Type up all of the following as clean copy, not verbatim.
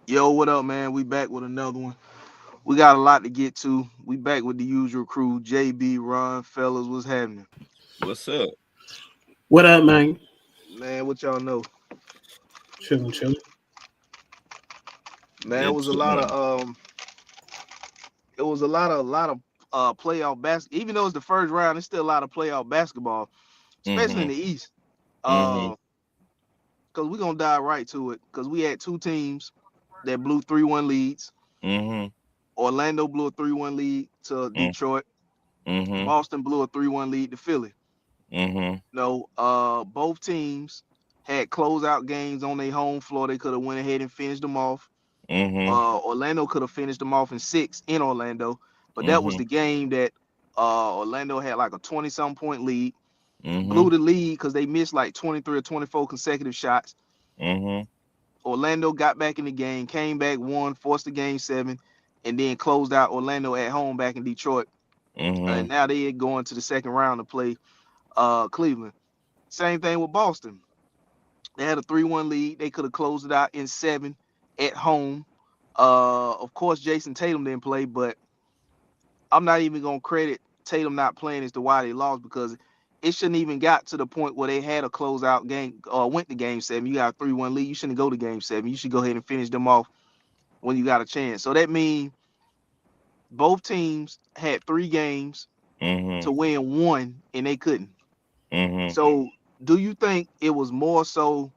Yo, what up, man? We back with another one. We got a lot to get to. We back with the usual crew. JB, Ron, fellas, what's happening? What's up? What up, man? Man, what y'all know? Chilling, chilling. Man, it It's was a lot of playoff basketball. Even though it's the first round, it's still a lot of playoff basketball, especially in mm-hmm, the East. mm-hmm, Because we're gonna dive right to it. Because we had two teams that blew 3-1 leads. mm-hmm, Orlando blew a 3-1 lead to Detroit. mm-hmm, Boston blew a 3-1 lead to Philly. mm-hmm, No, both teams had closeout games on their home floor. They could have went ahead and finished them off. mm-hmm, Orlando could have finished them off in six in Orlando, but that was mm-hmm, the game that Orlando had like a 20-some point lead, mm-hmm, blew the lead because they missed like 23 or 24 consecutive shots. mm-hmm, Orlando got back in the game, came back, won, forced the game seven, and then closed out Orlando at home back in Detroit. And mm-hmm. now they going to the second round to play Cleveland. Same thing with Boston. They had a 3-1 lead. They could have closed it out in seven at home. Of course, Jason Tatum didn't play, but I'm not even gonna credit Tatum not playing as to why they lost because it shouldn't even got to the point where they had a closeout game or went to game seven. You got a 3-1 lead. You shouldn't go to game seven. You should go ahead and finish them off when you got a chance. So that means both teams had three games to Mm-hmm. win one and they couldn't. Mm-hmm. So do you think it was more so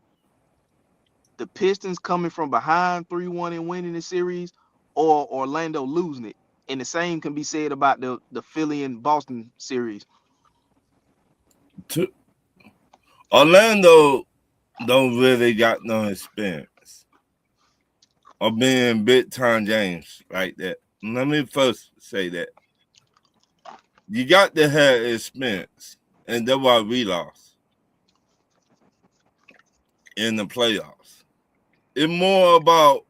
the Pistons coming from behind 3-1 and winning the series, or Orlando losing it? And the same can be said about the Philly and Boston series. Orlando don't really got no experience of being big time games like that. Let me first say that you got to have experience, and that's why we lost in the playoffs. It's more about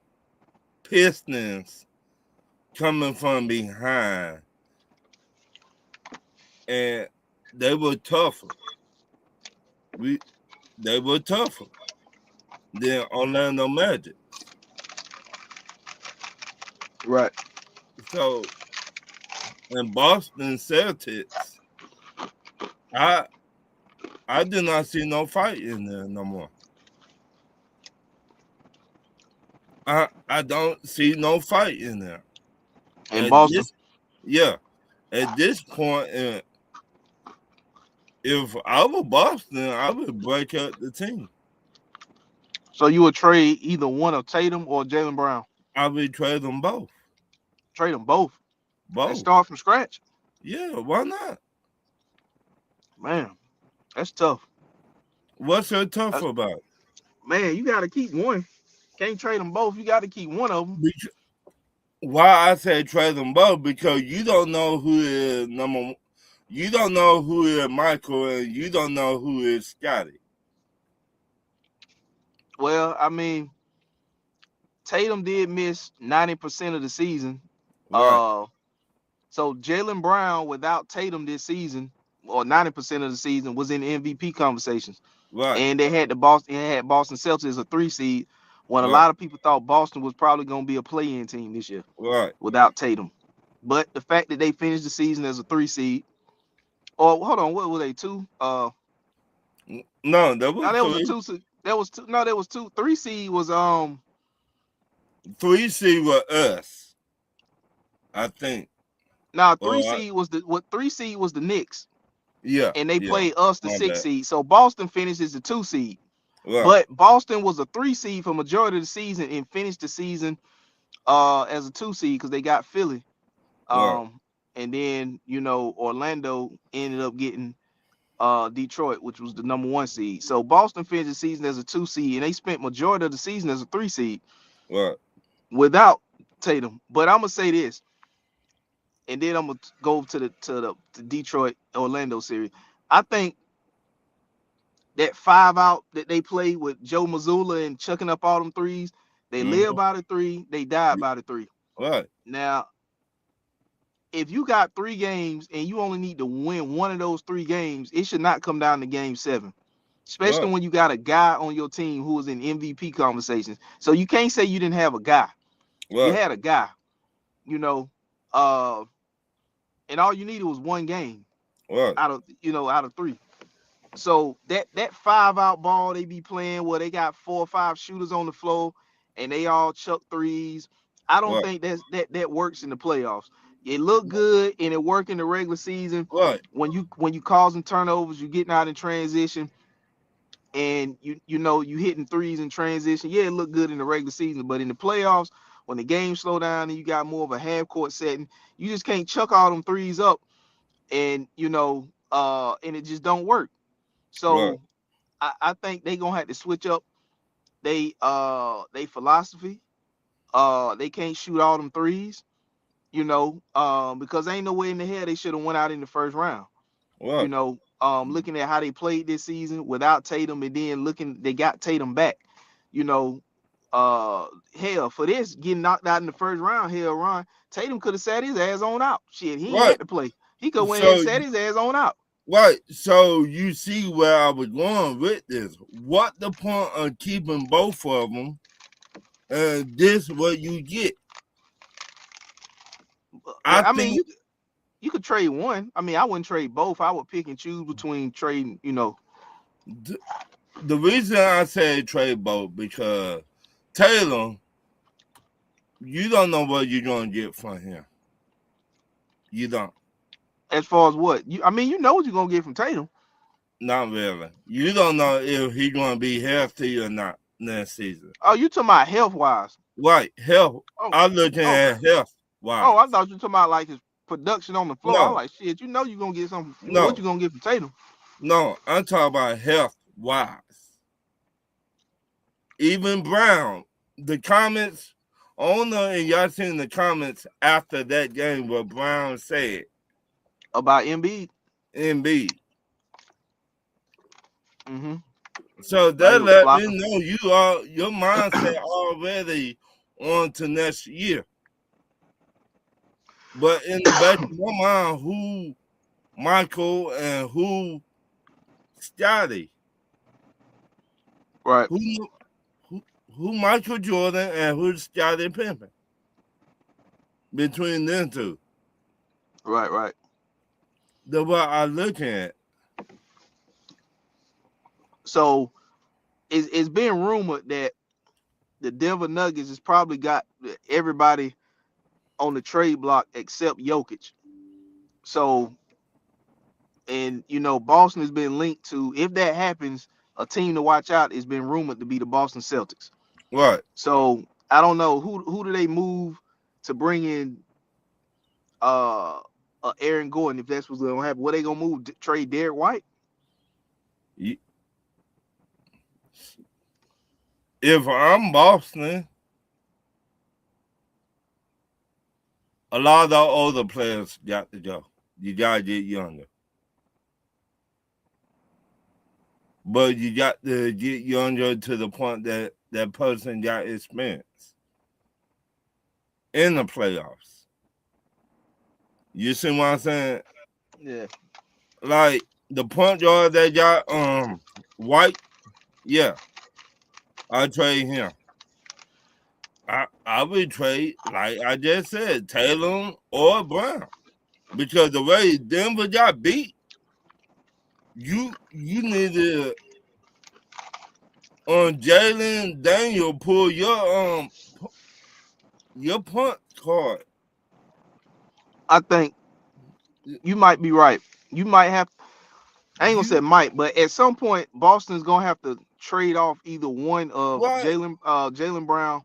Pistons coming from behind, and they were tougher. We they were tougher than Orlando Magic. Right. So in Boston Celtics, I I do not see no fight in there no more. I don't see no fight in there. In At Boston. this yeah, at this point, if I were Boston, I would break up the team. So you would trade either one of Tatum or Jalen Brown. I would trade them both. Trade them both and Both. start from scratch. Yeah, why not? Man, that's tough. What's so tough Uh, about Man, you got to keep one. Can't trade them both. You got to keep one of them. it? Why I say trade them both? Because you don't know who is number one. You don't know who is Michael, and you don't know who is Scotty. Well, I mean, Tatum did miss 90% of the season. Right, Uh, so Jalen Brown without Tatum this season, or 90% of the season, was in MVP conversations. right, And they had the Boston had Boston Celtics as a three seed when a right, lot of people thought Boston was probably gonna be a play-in team this year right. without Tatum. But the fact that they finished the season as a three seed, or hold on, what were they two? No, that No, was there was a three. two seed. There was two. No, there was two. Three seed was 3 C with us, I think. now three Or seed was the what three seed was the Knicks, yeah, and they yeah. played us the My six bad. seed. So Boston finished as the two seed. Right, But Boston was a three seed for majority of the season and finished the season as a two seed because they got Philly. right, And then Orlando ended up getting Detroit, which was the number one seed. So Boston finished the season as a two seed, and they spent majority of the season as a three seed right. without Tatum. But I'm gonna say this, and then I'm gonna go to Detroit Orlando series. I think that five out that they played with Joe Mazzulla and chucking up all them threes, they live Mm-hmm. by the three, they die by the three. Right. Now, if you got three games and you only need to win one of those three games, it should not come down to game seven. especially Right. when you got a guy on your team who was in MVP conversations. So you can't say you didn't have a guy. You Right. had a guy, you know, uh, and all you needed was one game Right. out of three. So that 5 out ball they be playing where they got 4 or 5 shooters on the floor and they all chuck threes. I don't Right. think that works in the playoffs. It looked good and it worked in the regular season Right. when you causing turnovers, you getting out in transition, and you hitting threes in transition. Yeah, it looked good in the regular season, but in the playoffs, when the game slow down and you got more of a half court setting, you just can't chuck all them threes up, and and it just don't work. Right. So I think they gonna have to switch up they philosophy. They can't shoot all them threes, because ain't no way in the hell they should have went out in the first round. Right. Looking at how they played this season without Tatum, and then they got Tatum back. You know, hell, for this getting knocked out in the first round, hell, Ron Tatum could have sat his ass on out. Shit, he ain't Right. had to play. He could went ahead and So sat his ass on out. right. So you see where I was going with this. What the point of keeping both of them? And this what you get. I I mean, think you could trade one. I mean, I wouldn't trade both. I would pick and choose between trading. the reason I say trade both because Taylor, you don't know what you're gonna get from him. You don't. As far as what I mean, you know what you're gonna get from Tatum. Not really. You don't know if he's gonna be healthy or not next season. Oh, you talking about health wise? Right. Health. Oh, I'm looking at health wise. oh, I thought you were talking about like his production on the floor. I'm No. like, shit, you know you're gonna get something. No. What you gonna get from Tatum? No, I'm talking about health wise. Even Brown, the comments, I don't know if y'all seen the comments after that game what Brown said. About Embiid. Embiid. Mm-hmm. So Like that he was let flopping. me know your mindset already on to next year. But in the back of your mind, who Michael and who Scotty? Right. Who Michael Jordan and who Scottie Pippen? Between them two. Right. Right. That's what I look at. So it's been rumored that the Denver Nuggets has probably got everybody on the trade block except Jokic. So, and Boston has been linked to, if that happens, a team to watch out has been rumored to be the Boston Celtics. Right. So I don't know who do they move to bring in Aaron Gordon, if that's what's gonna happen. What they gonna move? Trade Derek White? If I'm Boston, a lot of the older players got to go. You gotta get younger. But you got to get younger to the point that that person got experience in the playoffs. You see what I'm saying? Yeah. Like the point guard they got White, yeah. I trade him. I would trade, like I just said, Taylor or Brown. Because the way Denver got beat, you need to Jalen Daniel pull your punt card. I think you might be right. You might have. I ain't gonna say might, but at some point Boston's gonna have to trade off either one of Right. Jalen Brown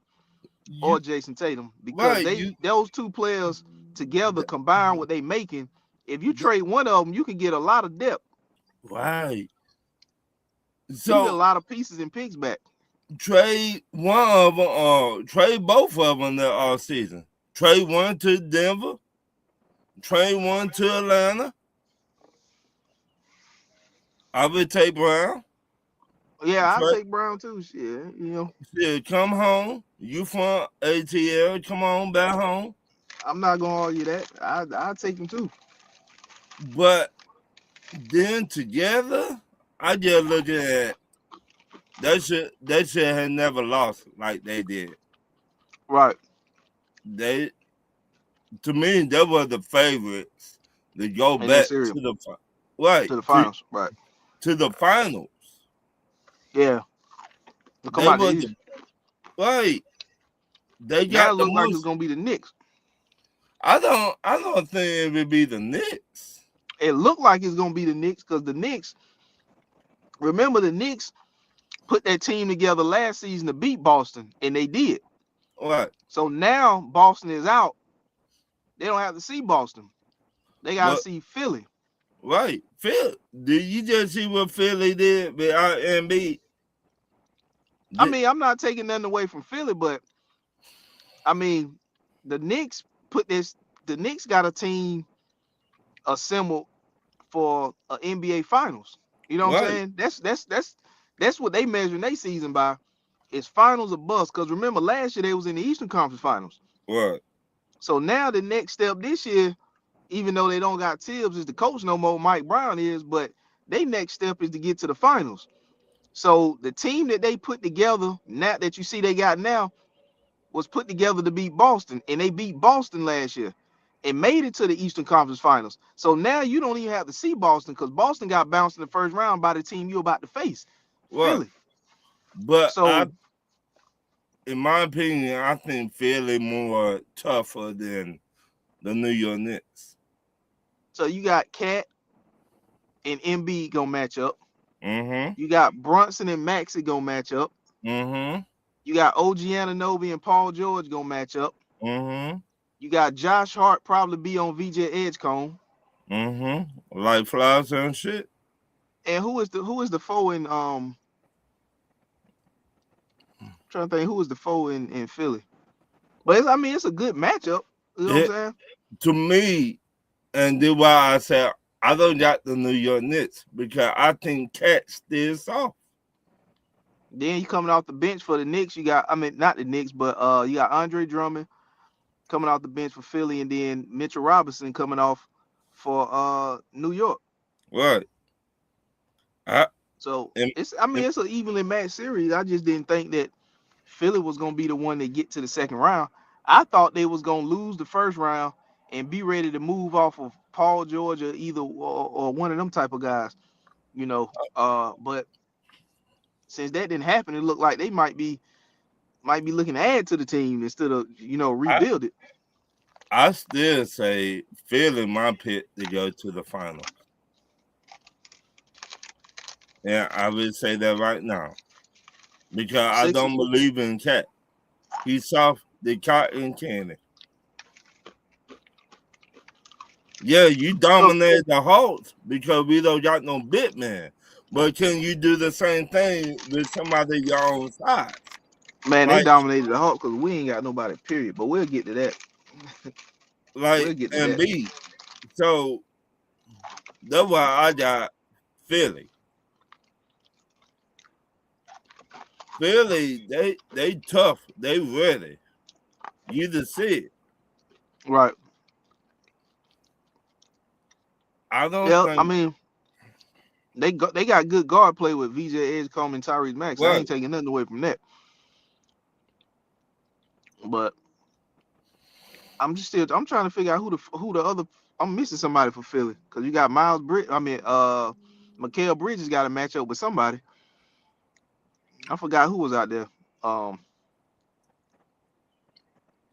or Jason Tatum, because those two players together combined what they making. If you trade one of them, you can get a lot of depth. Right. You get a So lot of pieces and picks back. trade one of them, or trade both of them the all season. Trade one to Denver. Trade one to Atlanta. I would take Brown. Yeah, I'll take Brown too. Shit, Shit, come home. You from ATL? Come on back home. I'm not gonna argue that. I'll take him too. But then together, I just look at they should have never lost like they did. Right. They to me they were the favorites to go In that back series to the right to the finals. Right. to the finals. Yeah. To come They out the were East. the right. They Now got it the looks like it's most. gonna be the Knicks. I don't think it would be the Knicks. It looked like it's gonna be the Knicks because the Knicks. Remember, the Knicks put that team together last season to beat Boston, and they did. Right, So now Boston is out. They don't have to see Boston. They got to but see Philly. right. Phil, did you just see what Philly did without Embiid? I mean, I'm not taking nothing away from Philly, but I mean, the Knicks put this. The Knicks got a team assembled for an NBA Finals. You know what I'm Right, saying? That's what they measuring their season by. Is finals or bust? Because remember, last year they was in the Eastern Conference Finals. right. So now the next step this year, even though they don't got Tibbs as the coach no more, Mike Brown is, but their next step is to get to the finals. So the team that they put together, now that you see they got now, was put together to beat Boston, and they beat Boston last year and made it to the Eastern Conference Finals. So now you don't even have to see Boston because Boston got bounced in the first round by the team you're about to face, Right. Philly. But So in my opinion, I think Philly more tougher than the New York Knicks. so you got Cat and Embiid gonna match up. Mm-hmm. You got Brunson and Maxey gonna match up. Mm-hmm. You got OG Anunoby and Paul George gonna match up. Mm-hmm. You got Josh Hart probably be on VJ Edgecombe. Mm-hmm. Like flies and shit. And who is the foe in trying to think who is the foe in Philly. But I mean it's a good matchup. You know what I'm saying? To me, and then why I said I don't got the New York Knicks because I think Cat still soft. Then you coming off the bench for the Knicks, you got not the Knicks, but you got Andre Drummond coming off the bench for Philly, and then Mitchell Robinson coming off for New York. Right. So it's an evenly matched series. I just didn't think that Philly was gonna be the one that get to the second round. I thought they was gonna lose the first round and be ready to move off of Paul George or either or one of them type of guys, you know. But since that didn't happen, it looked like they might be looking to add to the team instead of rebuild it. I still say Philly my pick to go to the final. And I will say that right now. Because I don't believe in Cat. He's soft, the cotton candy. Yeah, you dominate the Hawks because we don't got no big man. But can you do the same thing with somebody your own size? Man, they dominated the Hawks because we ain't got nobody, period. But we'll get to that. We'll get to Embiid. So that's why I got Philly. Philly, they tough. They ready. You just see it. Right. I don't think. I mean, they got good guard play with VJ Edgecombe and Tyrese Maxey. Right. I ain't taking nothing away from that. But I'm trying to figure out who the other. I'm missing somebody for Philly because you got Mikal Bridges got to match up with somebody. I forgot who was out there.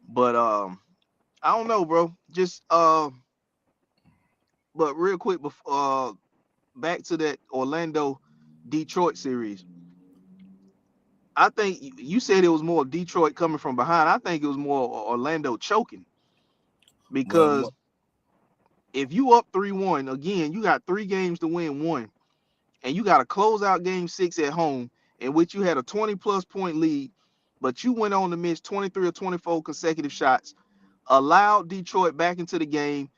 But I don't know, bro. Just but real quick before back to that Orlando Detroit series. I think you said it was more Detroit coming from behind. I think it was more Orlando choking. Because if you up 3-1, again, you got 3 games to win 1. And you got to close out game 6 at home, in which you had a 20-plus point lead, but you went on to miss 23 or 24 consecutive shots, allowed Detroit back into the game,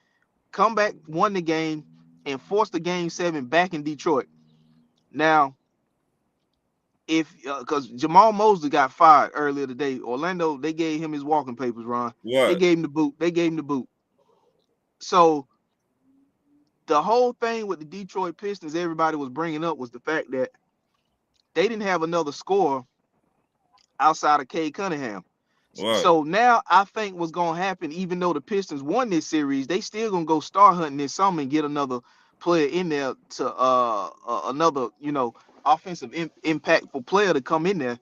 come back, won the game, and forced the game 7 back in Detroit. Now, because Jamal Mosley got fired earlier today, Orlando, they gave him his walking papers, Ron. Yeah. They gave him the boot. So the whole thing with the Detroit Pistons, everybody was bringing up was the fact that they didn't have another scorer outside of Cade Cunningham. Right. So now I think what's gonna happen, even though the Pistons won this series, they still gonna go star hunting this summer and get another player in there to another offensive impactful player to come in there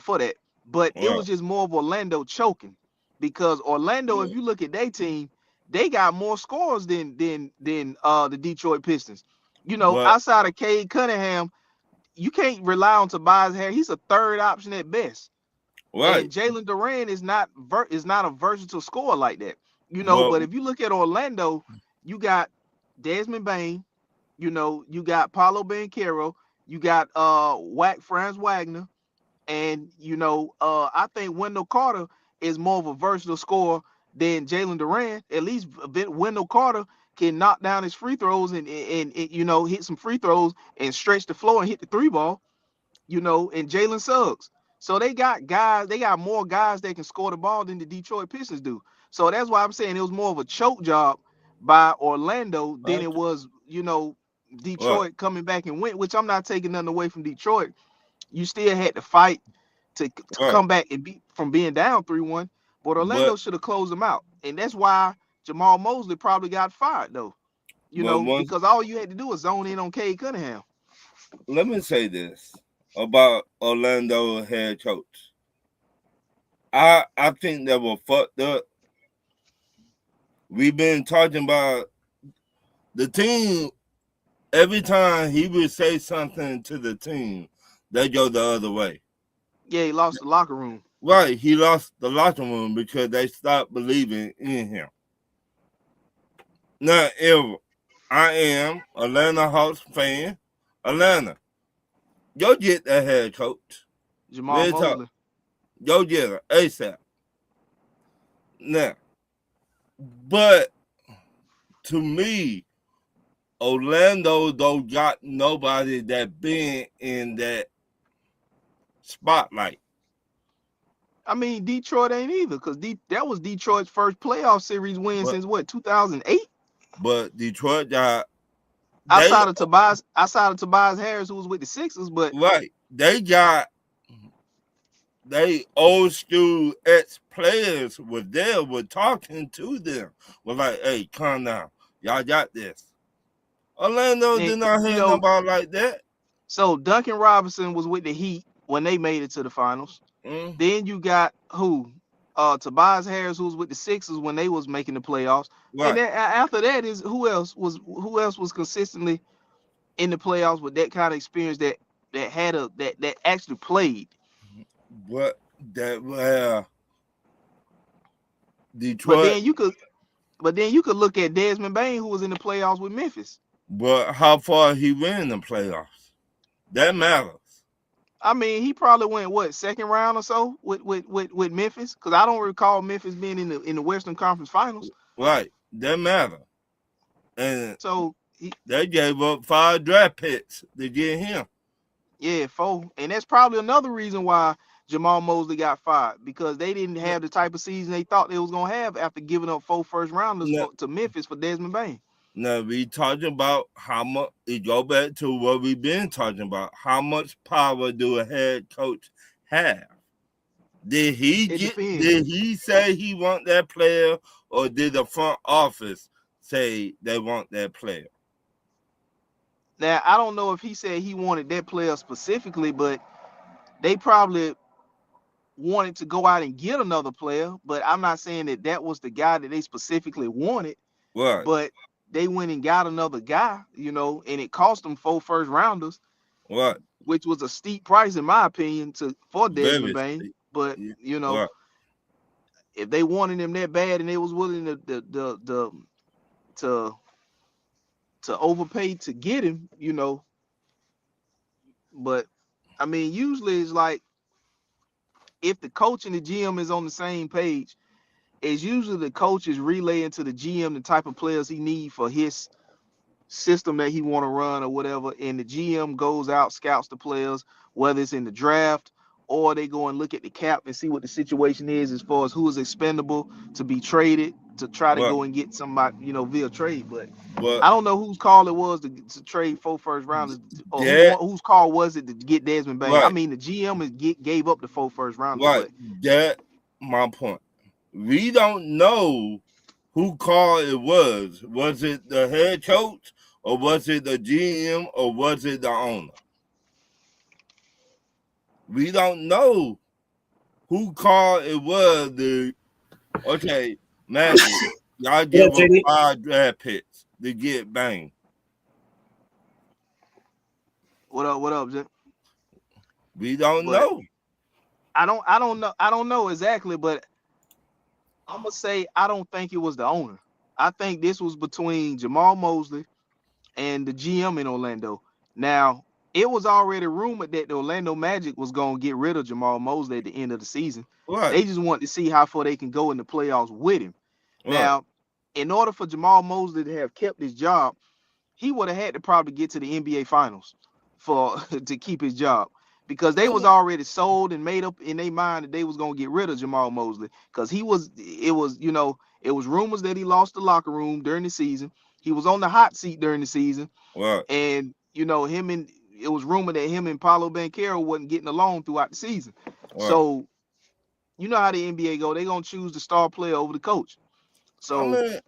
for that. But it Right. was just more of Orlando choking because Orlando, if you look at their team, they got more scores than the Detroit Pistons. But Outside of Cade Cunningham, you can't rely on Tobias Harris. He's a third option at best. right. And Jalen Duran is not a versatile scorer like that. But But if you look at Orlando, you got Desmond Bain, you got Paulo Banchero, you got Franz Wagner, and I think Wendell Carter is more of a versatile scorer than Jalen Duran. At least Wendell Carter can knock down his free throws and hit some free throws and stretch the floor and hit the three ball, and Jalen Suggs. So they got more guys that can score the ball than the Detroit Pistons do. So that's why I'm saying it was more of a choke job by Orlando than it was, right. Detroit coming back and win, which I'm not taking nothing away from Detroit. You still had to fight to Right. come back and beat from being down 3-1, but Orlando But should have closed them out. And that's why Jamal Mosley probably got fired though. once Because all you had to do was zone in on Cade Cunningham. let me say this about Orlando head coach. I think they were fucked up. We've been talking about the team. Every time he would say something to the team, they go the other way. Yeah, he lost the locker room. Right, he lost the locker room because they stopped believing in him. Now, if I am Atlanta Hawks fan, Atlanta, go get that head coach. Jamal Real talk. Mosley. Go get her ASAP. Now, but to me, Orlando don't got nobody that been in that spotlight. I mean, Detroit ain't either, because that was Detroit's first playoff series win But, since what, 2008? but Detroit got Outside of Tobias Harris, who was with the Sixers, but right. They old school ex players were there, were talking to them. Were like, hey, calm down. Y'all got this. Orlando and, did not have nobody like that. So Duncan Robinson was with the Heat when they made it to the finals. Then you got who? Tobias Harris, who was with the Sixers when they was making the playoffs. Right. And then after that is who else was consistently in the playoffs with that kind of experience that actually played. But that Detroit. But then you could look at Desmond Bain, who was in the playoffs with Memphis. But how far he went in the playoffs? That matters. I mean, he probably went second round or so with Memphis, because I don't recall Memphis being in the Western Conference Finals. Right, that matter. And so they gave up 5 draft picks to get him. Yeah, 4, and that's probably another reason why Jamal Mosley got fired, because they didn't have the type of season they thought they was gonna have after giving up 4 first rounders to Memphis for Desmond Bain. Now we talking about how much. We go back to what we've been talking about. How much power do a head coach have? Did he say he want that player, or did the front office say they want that player? Now I don't know if he said he wanted that player specifically, but they probably wanted to go out and get another player. But I'm not saying that was the guy that they specifically wanted. Right. But they went and got another guy, and it cost them 4 first rounders, right, which was a steep price in my opinion for Desmond Bain. But right. if they wanted him that bad and they was willing to overpay to get him, but I mean, usually it's like if the coach and the GM is on the same page, it's usually the coach is relaying to the GM the type of players he needs for his system that he want to run or whatever, and the GM goes out, scouts the players, whether it's in the draft or they go and look at the cap and see what the situation is as far as who is expendable to be traded to try to What? go and get somebody, via trade. But What? I don't know whose call it was to trade 4 first rounders, or That whose call was it to get Desmond Bain. I right, mean, the GM gave up the 4 first rounders, right. but That my point. We don't know who called it was. Was it the head coach, or was it the GM, or was it the owner? We don't know who called it was. Okay, Magic. Y'all What give up, up JD? 5 draft picks to get Bain. what up, Jay? We don't But know. I don't know exactly, but I'm gonna say I don't think it was the owner. I think this was between Jamal Mosley and the GM in Orlando. Now, it was already rumored that the Orlando Magic was gonna get rid of Jamal Mosley at the end of the season. Right, They just wanted to see how far they can go in the playoffs with him. right, Now, in order for Jamal Mosley to have kept his job, he would have had to probably get to the NBA Finals for to keep his job, because they was already sold and made up in their mind that they was gonna get rid of Jamal Mosley, because it was rumors that he lost the locker room during the season. He was on the hot seat during the season, right, and it was rumored that him and Paolo Banchero wasn't getting along throughout the season. right. So you know how the NBA go, they gonna choose the star player over the coach. I So mean,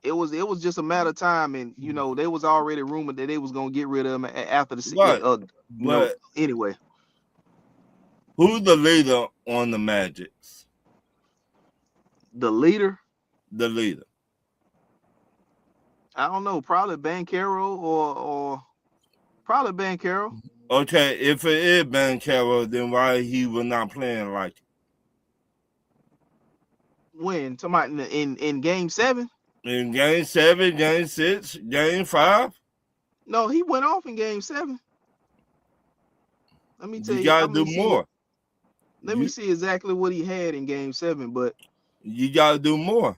it was just a matter of time, and they was already rumored that they was gonna get rid of him after right. But anyway. who's the leader on the Magics? The leader, The leader. I don't know, probably Banchero or probably Banchero. Okay, if it is Banchero, then why he was not playing like it? When talking about in game 7? In game 7, game 6, game 5? No, he went off in game 7. Let me tell You you. gotta Let do me see. more. Let me see exactly what he had in game 7. But You gotta do more.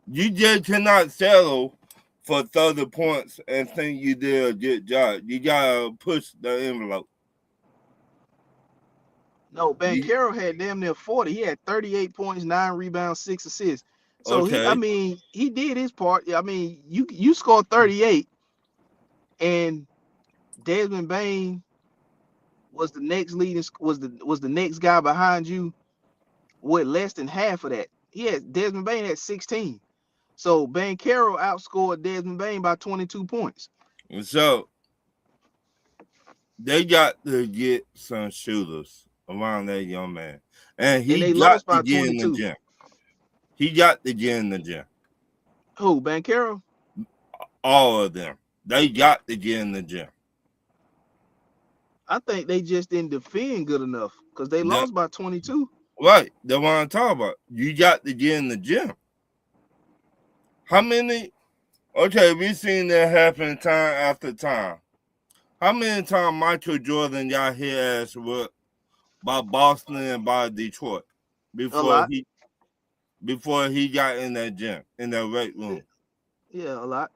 You just cannot settle for 30 points and think you did a good job. You gotta push the envelope. no, You, Banchero had damn near 40. He had 38 points, 9 rebounds, 6 assists. So okay, he did his part. I mean, you scored 38, and Desmond Bain was the next next guy behind you with less than half of that. Desmond Bain had 16. So Banchero outscored Desmond Bain by 22 points. and so they got to get some shooters around that young man. And And he they got lost to by get in the 22. gym. He got to get in the gym. Who, Banchero? All of them. They got to get in the gym. I think they just didn't defend good enough because they That- lost by 22. right. That's what I'm talking about. You got to get in the gym. How many? Okay, we've seen that happen time after time. How many times Michael Jordan got his ass whipped by Boston and by Detroit A lot. before he got in that gym, in that weight room? Yeah, a lot.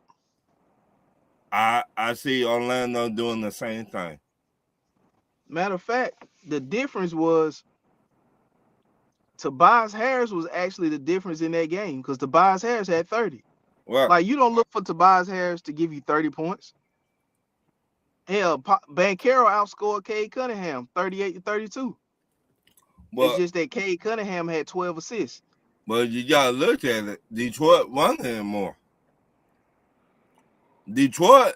I see Orlando doing the same thing. Matter of fact, the difference was Tobias Harris was actually the difference in that game, because Tobias Harris had 30. Right. Like, you don't look for Tobias Harris to give you 30 points. Hell, Banchero outscored Cade Cunningham 38-32. It's But just that Cade Cunningham had 12 assists. you gotta look at it. Detroit won him more. Detroit.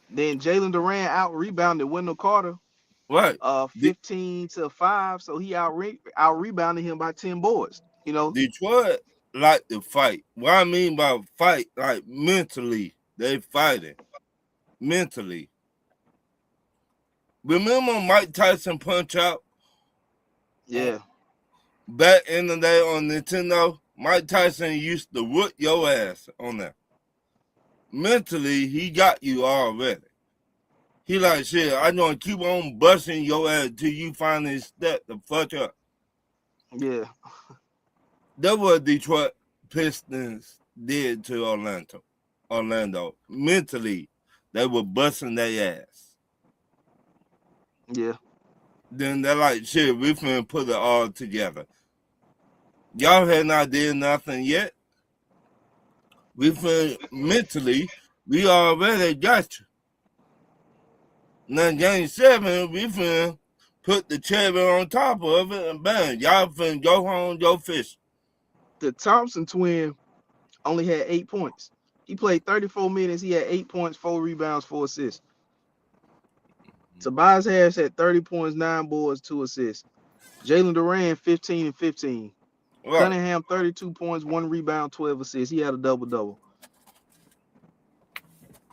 Then Jalen Duran out rebounded Wendell Carter Right. 15-5. So he out rebounded him by 10 boards. Detroit like to fight. What I mean by fight, like mentally, they fighting. Mentally. Remember Mike Tyson Punch Out? Yeah. Back in the day on Nintendo, Mike Tyson used to whoop your ass on that. Mentally, he got you already. He like, shit, I'm gonna keep on busting your ass till you finally step the fuck up. Yeah. That's what Detroit Pistons did to Orlando. Mentally, they were busting their ass. Yeah. then they're like, shit, we finna put it all together. Y'all had not did nothing yet. We finna mentally, we already got you. Now game 7, we finna put the cherry on top of it and bang, y'all finna go home, go fish. The Thompson twin only had 8 points. He played 34 minutes. He had 8 points, 4 rebounds, 4 assists. Tobias Harris had 30 points, 9 boards, 2 assists. Jalen Duran, 15 and 15. Right. Cunningham, 32 points, 1 rebound, 12 assists. He had a double-double.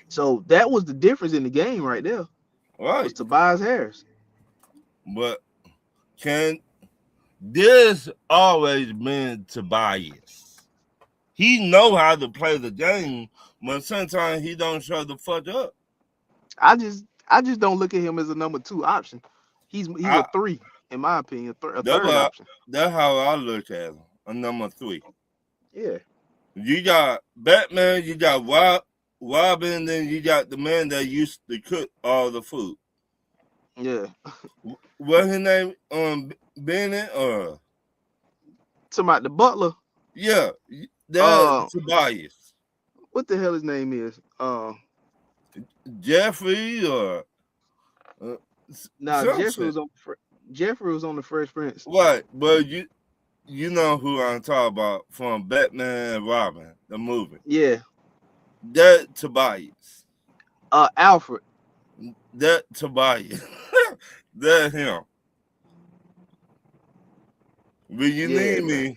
So that was the difference in the game right there. Right. Was Tobias Harris. But can this always been Tobias? He know how to play the game, but sometimes he don't show the fuck up. I just don't look at him as a number 2 option. He's a 3, in my opinion, a third option. That's how I look at him, a number 3. Yeah. You got Batman, you got Robin, and then you got the man that used to cook all the food. Yeah. What's his name? Bennett or talking about the butler? Yeah, that's Tobias. What the hell his name is? Jeffrey or Jeffrey was on the Fresh Prince. Right, but you know who I'm talking about from Batman and Robin, the movie. Yeah. That Tobias. Alfred. That Tobias. That him. When you need me,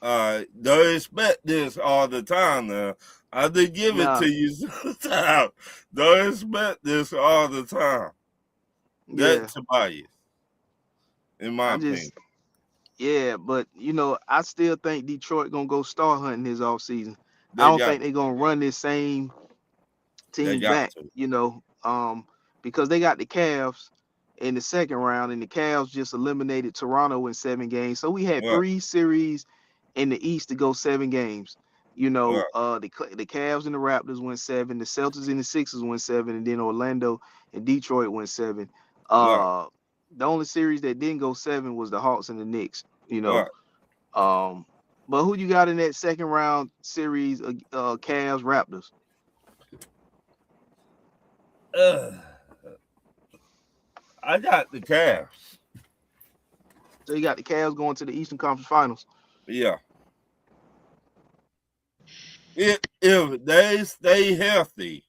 don't expect this all the time now. I did give it to you sometimes. Don't expect this all the time. That Tobias. In my opinion. Yeah, but I still think Detroit gonna go star hunting this offseason. I don't think they're gonna run this same team back, because they got the Cavs in the second round, and the Cavs just eliminated Toronto in 7 games. So we had 3 series in the East to go 7 games. The Cavs and the Raptors went 7, the Celtics and the Sixers went 7, and then Orlando and Detroit went 7. The only series that didn't go 7 was the Hawks and the Knicks. But who you got in that second round series? Cavs, Raptors. I got the Cavs. So you got the Cavs going to the Eastern Conference Finals. Yeah. If they stay healthy,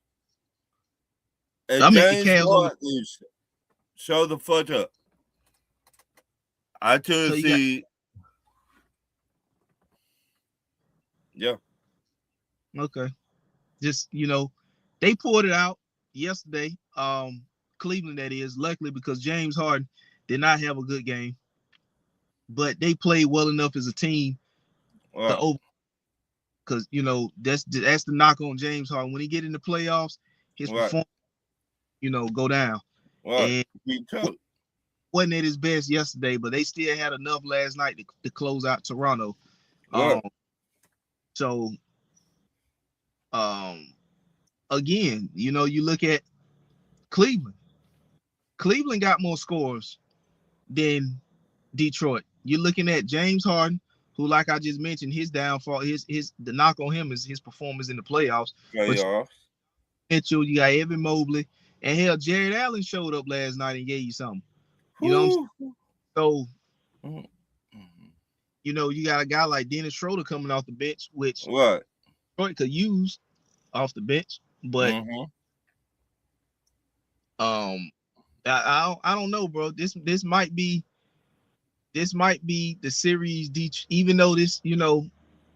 and I James Harden show the fuck up, I could see. Yeah. Okay. Just they pulled it out yesterday. Cleveland, that is, luckily, because James Harden did not have a good game, but they played well enough as a team to over. Because that's the knock on James Harden. When he get in the playoffs, his performance, go down. And wasn't at his best yesterday, but they still had enough last night to close out Toronto. Again, you look at Cleveland. Cleveland got more scores than Detroit. You're looking at James Harden, who, like I just mentioned, his downfall, the knock on him is his performance in the playoffs. Mitchell, you got Evan Mobley, and hell, Jared Allen showed up last night and gave you something. You know what I'm saying? So, you got a guy like Dennis Schroeder coming off the bench, which Detroit could use off the bench, but I don't know, bro. This might be the series, even though this,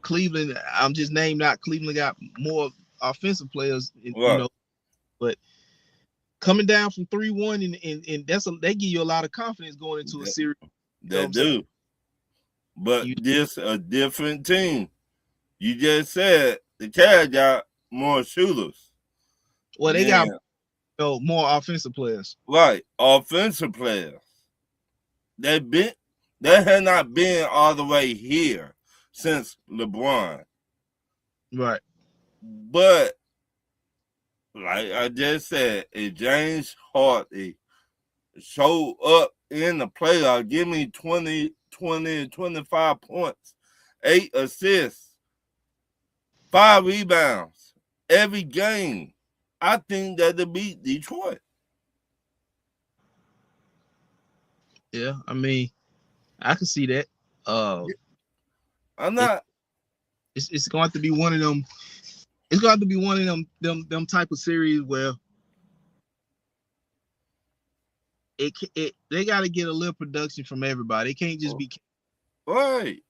Cleveland, I'm just named out. Cleveland got more offensive players, but coming down from 3-1 and they give you a lot of confidence going into a series. They do. But this a different team. You just said the Cavs got more shooters. Well, they got more offensive players. Right, offensive players. They had not been all the way here since LeBron. Right. But like I just said, if James Harden show up in the playoff, give me 20, 25 points, 8 assists, 5 rebounds every game, I think that they beat Detroit. Yeah, I mean, I can see that. I'm not. It's going to have to be one of them. It's going to have to be one of them type of series where they got to get a little production from everybody. It can't just be Right.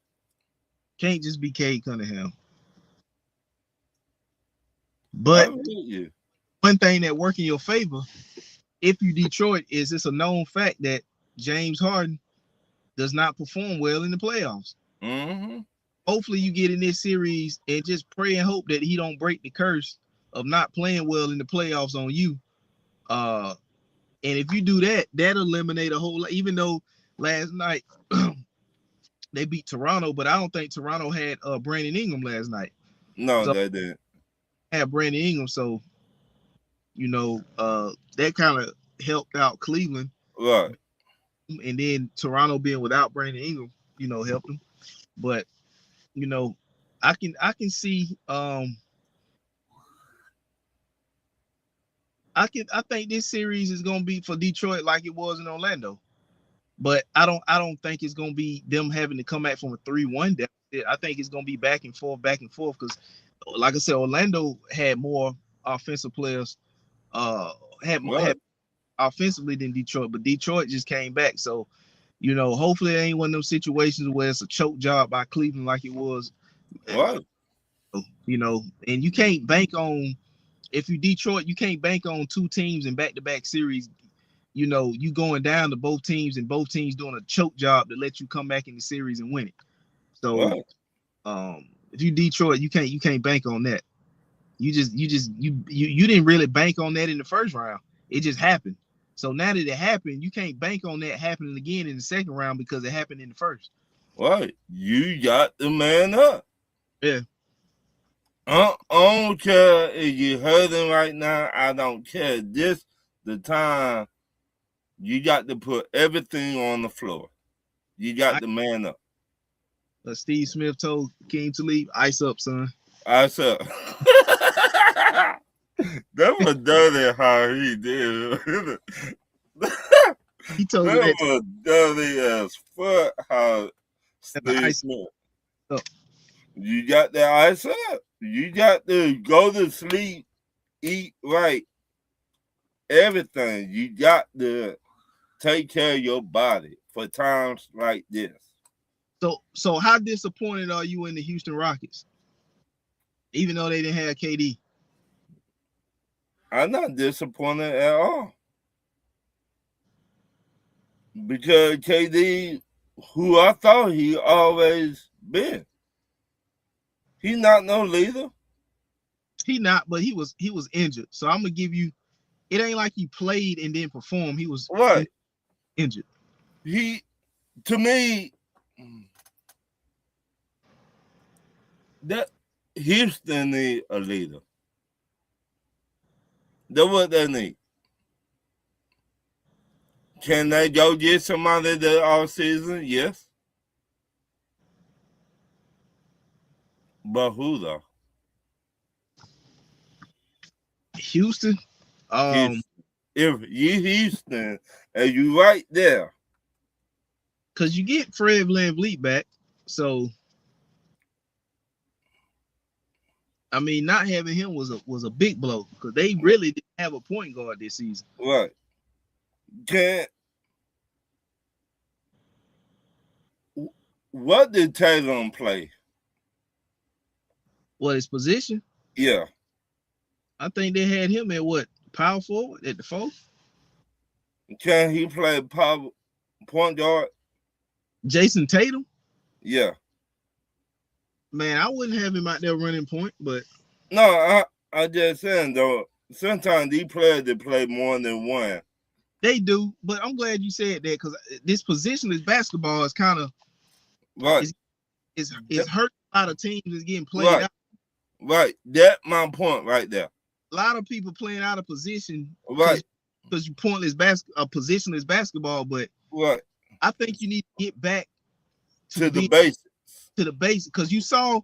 Can't just be Cade Cunningham. But one thing that work in your favor, if you Detroit, is it's a known fact that James Harden does not perform well in the playoffs. Mm-hmm. Hopefully you get in this series and just pray and hope that he don't break the curse of not playing well in the playoffs on you. And if you do that, that'll eliminate a whole lot. Even though last night they beat Toronto, but I don't think Toronto had Brandon Ingram last night. No, so they didn't. Had Brandon Ingram, so that kind of helped out Cleveland. Right. And then Toronto being without Brandon Ingram, helped them. But I can see I think this series is gonna be for Detroit like it was in Orlando. But I don't think it's gonna be them having to come back from a 3-1 deficit. I think it's gonna be back and forth because like I said, Orlando had more offensive players, had offensively than Detroit, but Detroit just came back. So, hopefully it ain't one of those situations where it's a choke job by Cleveland like it was. Right. And you can't bank on, if you Detroit, you can't bank on two teams in back-to-back series. You going down to both teams and both teams doing a choke job to let you come back in the series and win it. So, if you Detroit, you can't bank on that. You didn't really bank on that in the first round. It just happened. So now that it happened, you can't bank on that happening again in the second round because it happened in the first. Right. You got the man up. Yeah. I don't care if you're hurting right now. I don't care. This the time you got to put everything on the floor. You got the man up. Steve Smith told King Talib, ice up, son. Ice up. That was dirty how he did. He told that me was dirty as fuck how Steve Smith. You got the ice up. You got to go to sleep, eat right, everything. You got to take care of your body for times like this. So how disappointed are you in the Houston Rockets? Even though they didn't have KD? I'm not disappointed at all. Because KD, who I thought he always been. He not no leader. He not, but he was injured. So I'm gonna give you, it ain't like he played and then performed. He was injured. He, to me, that Houston need a leader. That's what they need. Can they go get somebody the all season? Yes. But who though? Houston. Houston. If you Houston and you right there. Because you get Fred VanVleet back. So I mean, not having him was a big blow because they really didn't have a point guard this season. Right. What did Tatum play? What, his position? Yeah. I think they had him at what? Power forward at the 4? Can he play point guard? Jason Tatum? Yeah. Man, I wouldn't have him out there running point, but no, I just saying though, sometimes these players that play more than one. They do, but I'm glad you said that because this positionless basketball is kind of right. It's hurt a lot of teams is getting played out. Right. That's my point right there. A lot of people playing out of position. Right. because you pointless positionless basketball, but Right. I think you need to get back To the basics. to the basics, because you saw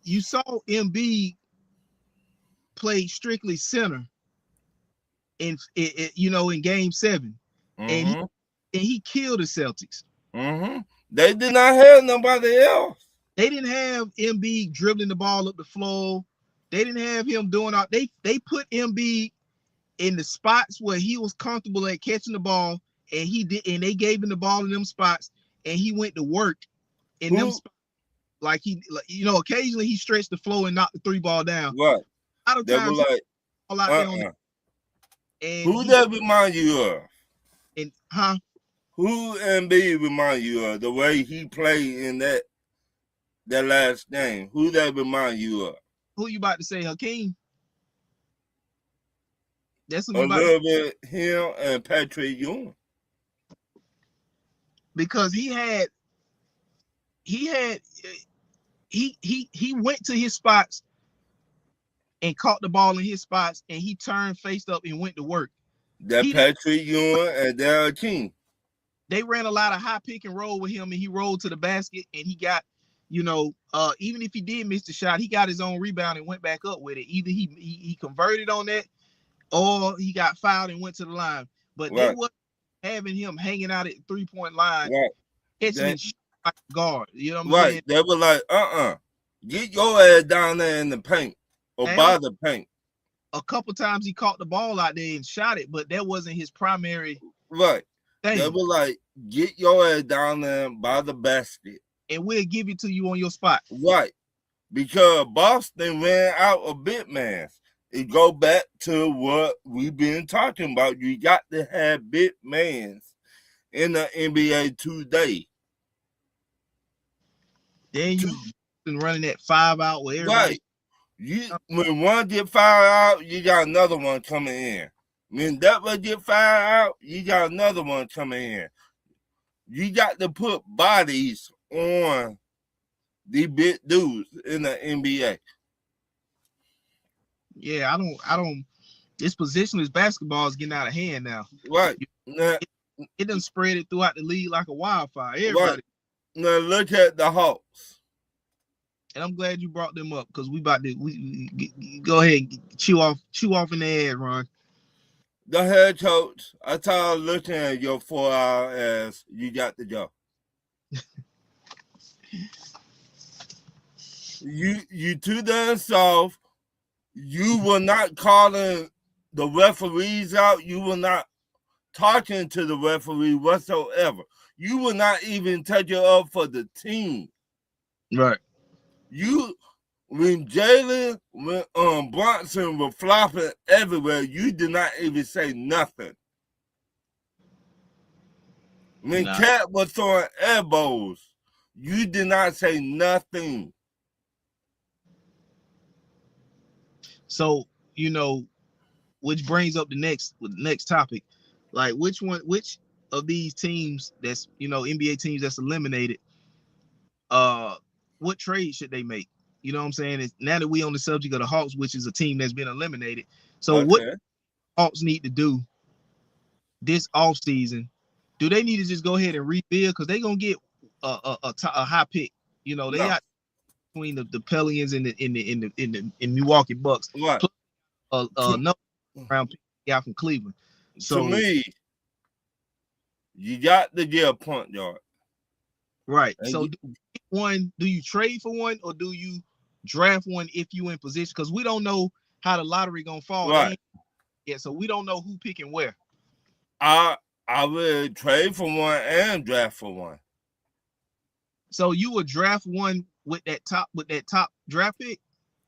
Embiid play strictly center in Game 7, and Mm-hmm. he killed the Celtics. Mm-hmm. They did not have nobody else. They didn't have Embiid dribbling the ball up the floor. They didn't have him doing all. They put Embiid in the spots where he was comfortable at catching the ball, and he did, and they gave him the ball in them spots, and he went to work in them spots. Like occasionally he stretched the floor and knocked the 3-ball down. Right. A lot of They times were like, all out there and who that remind you of? And Who Embiid remind you of? The way he played in that last game. Who that remind you of? Who you about to say, Hakeem? That's what a little bit him and Patrick Ewing. Because he went to his spots and caught the ball in his spots, and he turned face up and went to work. That Patrick Ewing and Derek King. They ran a lot of high pick and roll with him, and he rolled to the basket, and he got, even if he did miss the shot, he got his own rebound and went back up with it. Either he converted on that, or he got fouled and went to the line. But they wasn't having him hanging out at the 3-point line, catching like a guard. You know what I'm saying? They were like, get your ass down there in the paint or by the paint. A couple times he caught the ball out there and shot it, but that wasn't his primary thing. They were like, get your ass down there by the basket, and we'll give it to you on your spot. Right. Because Boston ran out of big man. It go back to what we've been talking about. You got to have big mans in the NBA today. Then you been running that 5 out with everybody. Right. When one get 5 out, you got another one coming in. When that one get 5 out, you got another one coming in. You got to put bodies on the big dudes in the NBA. Yeah, I don't. This positionless basketball is getting out of hand now. Right. It done spread it throughout the league like a wildfire. Everybody. Right. Now look at the Hawks. And I'm glad you brought them up, because we about to go ahead and chew off in the head, Ron. The head coach, I started looking at your 4-hour as you got the job. you too damn soft. You were not calling the referees out. You were not talking to the referee whatsoever. You were not even touching up for the team. Right. When Jalen, Brunson were flopping everywhere, you did not even say nothing. When Cat was throwing elbows, you did not say nothing. So, which brings up the next topic. Like, which of these teams that's, NBA teams that's eliminated, what trade should they make? You know what I'm saying? It's, now that we on the subject of the Hawks, which is a team that's been eliminated. So what Hawks need to do this offseason? Do they need to just go ahead and rebuild? Because they're going to get a high pick. They got between the Pelicans and the Milwaukee Bucks. Right. Another round pick out from Cleveland. So to me, you got to get a point guard. Right. And so do you trade for one, or do you draft one if you in position? Because we don't know how the lottery gonna fall. Right. Yeah, so we don't know who picking where. I would trade for one and draft for one. So you would draft one with that top draft pick?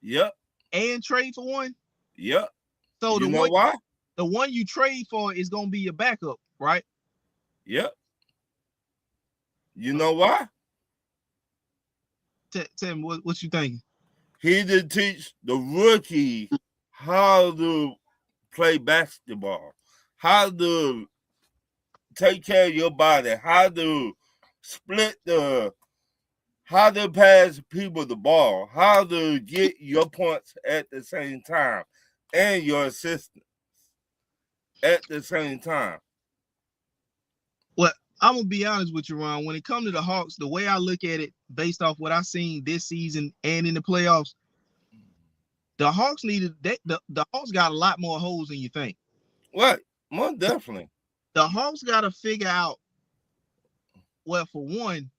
Yep. And trade for one? Yep. So you know why? The one you trade for is gonna be your backup, right? Yep. You know why? Tell me what you thinking. He did teach the rookie how to play basketball, how to take care of your body, how to how to pass people the ball, how to get your points at the same time, and your assistants. at the same time. Well, I'm gonna be honest with you, Ron. When it comes to the Hawks, the way I look at it, based off what I've seen this season and in the playoffs, the Hawks the Hawks got a lot more holes than you think. Right, more definitely. The Hawks got to figure out. Well, for one,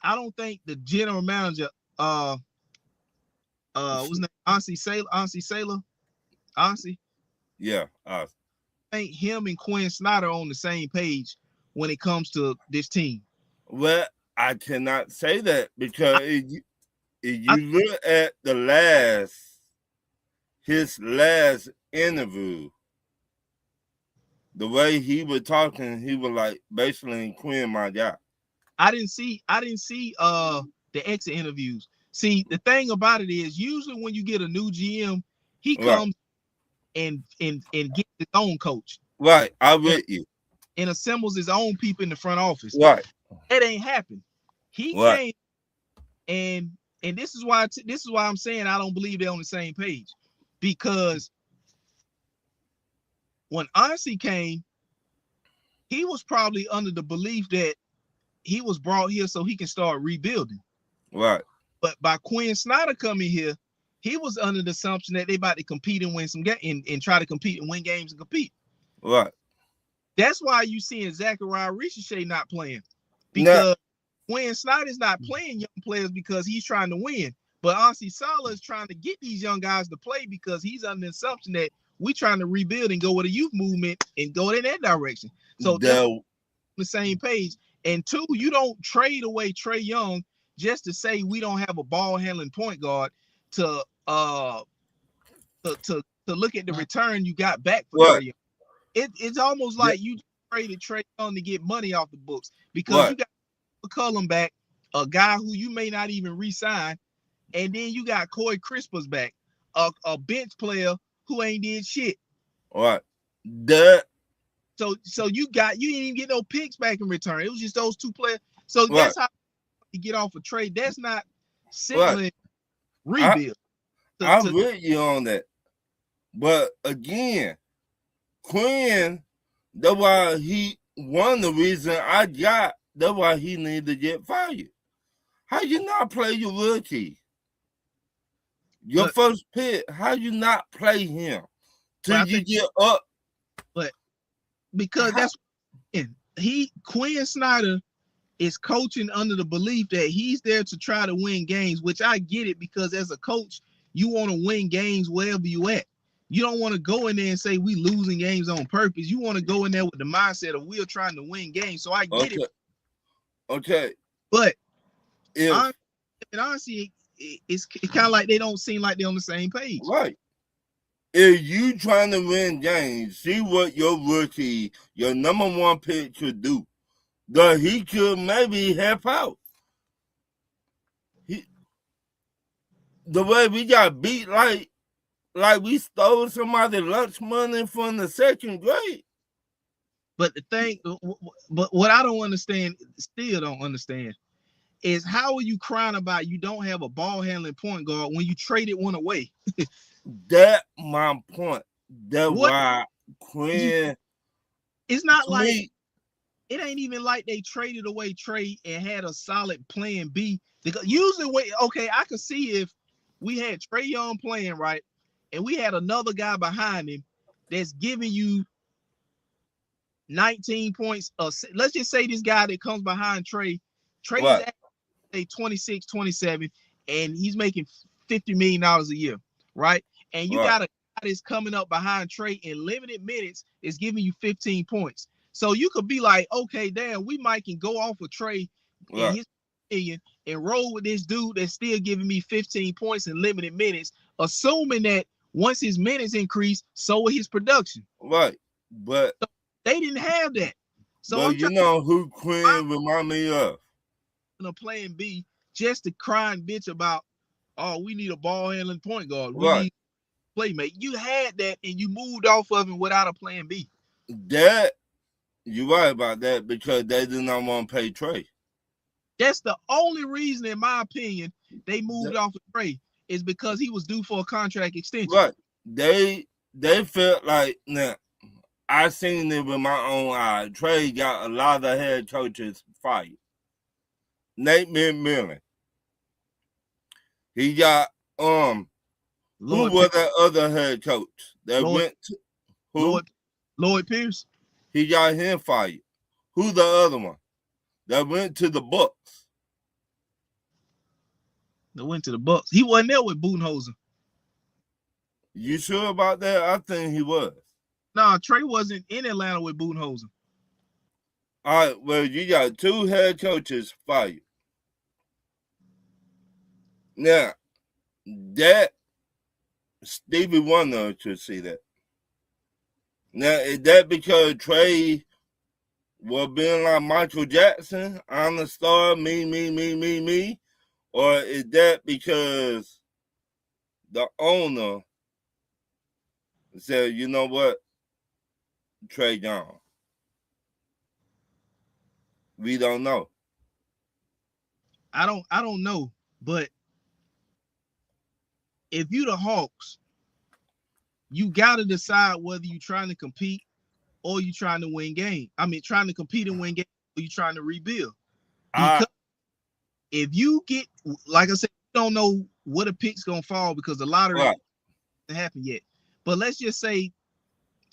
I don't think the general manager, what's his name, Ansi Sailor. Yeah. I think him and Quinn Snyder are on the same page when it comes to this team. Well, I cannot say that because if you look at his last interview, the way he was talking, he was like basically Quinn my guy. I didn't see the exit interviews. See, the thing about it is usually when you get a new GM, he comes and gets his own coach. Right, I'm with you. And assembles his own people in the front office. Right. It ain't happened. He came and this is why I'm saying I don't believe they're on the same page. Because when Ansi came, he was probably under the belief that he was brought here so he can start rebuilding. Right. But by Quinn Snyder coming here, he was under the assumption that they about to compete and win some games and try to compete and win games and compete. Right. That's why you seeing Zachariah Ricochet not playing. Because Quinn Snyder's not playing young players because he's trying to win. But Ansi Sailor is trying to get these young guys to play because he's under the assumption that we're trying to rebuild and go with a youth movement and go in that direction. So they're on the same page. And two, you don't trade away Trae Young just to say we don't have a ball handling point guard to look at the return you got back for Trae Young. It's almost like you traded Trae Young to get money off the books because you got McCollum back, a guy who you may not even re-sign, and then you got Corey Crispers back, a bench player who ain't did shit. All right. So you didn't even get no picks back in return. It was just those two players. So that's how you get off a trade. That's not signaling rebuild. I'm with you on that. But again, Quinn, that's why one of the reasons that's why he needed to get fired. How you not play your rookie? Your first pick, how you not play him till you get up? But because Quinn Snyder is coaching under the belief that he's there to try to win games, which I get it because as a coach, you want to win games wherever you at. You don't want to go in there and say we losing games on purpose. You want to go in there with the mindset of we're trying to win games. So I get it. Okay. But honestly, it's kind of like they don't seem like they're on the same page. Right. If you trying to win games, see what your rookie, your number one pick could do. That he could maybe help out. The way we got beat like we stole somebody's lunch money from the second grade. But what I don't understand, is how are you crying about you don't have a ball handling point guard when you traded one away? That's my point. That's why Quinn. It's not like it ain't even like they traded away Trae and had a solid plan B. Because usually, I could see if we had Trae Young playing right, and we had another guy behind him that's giving you 19 points. Let's just say this guy that comes behind Trae is at 26, 27, and he's making $50 million a year, right? And you got a guy that's coming up behind Trae in limited minutes is giving you 15 points. So you could be like, okay, damn, we might can go off of Trae and his opinion and roll with this dude that's still giving me 15 points in limited minutes, assuming that once his minutes increase, so will his production. Right. But so they didn't have that. So you know who Quinn remind me of? A plan B just to cry and bitch about, we need a ball handling point guard. We need playmate. You had that and you moved off of him without a plan B. That you're right about that because they did not want to pay Trae. That's the only reason, in my opinion, they moved off of Trae is because he was due for a contract extension. Right. They felt like, now, I seen it with my own eye. Trey got a lot of head coaches fired. Nate McMillan. He got who was that other head coach that went to who? Lloyd Pierce. He got him fired. Who the other one that went to the Bucks? That went to the Bucks. He wasn't there with Budenholzer. You sure about that? I think he was. Nah, Trey wasn't in Atlanta with Budenholzer. All right, well, you got 2 head coaches fired. Now, that Stevie Wonder should see that. Now, is that because Trey was being like Michael Jackson, I'm the star, me? Or is that because the owner said, you know what, Trey gone? We don't know. I don't know, but if you the Hawks, you got to decide whether you're trying to compete or you trying to win games. I mean, trying to compete and win games, or you trying to rebuild. Because if you get, like I said, you don't know what a pick's gonna fall because the lottery hasn't happened yet. But let's just say,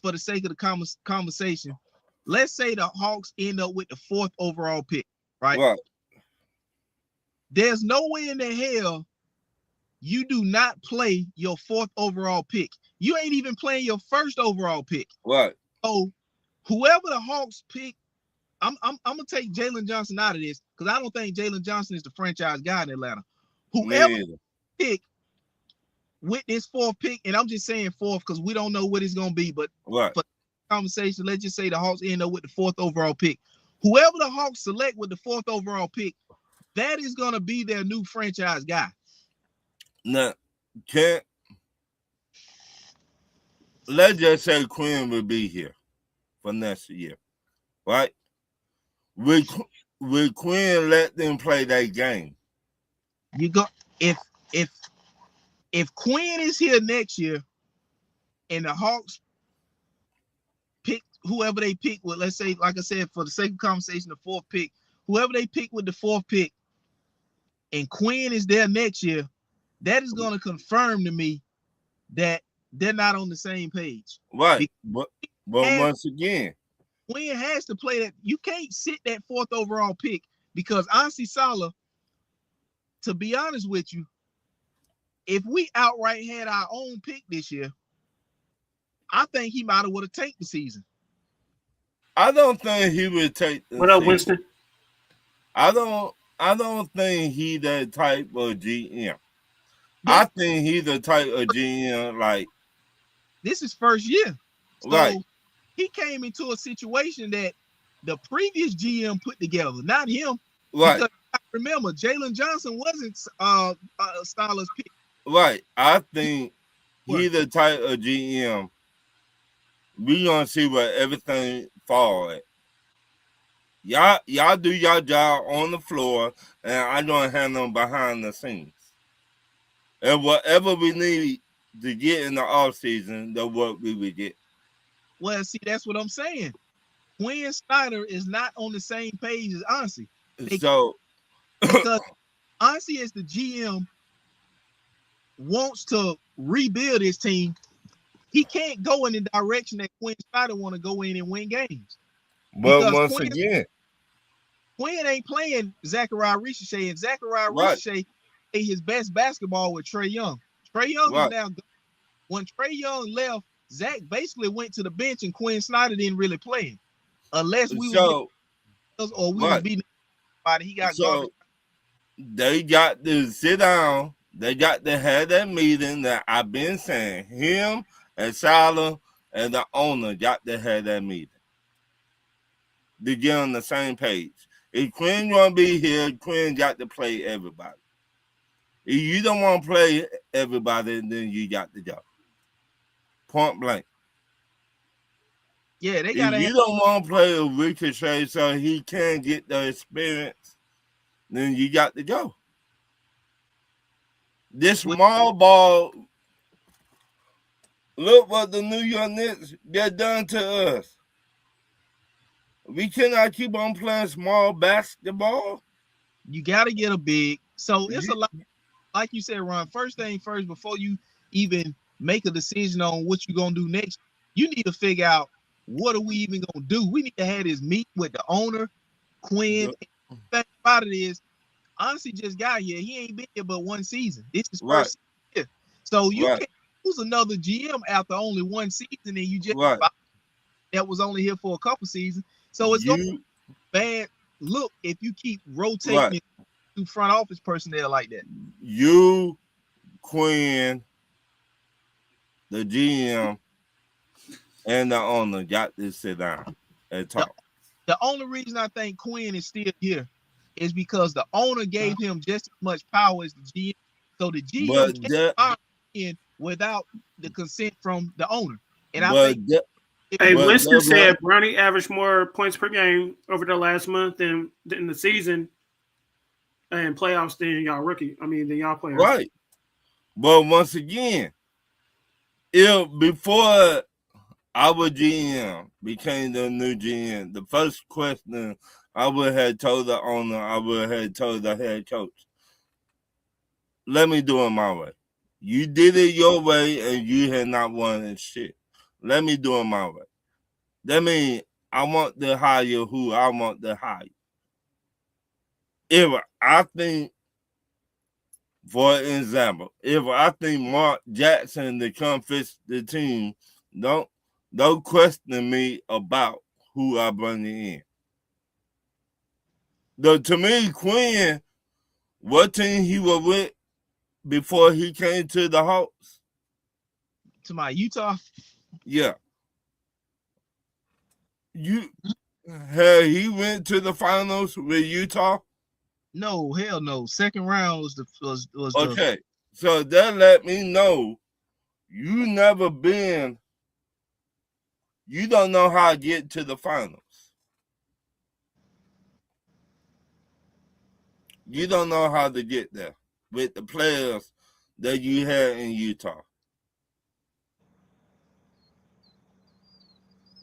for the sake of the conversation, let's say the Hawks end up with the 4th overall pick, right? There's no way in the hell you do not play your 4th overall pick. You ain't even playing your 1st overall pick. Right. So whoever the Hawks pick, I'm gonna take Jalen Johnson out of this because I don't think Jalen Johnson is the franchise guy in Atlanta. Whoever pick with this 4th pick, and I'm just saying 4th because we don't know what it's gonna be, but for the conversation, let's just say the Hawks end up with the 4th overall pick. Whoever the Hawks select with the 4th overall pick, that is gonna be their new franchise guy. Now, let's just say Quinn will be here for next year, right? Will Quinn let them play that game? You go if Quinn is here next year and the Hawks pick whoever they pick with, let's say, like I said, for the sake of conversation, the 4th pick, whoever they pick with the 4th pick, and Quinn is there next year, that is going to confirm to me that they're not on the same page. Right. But once again, Quinn has to play that. You can't sit that 4th overall pick because Ansi Salah, to be honest with you, if we outright had our own pick this year, I think he might have would have taken the season. I don't think he would take the What up, Winston? I don't think he that type of GM. Yeah. I think he's the type of GM like this is first year. So right. He came into a situation that the previous GM put together, not him. Right. Because remember, Jalen Johnson wasn't Salah's pick. Right. I think he's the type of GM. We gonna see where everything fall at. Y'all do your job on the floor, and I gonna handle behind the scenes. And whatever we need to get in the offseason, that's what we would get. Well, see, that's what I'm saying. Quinn Snyder is not on the same page as Ansi. So, because Ansi as the GM wants to rebuild his team, he can't go in the direction that Quinn Snyder want to go in and win games. But because once again, Quinn ain't playing Zachariah Ricochet, and Zachariah Ricochet played his best basketball with Trae Young. Trae Young is now, when Trae Young left, Zach basically went to the bench, and Quinn Snyder didn't really play him, unless we were beating somebody. He got garbage. They got to sit down. They got to have that meeting that I've been saying. Him and Salah and the owner got to have that meeting to get on the same page. If Quinn want to be here, Quinn got to play everybody. If you don't want to play everybody, then you got to go. Point blank. Yeah, they got to. If you don't want to play a Ricochet so he can get the experience, then you got to go. This small ball Look what the New York Knicks get done to us. We cannot keep on playing small basketball. You got to get a big. So it's a lot, like you said, Ron. First thing first, before you even make a decision on what you're gonna do next, you need to figure out what are we even gonna do. We need to have this meeting with the owner, Quinn. The thing about it is, honestly, just got here. He ain't been here but one season. This is first year. So you can't use another GM after only one season, and you just that was only here for a couple seasons. So it's gonna be a bad look if you keep rotating through front office personnel like that. You, Quinn, the GM, and the owner got to sit down and talk. The only reason I think Quinn is still here is because the owner gave him just as much power as the GM. So the GM can't fire in without the consent from the owner. And I think Winston said Bronny averaged more points per game over the last month than the season and playoffs than y'all players. Right. But once again, if before our GM became the new GM, the first question I would have told the owner, I would have told the head coach, let me do it my way. You did it your way and you had not won shit. Let me do it my way. That means I want to hire who I want to hire. If I think, for example, if I think Mark Jackson to come fix the team, don't question me about who I bring in. To me, Quinn, what team he was with before he came to the Hawks? To my Utah? Yeah. He went to the finals with Utah? No, hell no. Second round was okay. So that let me know you never been. You don't know how to get to the finals. You don't know how to get there with the players that you had in Utah.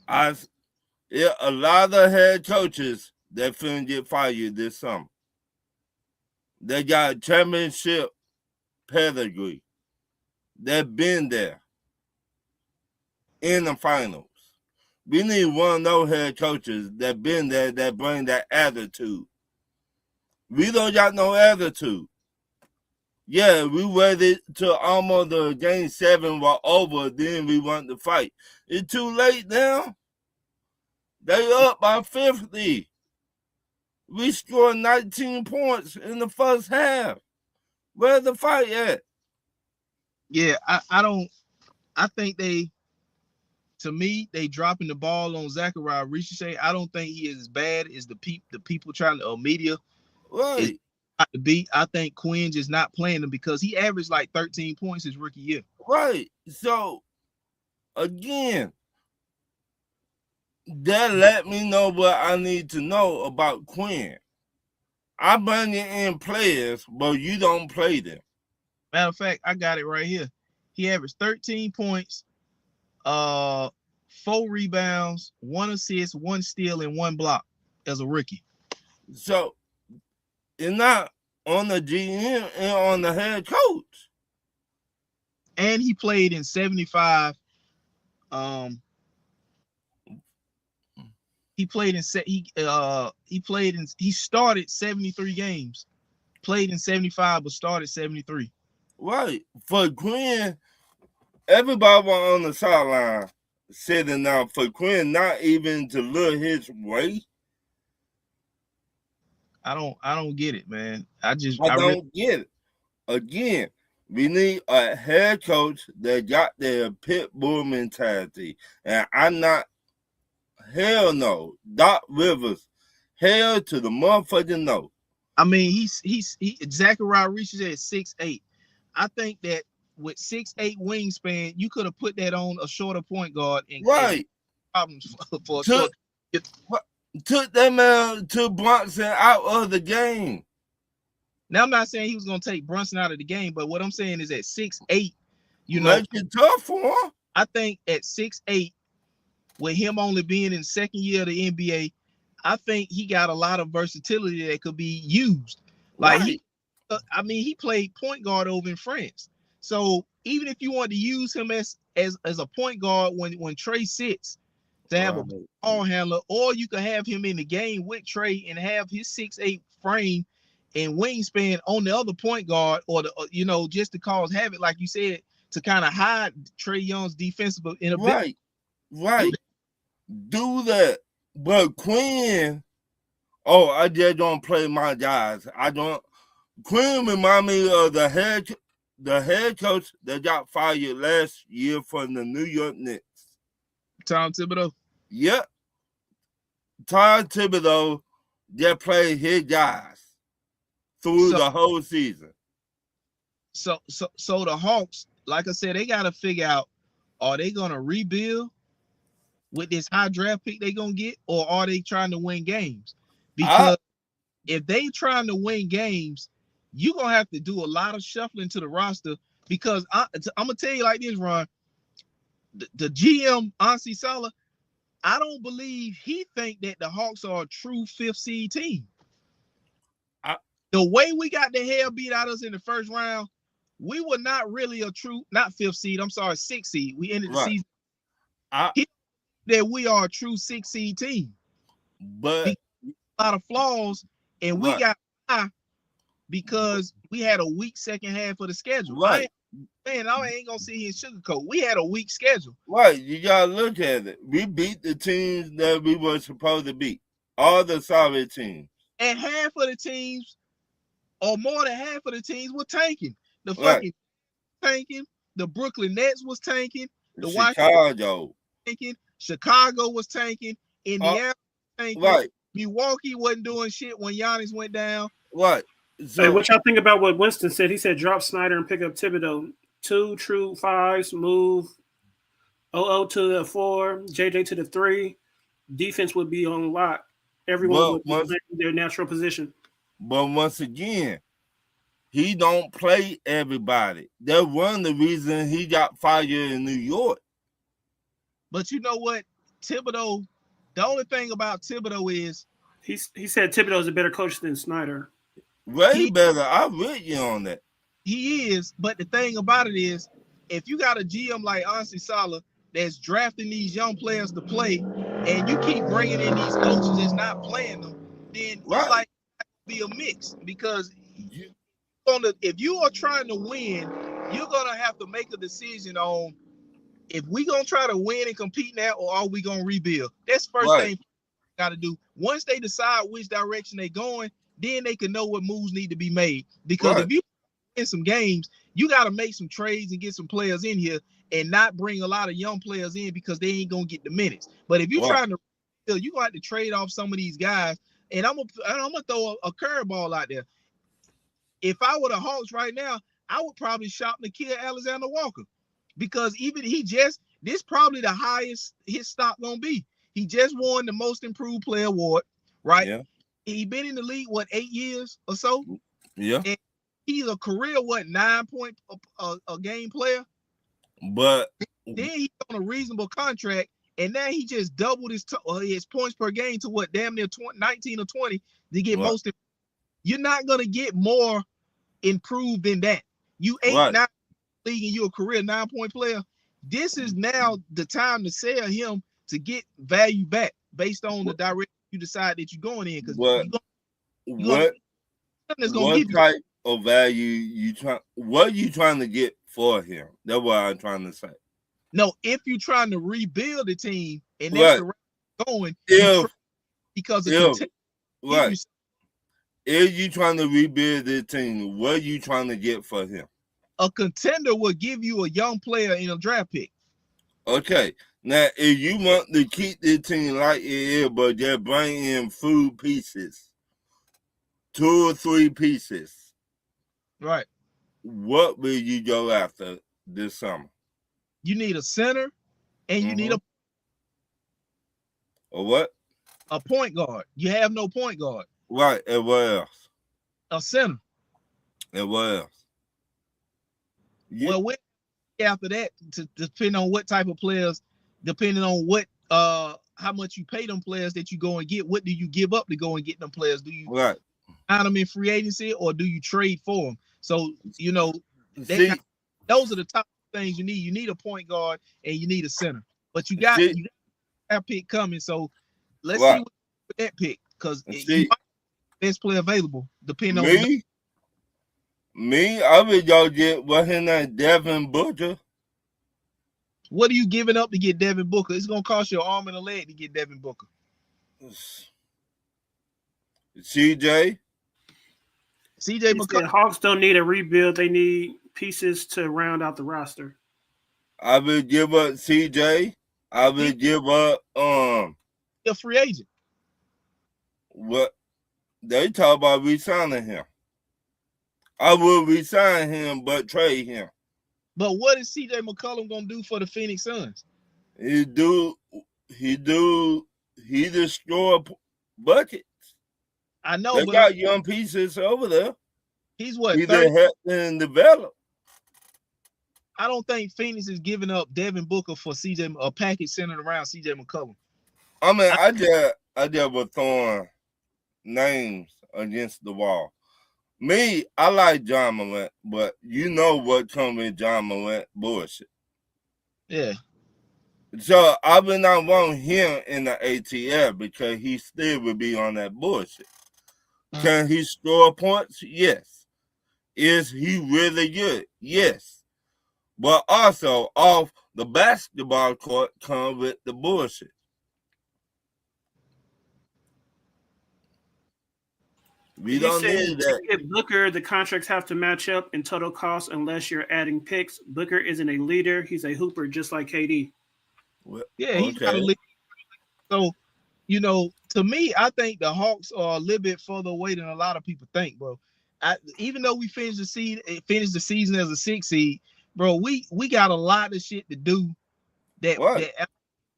A lot of head coaches that finna get fired this summer. They got championship pedigree. They've been there in the finals. We need one of those head coaches that been there that bring that attitude. We don't got no attitude. Yeah, we waited till almost the game 7 was over, then we want to fight. It's too late now. They up by 50. We scored 19 points in the first half. Where's the fight at? Yeah, I think to me, they dropping the ball on Zachariah Richardson. I don't think he is as bad as the people trying to media. Right. To be. I think Quinn just not playing him because he averaged like 13 points his rookie year. Right. So, again, that let me know what I need to know about Quinn. I bring in players, but you don't play them. Matter of fact, I got it right here. He averaged 13 points, 4 rebounds, 1 assist, 1 steal, and 1 block as a rookie. So, it's not on the GM and on the head coach. And he played in 75. He started 73 games. Played in 75, but started 73. Right. For Quinn, everybody was on the sideline sitting down. For Quinn not even to look his way. I don't get it, man. I don't get it. Again, we need a head coach that got their pit bull mentality. And I'm not, hell no. Doc Rivers, hell to the motherfucking no. I mean, he's Zachariah Richardson at 6'8". I think that with 6'8" wingspan, you could have put that on a shorter point guard and problems for a short. Took that man to Brunson out of the game. Now, I'm not saying he was going to take Brunson out of the game, but what I'm saying is at 6'8", make it tough for him. I think at 6'8", with him only being in the second year of the NBA, I think he got a lot of versatility that could be used. Like Right. he played point guard over in France. So even if you want to use him as a point guard when Trey sits to have a ball handler, or you could have him in the game with Trey and have his 6'8" frame and wingspan on the other point guard, or just to cause havoc, like you said, to kind of hide Trae Young's defensive inability. Right. Do that. But Quinn, I just don't play my guys. Quinn remind me of the head coach that got fired last year from the New York Knicks. Tom Thibodeau. Yep. Tom Thibodeau just played his guys through the whole season. So the Hawks, like I said, they got to figure out, are they going to rebuild with this high draft pick they going to get, or are they trying to win games? Because if they trying to win games, you're going to have to do a lot of shuffling to the roster, because I'm going to tell you like this, Ron. The GM, Ansi Salah, I don't believe he think that the Hawks are a true 5th seed team. The way we got the hell beat out of us in the first round, we were not really a true, not 5th seed, I'm sorry, 6th seed. We ended the season that we are a true 6th seed team. But a lot of flaws, and we got high because we had a weak second half of the schedule. Right. I ain't gonna see his sugarcoat. We had a weak schedule. Right. You gotta look at it. We beat the teams that we were supposed to beat. All the solid teams. And half of the teams, or more than half of the teams, were tanking. The fucking tanking. The Brooklyn Nets was tanking. The Chicago tanking. Chicago was tanking. Indiana tanking. Right. Milwaukee wasn't doing shit when Giannis went down. Right. So, hey, what y'all think about what Winston said? He said drop Snyder and pick up Thibodeau. 2 true 5s, move OO to the 4, JJ to the 3. Defense would be on lock. Everyone would be playing their natural position. But once again, he don't play everybody. That's one of the reasons he got fired in New York. But you know what? Thibodeau, the only thing about Thibodeau is he said Thibodeau is a better coach than Snyder. Way better. I'm with you on that. He is, but the thing about it is, if you got a GM like Ansi Salah that's drafting these young players to play, and you keep bringing in these coaches that's not playing them, then it's like be a mix. Because if you are trying to win, you're gonna have to make a decision on if we gonna try to win and compete now, or are we gonna rebuild. That's the first thing got to do. Once they decide which direction they're going, then they can know what moves need to be made. Because if you in some games, you got to make some trades and get some players in here, and not bring a lot of young players in because they ain't gonna get the minutes. But if you're trying to, you gonna have to trade off some of these guys. And I'm gonna throw a curveball out there. If I were the Hawks right now, I would probably shop Nickeil Alexander-Walker, because this probably the highest his stock gonna be. He just won the Most Improved Player award, right? Yeah. He been in the league 8 years or so. Yeah. And he's a career 9 point a game player. But then he's on a reasonable contract, and now he just doubled his points per game to damn near 19 or 20 to get most. You're not gonna get more improved than that. You 8-9 league and you're a career 9-point player. This is now the time to sell him to get value back based on the direction you decide that you're going in. Because what type of value what are you trying to get for him? That's what I'm trying to say. No, if you're trying to rebuild the team and that's the right going, because of if you're trying to rebuild the team, what are you trying to get for him? A contender will give you a young player in a draft pick. Okay. Now, if you want to keep the team like it is, but just bring in food pieces, 2 or 3 pieces, right? What will you go after this summer? You need a center, and you need a what? A point guard. You have no point guard. Right. And what else? A center. And what else? Well, after that, to depend on what type of players, depending on what how much you pay them players that you go and get, what do you give up to go and get them players? Do you Right. sign them in free agency or do you trade for them? So See, those are the top things you need. You need a point guard and you need a center, but you got that pick coming. So let's see what that pick, because you might be the best player available depending on me. I would y'all get what his name, Devin Booker. What are you giving up to get Devin Booker? It's gonna cost you an arm and a leg to get Devin Booker. CJ McCollum. The Hawks don't need a rebuild. They need pieces to round out the roster. I would give up CJ. I would give up a free agent. What they talk about re-signing him. I would re-sign him, but trade him. But what is CJ McCollum gonna do for the Phoenix Suns? He destroy buckets. I know. They got young pieces over there. He's what? He's helping develop. I don't think Phoenix is giving up Devin Booker for a package centered around CJ McCollum. I mean, I just was throwing names against the wall. Me, I like John Morant, but you know what comes with John Morant? Bullshit. Yeah. So I would not want him in the ATL because he still would be on that bullshit. Can he score points? Yes. Is he really good? Yes. But also, off the basketball court comes with the bullshit. We don't need that. To get Booker, the contracts have to match up in total cost unless you're adding picks. Booker isn't a leader. He's a hooper just like KD. Yeah, he's not a leader. So, to me, I think the Hawks are a little bit further away than a lot of people think, bro. Even though we finished the season as a 6 seed, bro, we got a lot of shit to do that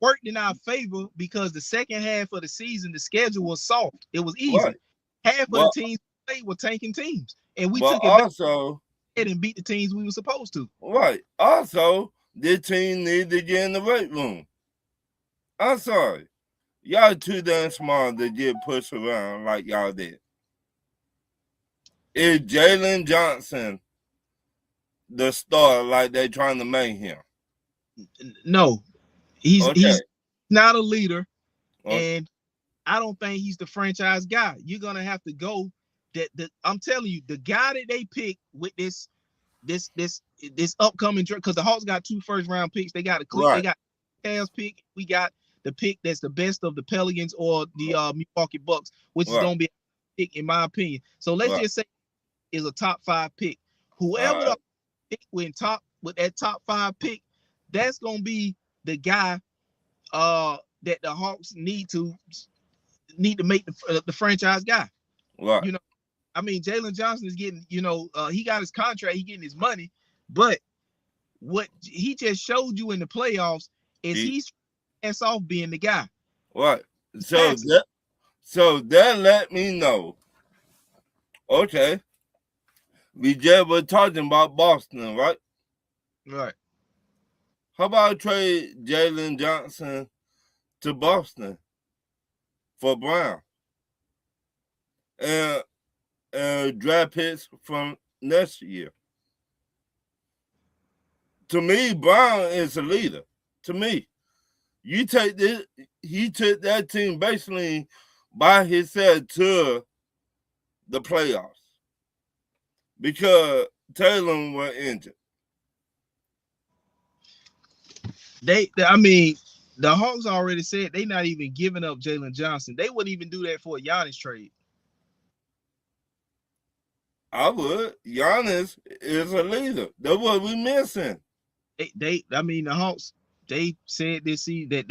worked in our favor because the second half of the season, the schedule was soft. It was easy. Right. Half of the teams played were tanking teams, and we took it and beat the teams we were supposed to. Right. Also, this team needs to get in the weight room. I'm sorry. Y'all too damn small to get pushed around like y'all did. Is Jalen Johnson the star like they trying to make him? No. He's not a leader, and I don't think he's the franchise guy. You're gonna have to go. I'm telling you, the guy that they pick with this upcoming draft, because the Hawks got 2 first-round picks. They got they got Cavs pick. We got the pick that's the best of the Pelicans or the Milwaukee Bucks, which is gonna be a pick in my opinion. So let's just say is a top 5 pick. Whoever the pick with that top 5 pick, that's gonna be the guy that the Hawks need to make the franchise guy. Right. I mean, Jalen Johnson is getting, he got his contract, he getting his money, but what he just showed you in the playoffs is he's off being the guy. Right. So that let me know. Okay. We just were talking about Boston, right? Right. How about trade Jalen Johnson to Boston for Brown and draft picks from next year? To me, Brown is a leader. To me, you take this. He took that team basically by himself to the playoffs because Taylor was injured. The Hawks already said they're not even giving up Jalen Johnson. They wouldn't even do that for a Giannis trade. I would. Giannis is a leader. That's what we missing. The Hawks, they said this season that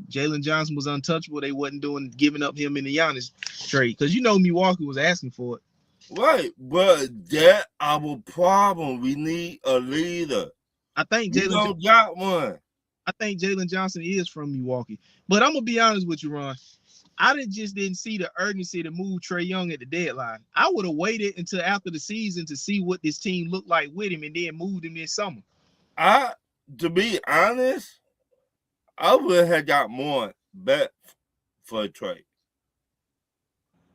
Jalen Johnson was untouchable. They wasn't giving up him in the Giannis trade because Milwaukee was asking for it. Right, but that's our problem. We need a leader. I think Jalen got one. I think Jalen Johnson is from Milwaukee, but I'm gonna be honest with you, Ron. I didn't see the urgency to move Trae Young at the deadline. I would have waited until after the season to see what this team looked like with him, and then moved him this summer. To be honest, I would have got more bet for a trade.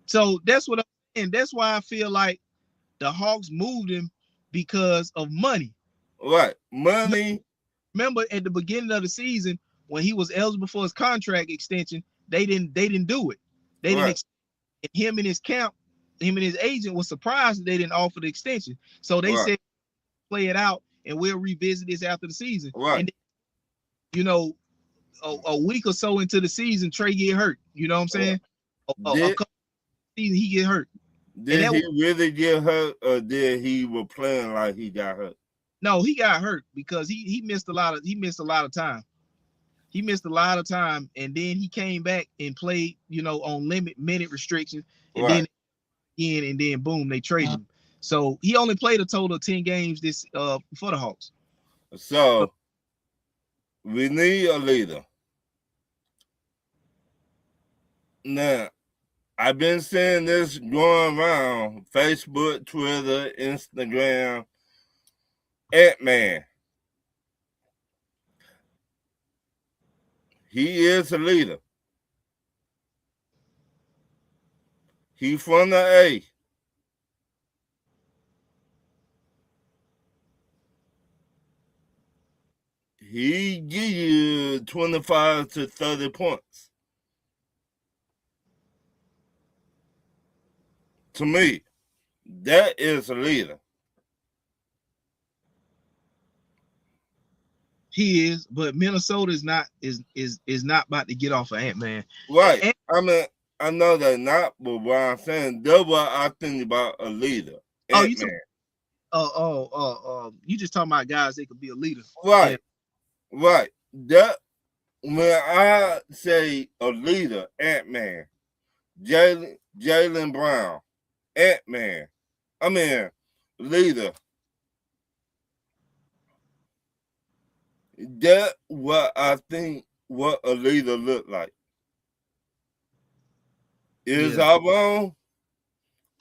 So that's what I'm saying. That's why I feel like the Hawks moved him because of money. Right. Money. Remember at the beginning of the season when he was eligible for his contract extension, they didn't do it. They didn't. Him and his agent was surprised that they didn't offer the extension. So they said, play it out and we'll revisit this after the season. Right. And you know, a week or so into the season, Trey get hurt. You know what I'm saying? A couple season he get hurt. Did he really get hurt, or did he was playing like he got hurt? No, he got hurt because he missed a lot of time. He missed a lot of time, and then he came back and played, on minute restrictions, and then boom, they traded him. So he only played a total of 10 games this for the Hawks. So we need a leader. Now, I've been seeing this going around Facebook, Twitter, Instagram. Ant-Man. He is a leader. He from the A. He give you 25 to 30 points. To me, that is a leader. He is, but Minnesota is not about to get off of Ant-Man. Right. I mean, I know they're not, but what I'm saying, that's what I think about a leader. Ant-Man. You just talking about guys that could be a leader. Right. Right. That when I say a leader, Ant-Man, Jaylen Brown, Ant-Man. I mean, leader. That's what I think what a leader look like. Is I wrong?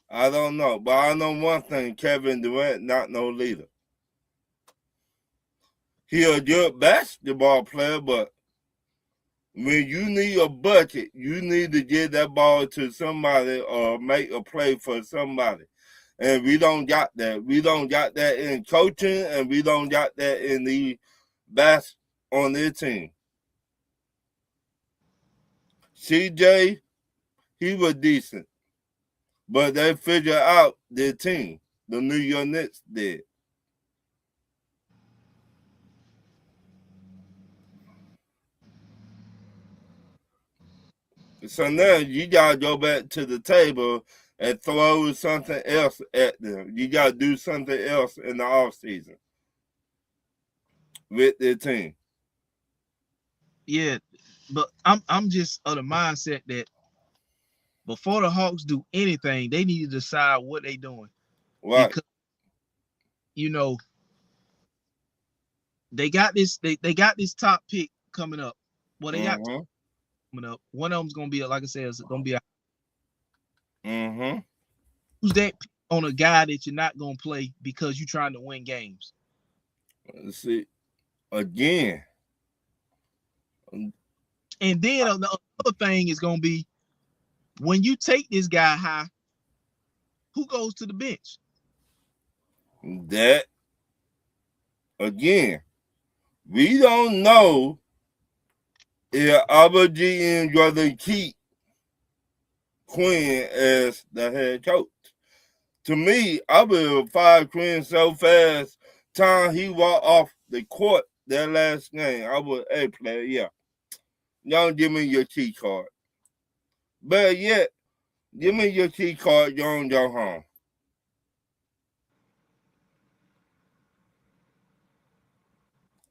I don't know. But I know one thing, Kevin Durant not no leader. He a good basketball player, but when you need a bucket, you need to get that ball to somebody or make a play for somebody. And we don't got that. We don't got that in coaching, and we don't got that in the best on their team. CJ, he was decent, but they figured out their team. The New York Knicks did. So now you gotta go back to the table and throw something else at them. You gotta do something else in the offseason with their team. Yeah, but I'm just of the mindset that before the Hawks do anything, they need to decide what they're doing. Right. Because, they got this top pick coming up. Well, they got coming up. One of them's gonna be, like I said, it's gonna be who's that on a guy that you're not gonna play because you're trying to win games? Let's see. Again. And then the other thing is gonna be when you take this guy high, who goes to the bench? That again, we don't know if our GM gonna keep Quinn as the head coach. To me, I will fire Quinn so fast. Time he walked off the court that last game, I would, hey player, yeah. Y'all give me your key card. But yet, give me your key card, you don't go home.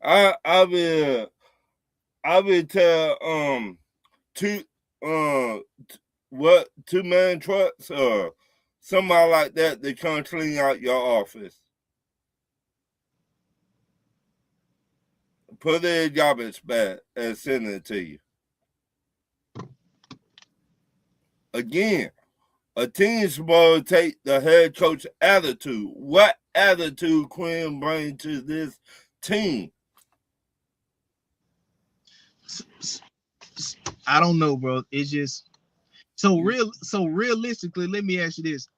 I will tell two-man trucks or somebody like that to come clean out your office. Put it in garbage bag and send it to you. Again, a team's supposed to take the head coach attitude. What attitude Quinn brings to this team. I don't know, bro. It's just so real. So realistically, let me ask you this: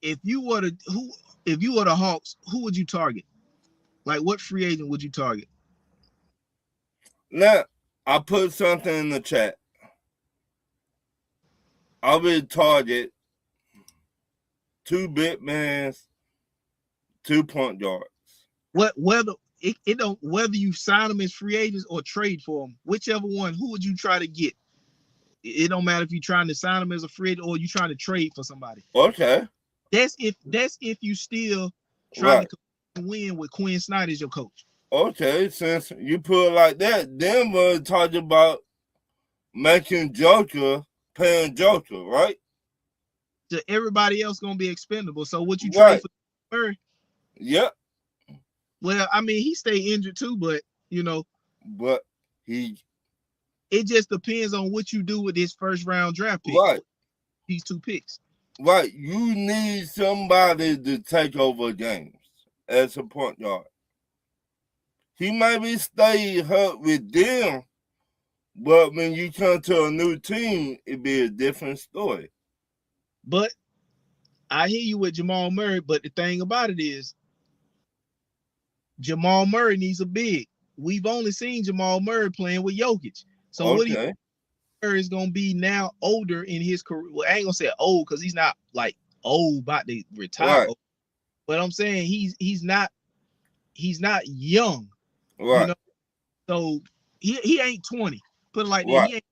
if you were the Hawks, who would you target? Like, what free agent would you target? Now, I put something in the chat. I will target 2 big mans, 2 point guards. Whether it don't whether you sign them as free agents or trade for them, whichever one, who would you try to get? It don't matter if you're trying to sign them as a free agent or you're trying to trade for somebody. Okay. That's if you still trying to win with Quinn Snyder as your coach. Okay, since you put it like that, then we're talking about making Joker paying Joker, right? So everybody else gonna be expendable. So what you trade for Murray? Yep. Well, I mean, he stayed injured too, but But it just depends on what you do with this first round draft pick. Right. These 2 picks. Right. You need somebody to take over games as a point guard. He maybe stay hurt with them, but when you come to a new team, it'd be a different story. But I hear you with Jamal Murray, but the thing about it is Jamal Murray needs a big. We've only seen Jamal Murray playing with Jokic. So what do you Murray is gonna be now older in his career? Well, I ain't gonna say old because he's not like old about to retire. Right. But I'm saying he's not young. Right. You know? So he ain't 20. Put it like that. He ain't.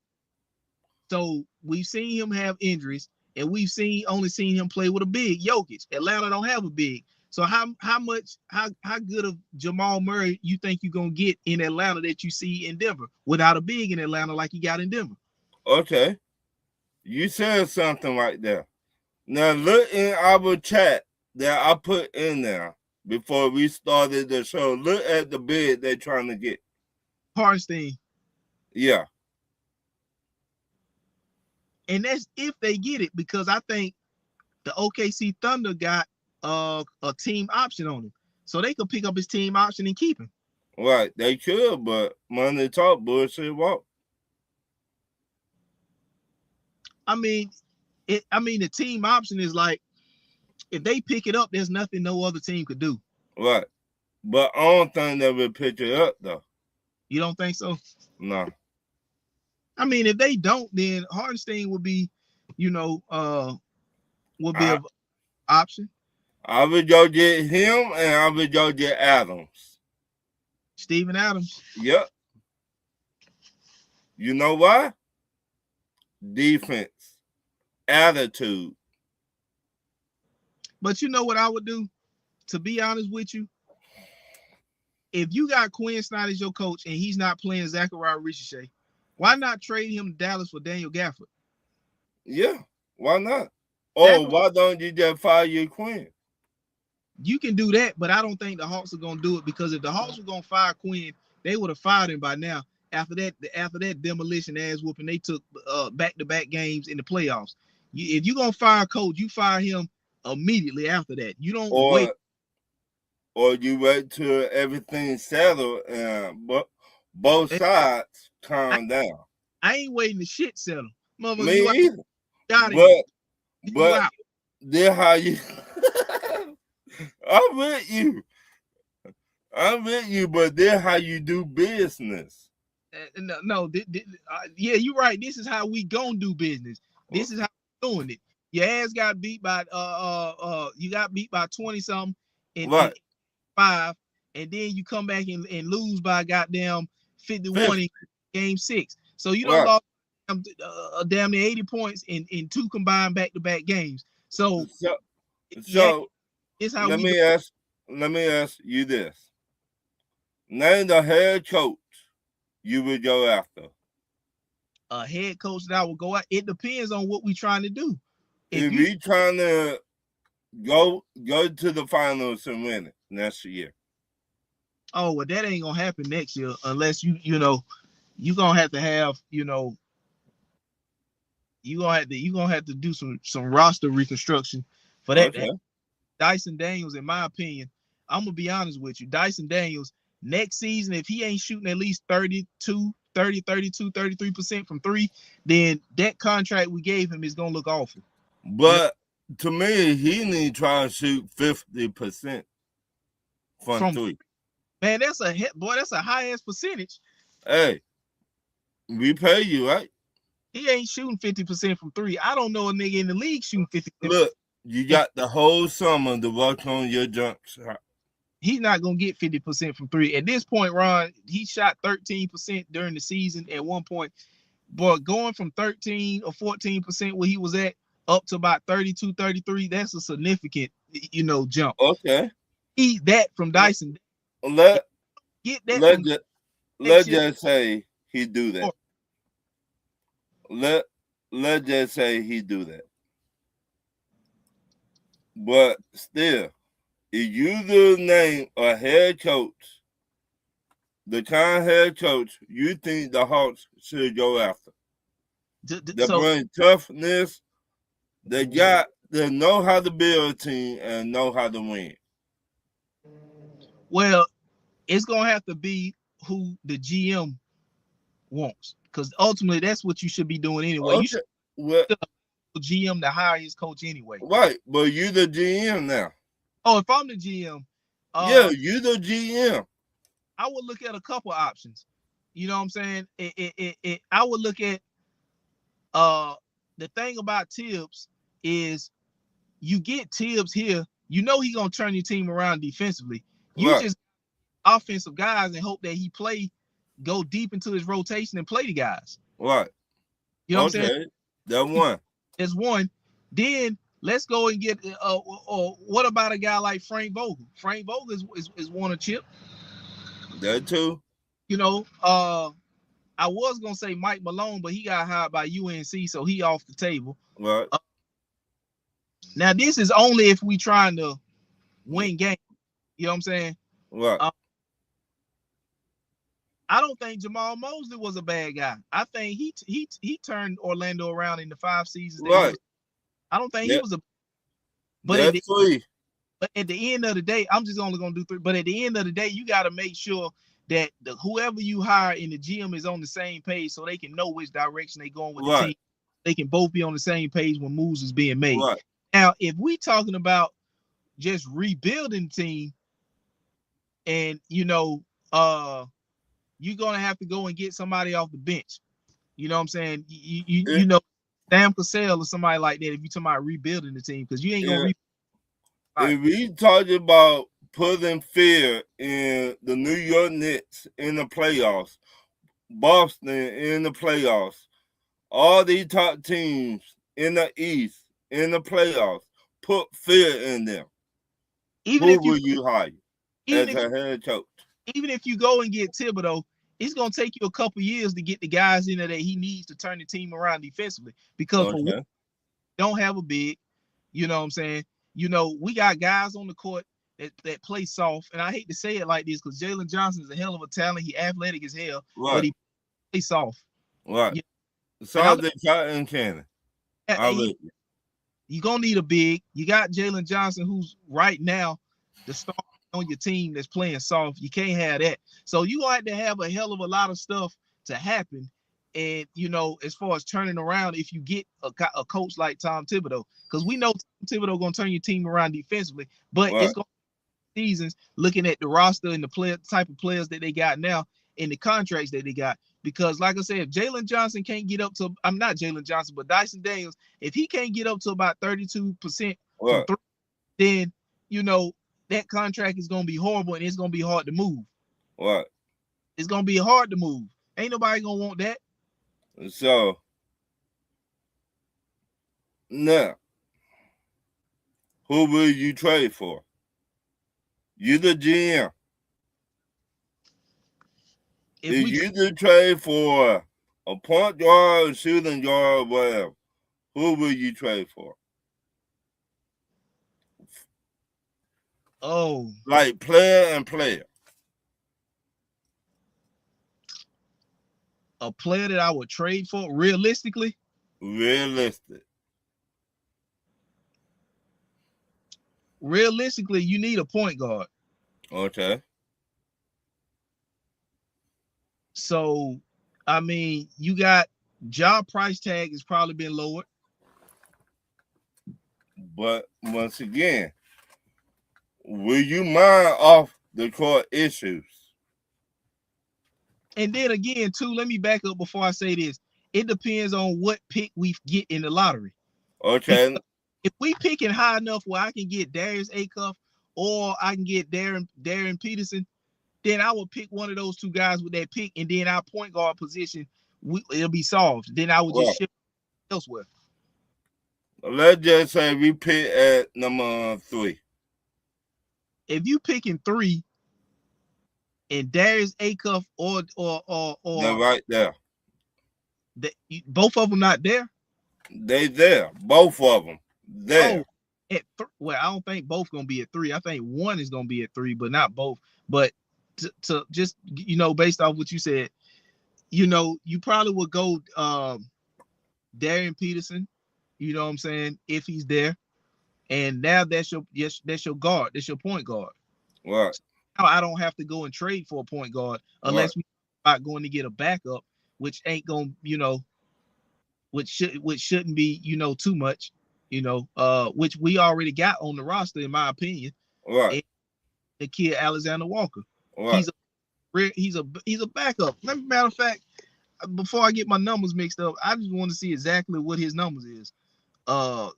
So we've seen him have injuries, and we've only seen him play with a big Jokic. Atlanta don't have a big. So how good of Jamal Murray you think you're gonna get in Atlanta that you see in Denver without a big in Atlanta like you got in Denver? Okay. You said something right there. Now look in our chat that I put in there before we started the show. Look at the bid they're trying to get. Hartenstein. Yeah. And that's if they get it, because I think the OKC Thunder got a team option on him. So they could pick up his team option and keep him. Right. They could, but money talk, bullshit walk. I mean, the team option is like, if they pick it up, there's nothing no other team could do. Right. But I don't think they will pick it up, though. You don't think so? No. I mean, if they don't, then Hartenstein would be, an option. I would go get him, and I would go get Adams. Steven Adams. Yep. You know why? Defense. Attitude. But you know what I would do? To be honest with you, if you got Quinn Snyder as your coach and he's not playing Zachariah Ricochet, why not trade him to Dallas for Daniel Gafford? Yeah, why not? Or why don't you just fire your Quinn? You can do that, but I don't think the Hawks are gonna do it, because if the Hawks were gonna fire Quinn, they would have fired him by now. After that demolition ass whooping they took back-to-back games in the playoffs. If you're gonna fire a coach, you fire him immediately after that. You don't wait. Or you wait till everything's settled and both sides calm down. I ain't waiting to shit settle. Me either. But then how you I'm with you, but then how you do business. Yeah, you're right. This is how we gonna do business. This is how we're doing it. Your ass got beat by 20 something in 5, and then you come back and lose by goddamn 51 in game 6. So you don't lost damn near 80 points in 2 combined back-to-back games. So it's how let me ask you this. Name the head coach you would go after. A head coach that I would go out. It depends on what we're trying to do. If we trying to go to the finals and win it next year. Oh, well, that ain't gonna happen next year unless you're gonna have to have, you're gonna have to do some roster reconstruction for that. Okay. Dyson Daniels, in my opinion, I'm gonna be honest with you. Dyson Daniels, next season, if he ain't shooting at least 33% from three, then that contract we gave him is gonna look awful. But to me, he need to try and shoot 50% from three. Man, that's a high ass percentage. Hey, we pay you, right? He ain't shooting 50% from three. I don't know a nigga in the league shooting 50%. Look, you got the whole summer to work on your jump shot. He's not gonna get 50% from three. At this point, Ron, he shot 13% during the season at one point. But going from 13 or 14% where he was at up to about 32, 33, that's a significant, jump. Okay. Eat that from Dyson. Let's Let's just say he do that. Let's just say he do that. But still, if you do name a head coach, the kind of head coach you think the Hawks should go after, they bring toughness, they know how to build a team and know how to win. Well, it's gonna have to be who the GM wants, because ultimately that's what you should be doing anyway. Okay. You should the GM to hire his coach anyway. Right, but you the GM now. Oh, if I'm the GM, yeah, you the GM. I would look at a couple options. You know what I'm saying? I would look at the thing about Tibbs is you get Tibbs here, he's gonna turn your team around defensively. You just offensive guys and hope that he go deep into his rotation and play the guys. Right. You know what I'm saying? That's one. That's one. Then let's go and get what about a guy like Frank Vogel? Frank Vogel is won a chip. That too. I was gonna say Mike Malone, but he got hired by UNC, so he off the table. Right. Now this is only if we trying to win games. You know what I'm saying? Right. I don't think Jamal Mosley was a bad guy. I think he turned Orlando around in the 5 seasons. Right. I don't think he was a. But at the end of the day, I'm just only gonna do 3. But at the end of the day, you got to make sure that whoever you hire in the GM is on the same page, so they can know which direction they're going with the team. They can both be on the same page when moves is being made. Right. Now, if we talking about just rebuilding the team, and you're gonna have to go and get somebody off the bench. You know what I'm saying? You know, Sam Cassell or somebody like that. If you're talking about rebuilding the team, because you ain't gonna. If we talking about putting fear in the New York Knicks in the playoffs, Boston in the playoffs, all these top teams in the East in the playoffs, put fear in them. Who will you hire as a head coach? Even if you go and get Thibodeau, it's going to take you a couple years to get the guys in there that he needs to turn the team around defensively. Because for one, don't have a big, you know what I'm saying? We got guys on the court that play soft. And I hate to say it like this because Jalen Johnson is a hell of a talent. He athletic as hell, but he plays soft. Right. Soft as cotton candy. You're going to need a big. You got Jalen Johnson, who's right now the star on your team that's playing soft. You can't have that. So you have to have a hell of a lot of stuff to happen. And, as far as turning around, if you get a coach like Tom Thibodeau, because we know Tom Thibodeau going to turn your team around defensively, but it's going to be seasons looking at the roster and the type of players that they got now and the contracts that they got. Because like I said, if Jalen Johnson can't get up to, I'm not Jalen Johnson, but Dyson Daniels, if he can't get up to about 32% from 3, then, that contract is going to be horrible and it's going to be hard to move. What? It's going to be hard to move. Ain't nobody going to want that. So, now, who will you trade for? You the GM. If you do trade for a point guard, shooting guard, whatever, who will you trade for? Oh. Like player and player. A player that I would trade for, realistically? Realistically, you need a point guard. Okay. So, I mean, you got job price tag has probably been lowered. But once again, will you mind off the court issues? And then again, too, let me back up before I say this. It depends on what pick we get in the lottery. Okay. If we picking high enough where I can get Darius Acuff or I can get Darren Peterson, then I will pick one of those two guys with that pick, and then our point guard position, it'll be solved. Then I would just shift elsewhere. Let's just say we pick at number 3. If you picking 3 and Darius Acuff or they're right there. Both of them not there? They there. Both of them there. Oh, well, I don't think both gonna be at 3. I think one is gonna be at 3, but not both. But to just, based off what you said, you probably would go Darren Peterson, you know what I'm saying, if he's there. And now that's your guard, that's your point guard. Right. So now I don't have to go and trade for a point guard unless we are going to get a backup, which ain't gonna, which shouldn't be, too much, which we already got on the roster, in my opinion. Right. The kid Alexander Walker. Right. He's a backup. Matter of fact, before I get my numbers mixed up, I just want to see exactly what his numbers is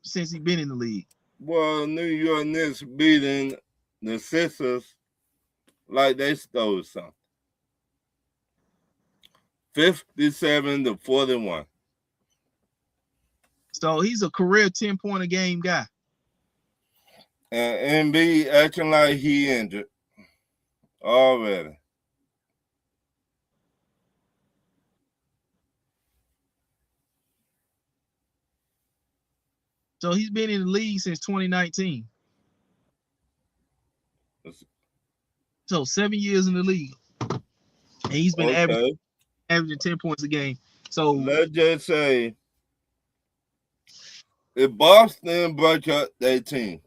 since he's been in the league. Well, New York Knicks beating the Sixers like they stole something. 57-41. So he's a career 10-point a game guy. And Embiid acting like he injured already. So he's been in the league since 2019. So 7 years in the league. And he's been averaging 10 points a game. So let's just say if Boston break up their team,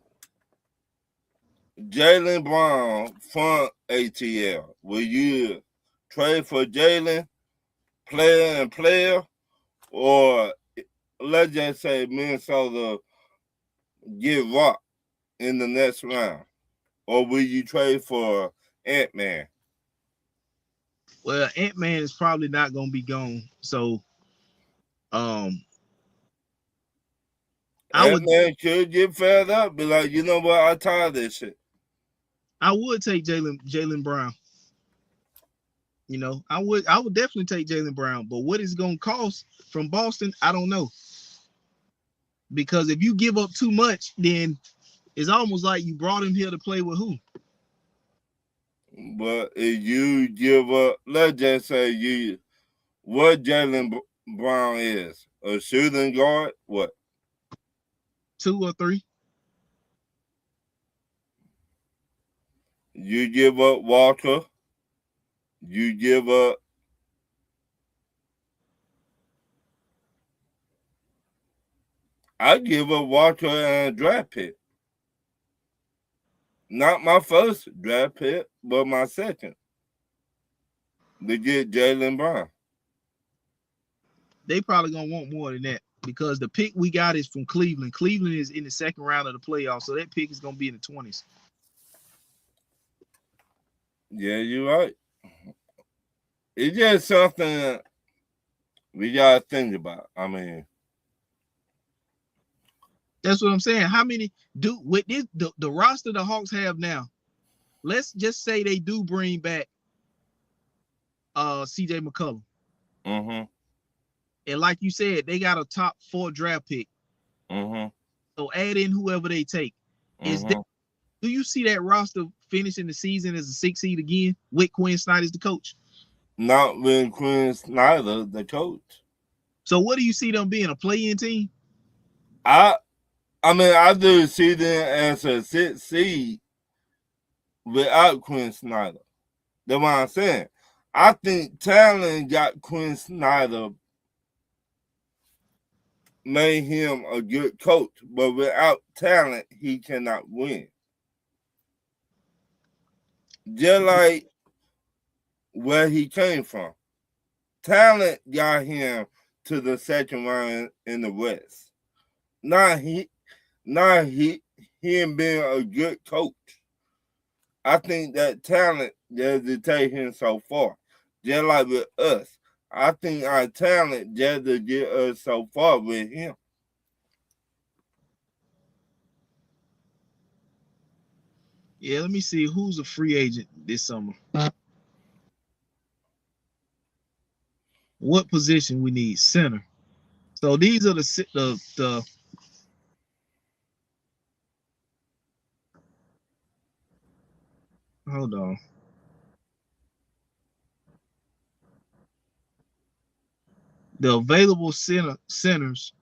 Jaylen Brown from ATL, will you trade for Jaylen, player, or let's just say Minnesota get rocked in the next round? Or will you trade for Ant-Man? Well, Ant-Man is probably not going to be gone. So, Ant-Man could get fed up, be like, you know what, I'm tired of this shit. I would take Jaylen Brown. I would definitely take Jaylen Brown. But what it's going to cost from Boston, I don't know. Because if you give up too much, then it's almost like you brought him here to play with who? But if you give up, let's just say what Jaylen Brown is, a shooting guard, what? 2 or 3. You give up Walker. You give up I give up Walker and a draft pick. Not my first draft pick, but my second. To get Jaylen Brown. They probably gonna want more than that because the pick we got is from Cleveland. Cleveland is in the second round of the playoffs, so that pick is gonna be in the 20s. Yeah, you're right. It's just something we gotta think about. I mean, that's what I'm saying. How many do with this the roster the Hawks have now? Let's just say they do bring back CJ McCollum. Mm-hmm. And like you said, they got a top 4 draft pick. Mm-hmm. So add in whoever they take. Mm-hmm. Do you see that roster finishing the season as a 6 seed again with Quinn Snyder as the coach? Not with Quinn Snyder, the coach. So what do you see them being, a play-in team? I mean, I do see them as a 6 seed without Quinn Snyder. That's what I'm saying. I think talent got Quinn Snyder, made him a good coach, but without talent, he cannot win. just like where he came from. Talent got him to the second round in the West. Not him being a good coach. I think that talent just to take him so far. Just like with us. I think our talent just to get us so far with him. Yeah, let me see who's a free agent this summer. What position we need? Center. So these are the hold on. The available centers.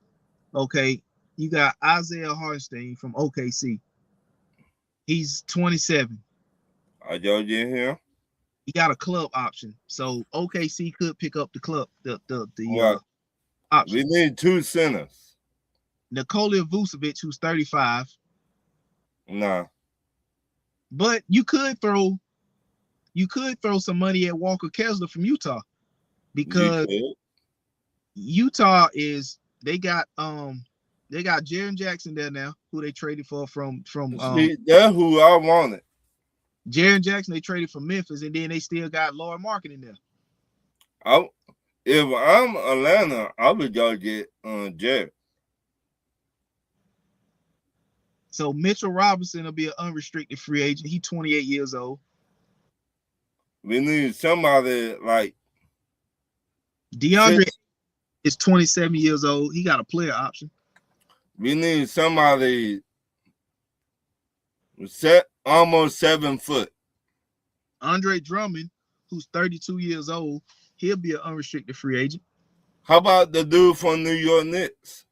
Okay, you got Isaiah Hartenstein from OKC. He's 27. Are y'all getting him? He got a club option, so OKC could pick up the club option. We need 2 centers. Nikola Vucevic, who's 35. Nah. But you could throw some money at Walker Kessler from Utah, because Utah they got Jaren Jackson there now, who they traded for from See, that's who I wanted. Jaren Jackson they traded from Memphis, and then they still got Lauri Markkanen in there. If I'm Atlanta, I would go get Jared. So Mitchell Robinson will be an unrestricted free agent. He's 28 years old. We need somebody like DeAndre is 27 years old. He got a player option. We need somebody almost 7 foot. Andre Drummond, who's 32 years old, he'll be an unrestricted free agent. How about the dude from New York Knicks?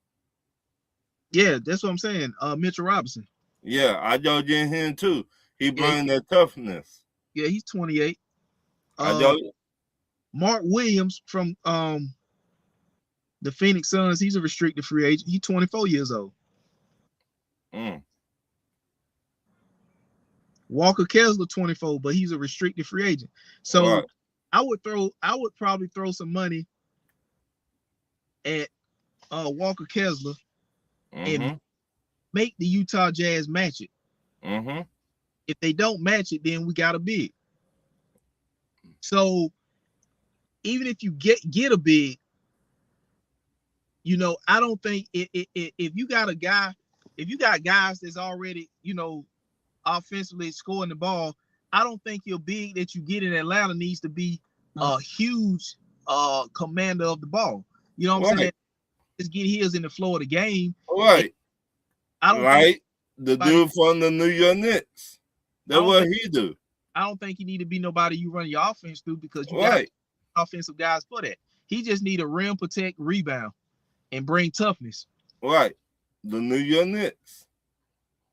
Yeah, that's what I'm saying. Mitchell Robinson. Yeah, I go get him too. He brings that toughness. Yeah, he's 28. Mark Williams from the Phoenix Suns, he's a restricted free agent. He's 24 years old. Walker Kessler, 24, but he's a restricted free agent. So I would probably throw some money at Walker Kessler and make the Utah Jazz match it. If they don't match it, then we got a bid. So even if you get a bid, I don't think if you got guys that's already, offensively scoring the ball, I don't think your big that you get in Atlanta needs to be a huge commander of the ball. You know what I'm saying? Just get his in the flow of the game. Right. I don't think the dude from the New York Knicks. That's what he do. I don't think you need to be nobody you run your offense through, because you got offensive guys for that. He just need a rim protect, rebound, and bring toughness. Right. The New York Knicks.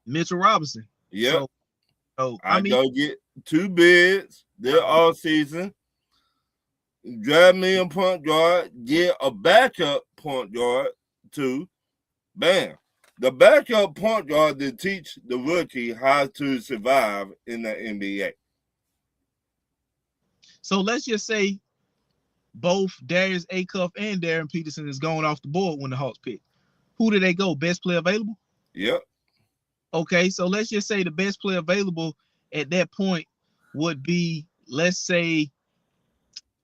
Mitchell Robinson. Yeah. So I go get 2 bids there all season. Grab me a point guard, get a backup point guard too. Bam. The backup point guard to teach the rookie how to survive in the NBA. So let's just say both Darius Acuff and Darren Peterson is going off the board when the Hawks pick. Who do they go? Best player available? Yep. Okay, so let's just say the best player available at that point would be, let's say,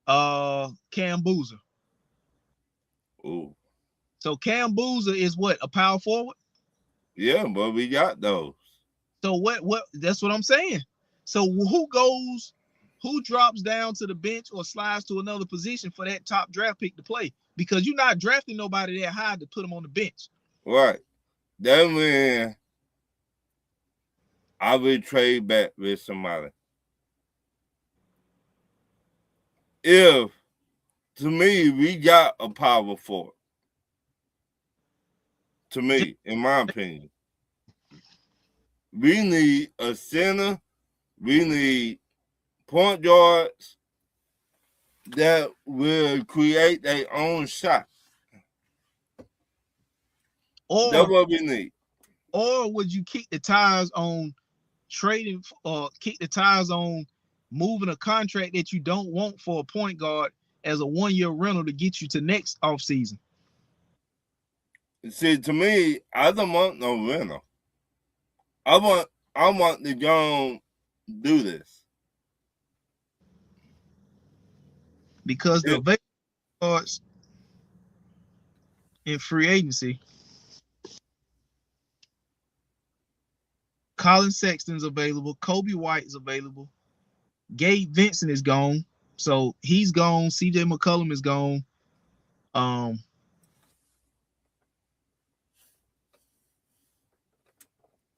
Cam Boozer. Ooh. So Cam Boozer is what, a power forward? Yeah, but we got those. So what that's what I'm saying. So who drops down to the bench or slides to another position for that top draft pick to play? Because you're not drafting nobody that high to put them on the bench. Right. Then when I will trade back with somebody. If, to me, we got a power forward. To me, in my opinion. We need a center. We need point guards that will create their own shot. That's what we need. Or would you kick the tires on trading, or kick the tires on moving a contract that you don't want for a point guard as a 1-year rental to get you to next offseason. See, to me, I don't want no rental. I want to go do this. Because the available cards in free agency, Colin Sexton's available, Kobe White is available, Gabe Vincent is gone, so he's gone. CJ McCollum is gone.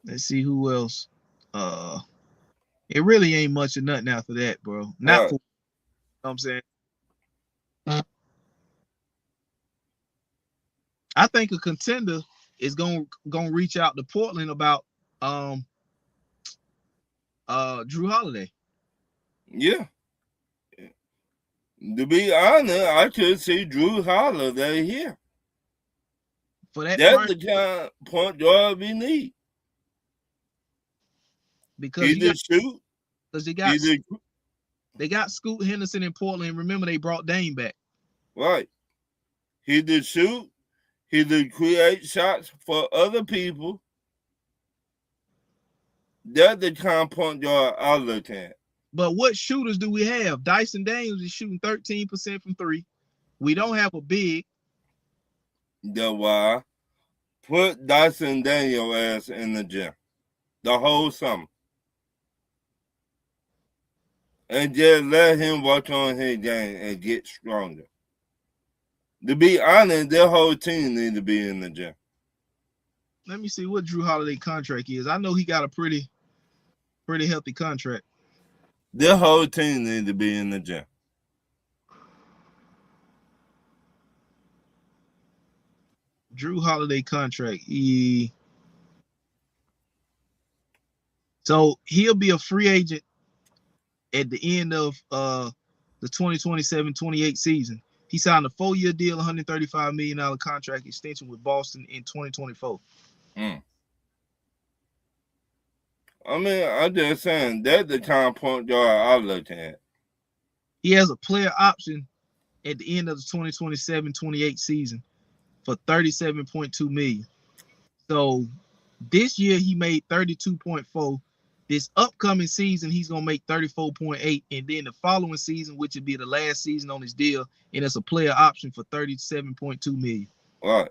Let's see who else. It really ain't much of nothing after that, bro. Not for, you know what I'm saying. I think a contender is gonna reach out to Portland about Drew Holiday. Yeah. To be honest, I could see Drew Holiday here. For that, that's the kind of point guard we need. Because he did shoot. Because they got Scoot Henderson in Portland. Remember, they brought Dame back. Right. He did shoot. He did create shots for other people. That's the kind of point guard I look at. But what shooters do we have? Dyson Daniels is shooting 13% from 3. We don't have a big. That's why put Dyson Daniels ass in the gym the whole summer. And just let him work on his game and get stronger. To be honest, their whole team need to be in the gym. Let me see what Drew Holiday contract is. I know he got a pretty healthy contract. Their whole team need to be in the gym. Drew Holiday contract. So he'll be a free agent at the end of the 2027-28 season. He signed a 4-year deal, $135 million contract extension with Boston in 2024. I mean, I'm just saying that's the kind of point guard I look at. He has a player option at the end of the 2027-28 season for $37.2 million. So this year he made 32.4. This upcoming season, he's going to make 34.8. And then the following season, which would be the last season on his deal, and it's a player option for $37.2 million. Right.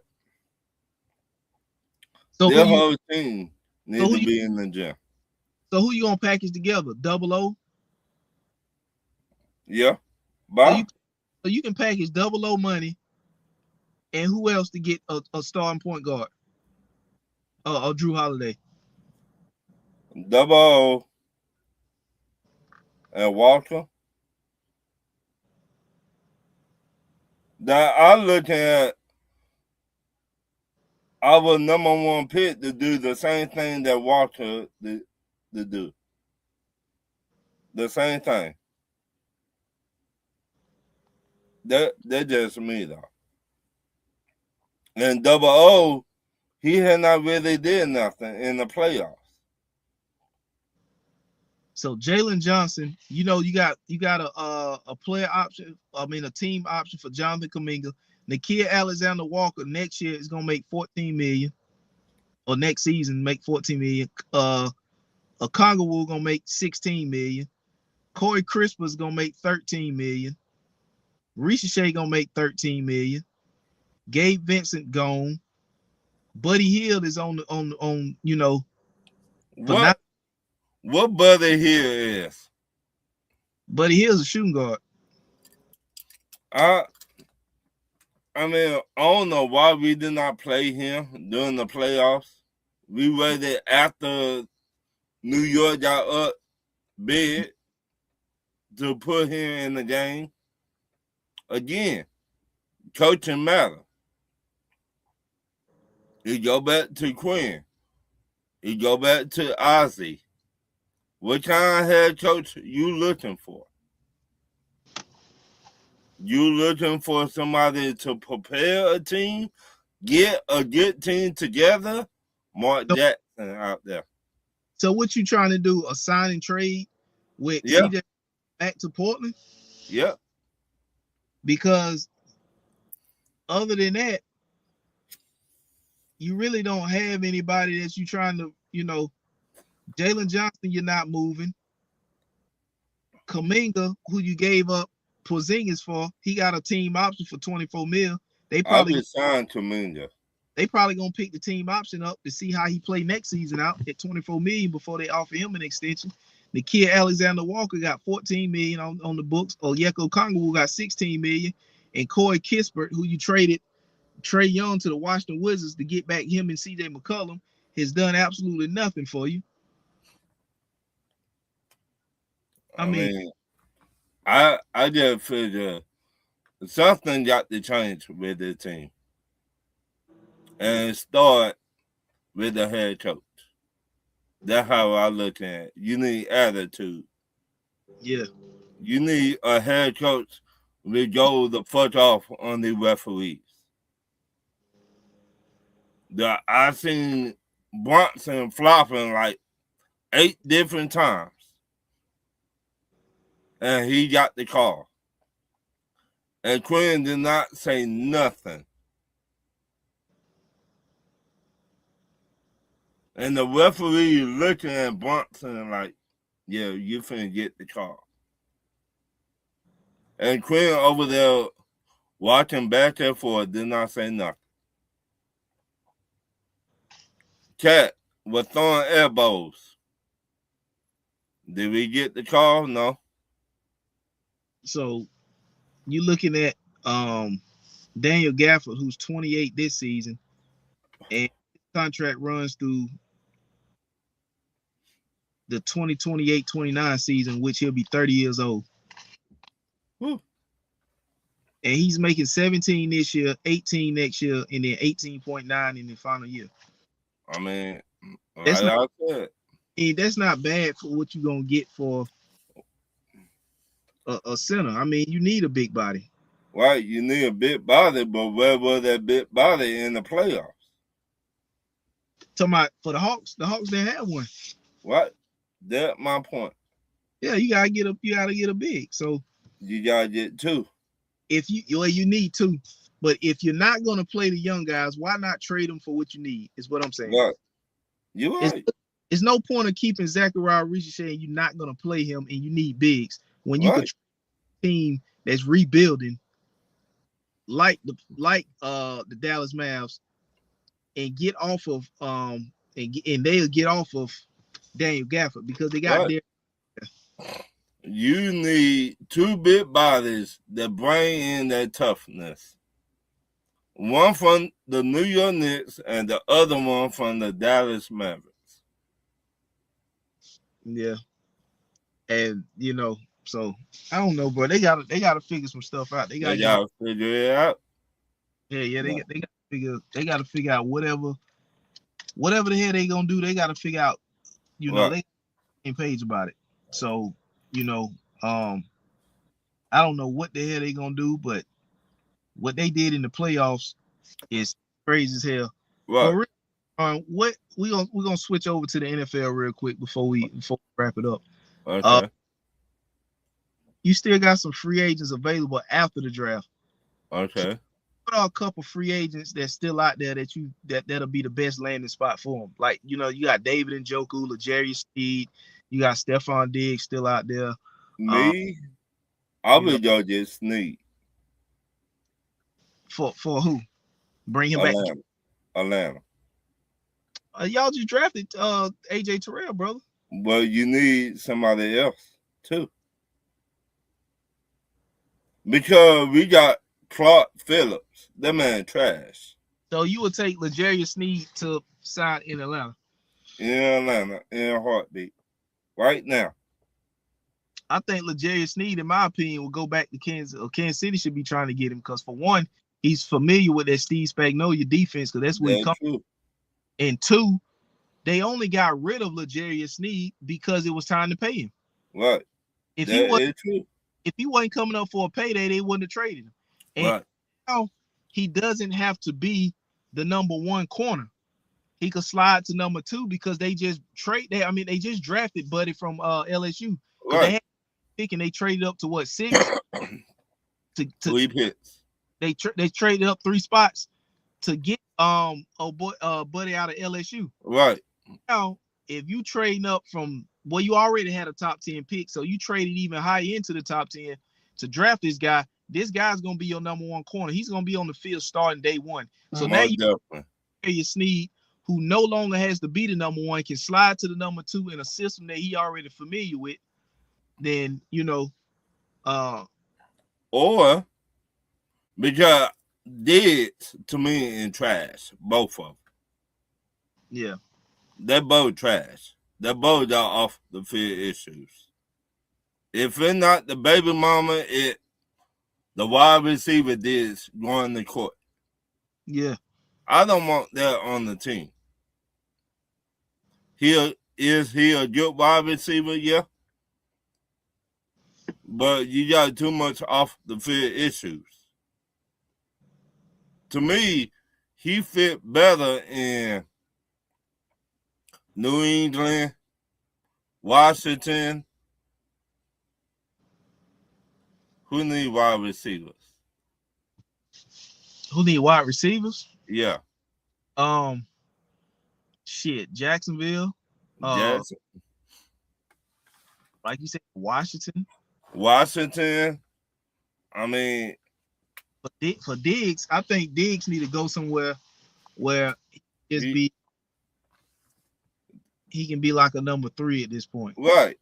So their whole team needs to be in the gym. So who you going to package together? Double O? Yeah. Bye. So you can package Double O money, and who else to get a starting point guard? Drew Holiday. Double O and Walker. That I look at our number 1 pick to do the same thing that Walker to do. The same thing. That's just me though. And Double O, he had not really did nothing in the playoffs. So Jalen Johnson, you got a player option. I mean, a team option for Jonathan Kuminga. Nickeil Alexander-Walker next year is gonna make $14 million, or next season make $14 million. Okongwu gonna make $16 million. Corey Crisper is gonna make $13 million. Ricochet gonna make $13 million. Gabe Vincent gone. Buddy Hield is on What Buddy Hield is? Buddy Hield's a shooting guard. I mean, I don't know why we did not play him during the playoffs. We waited after New York got up big to put him in the game. Again, coaching matter. You go back to Quinn. You go back to Ozzie. What kind of head coach you looking for? You looking for somebody to prepare a team, get a good team together? Mark Jackson out there. So what you trying to do? A sign and trade with yeah. CJ back to Portland? Yep. Because other than that, you really don't have anybody that you trying to, Jalen Johnson, you're not moving. Kuminga, who you gave up Porzingis for, he got a team option for $24 million. I'll be signed to Kuminga. They probably gonna pick the team option up to see how he play next season out at $24 million before they offer him an extension. The kid Alexander Walker got $14 million on the books. Onyeka Okongwu got $16 million, and Corey Kispert, who you traded Trae Young to the Washington Wizards to get back him and CJ McCollum, has done absolutely nothing for you. I mean, I just figure something got to change with the team. And start with the head coach. That's how I look at it. You need attitude. Yeah. You need a head coach to go the fuck off on the referees. I seen Brunson flopping like 8 different times. And he got the call. And Quinn did not say nothing. And the referee looking at Brunson like, yeah, you finna get the call. And Quinn over there watching back and forth did not say nothing. Cat was throwing elbows. Did we get the call? No. So you're looking at Daniel Gafford, who's 28 this season, and his contract runs through the 2028-29 season, which he'll be 30 years old. Whew. And he's making 17 this year, 18 next year, and then 18.9 in the final year. I mean, that's like that's not bad for what you're gonna get for a center. I mean, you need a big body. Right, you need a big body, but where was that big body in the playoffs? Talking about for the Hawks didn't have one. Right, that's my point. Yeah, you gotta get a big. So you gotta get 2. If you need 2, but if you're not gonna play the young guys, why not trade them for what you need? Is what I'm saying. Right. You're right. It's no point of keeping Zachariah Richardson saying you're not gonna play him and you need bigs when you could team that's rebuilding like the Dallas Mavs and get off of and they'll get off of Daniel Gafford because they got their. You need 2 big bodies that bring in that toughness. One from the New York Knicks and the other one from the Dallas Mavericks. Yeah. And so I don't know, bro. They gotta figure some stuff out. They gotta figure it out. Yeah. They gotta figure out whatever the hell they gonna do. They gotta figure out. They ain't page about it. So I don't know what the hell they gonna do, but what they did in the playoffs is crazy as hell. Right. What we're gonna switch over to the NFL real quick before we wrap it up. Okay. You still got some free agents available after the draft. Okay. What are a couple free agents that's still out there that'll be the best landing spot for them? Like you got David Njoku, L'Jarius Sneed, you got Stephon Diggs still out there. Me, I would go get Sneed. For who? Bring him back. Atlanta. Y'all just drafted AJ Terrell, brother. Well, you need somebody else too. Because we got Clark Phillips. That man trash. So you would take L'Jarius Sneed to sign in Atlanta? In Atlanta, in a heartbeat. Right now. I think L'Jarius Sneed, in my opinion, will go back to Kansas. Or Kansas City should be trying to get him because, for one, he's familiar with that Steve Spagnuolo defense because that's where he comes from. And 2, they only got rid of L'Jarius Sneed because it was time to pay him. Right. If he wasn't coming up for a payday, they wouldn't have traded him. And now he doesn't have to be the number 1 corner. He could slide to number 2 because they just drafted Buddy from LSU. Right. pick and they traded up to what, 6? to 3 picks. They traded up 3 spots to get Buddy out of LSU. Right. Now, if you trading up from you already had a top 10 pick, so you traded even higher into the top 10 to draft this guy. This guy's gonna be your number 1 corner. He's gonna be on the field starting day 1. So now you Snead, who no longer has to be the number 1, can slide to the number 2 in a system that he already familiar with. Then or because Diggs to me in trash, both of them. Yeah. They're both trash. They're both off the field issues. If it's not the baby mama, the wide receiver Diggs going to court. Yeah. I don't want that on the team. Is he a good wide receiver? Yeah. But you got too much off the field issues. To me, he fit better in New England, Washington. Who need wide receivers? Who need wide receivers? Yeah. Jacksonville. Jackson. Like you said, Washington. I mean, for Diggs, I think Diggs need to go somewhere where he can be like a number 3 at this point. Right.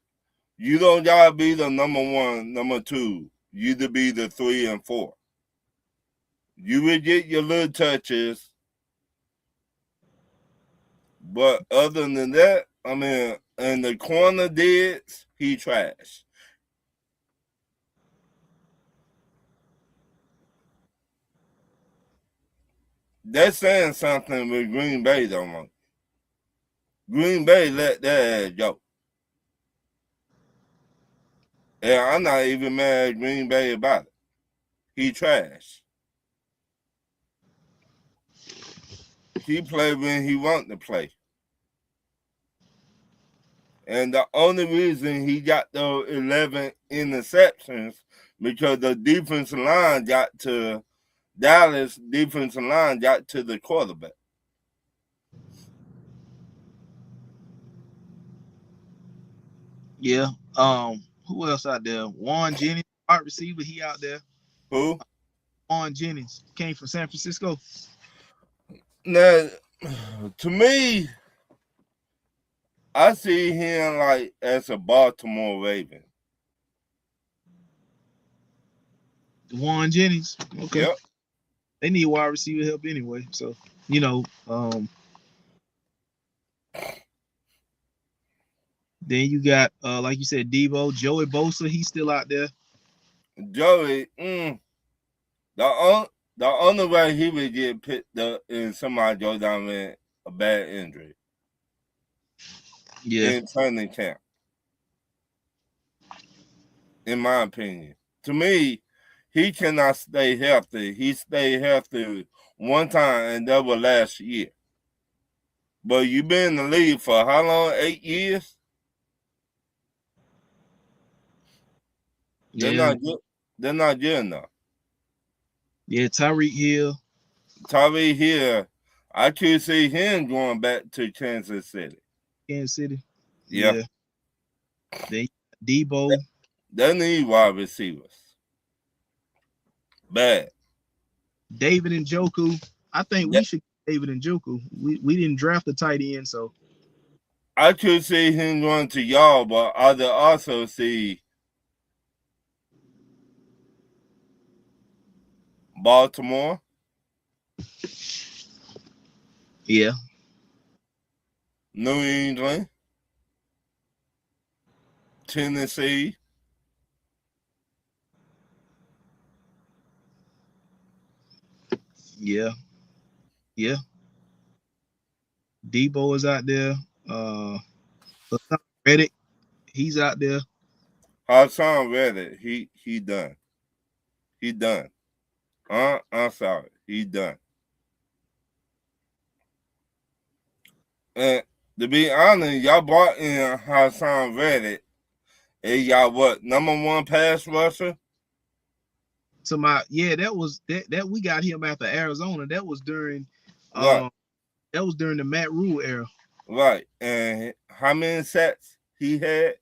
You don't gotta be the number 1, number 2. You to be the 3 and 4. You would get your little touches. But other than that, I mean, and the corner Diggs, he trash. That's saying something with Green Bay, though, man. Green Bay let that go. And I'm not even mad at Green Bay about it. He trash. He played when he wanted to play. And the only reason he got those 11 interceptions because the defensive line got to Dallas defensive line got to the quarterback. Yeah. Who else out there? Warren Jennings, wide receiver, he out there. Who? Warren Jennings came from San Francisco. Now, to me, I see him like as a Baltimore Raven. Warren Jennings. Okay. Yep. They need wide receiver help anyway. So, then you got like you said, Debo, Joey Bosa, he's still out there. Joey, the only way he would get picked up is somebody go down with a bad injury. Yeah. In training camp. In my opinion. To me, he cannot stay healthy. He stayed healthy one time, and that was last year. But you've been in the league for how long? 8 years? They're not good. They're not good enough. Yeah, Tyreek Hill. I could see him going back to Kansas City. Yeah. They Debo. They need wide receivers. Bad. David Njoku. I think we should get David Njoku. We didn't draft a tight end, so I could see him going to y'all, but I could also see Baltimore. Yeah. New England. Tennessee. Yeah. Debo is out there. Reddick, he's out there. Hassan Reddick, he done. He done. I'm sorry. He done. And to be honest, y'all brought in Hassan Reddick He got what, number one pass rusher? So that was that we got him after Arizona. That was during Right. the Matt Rule era. Right. And how many sacks he had?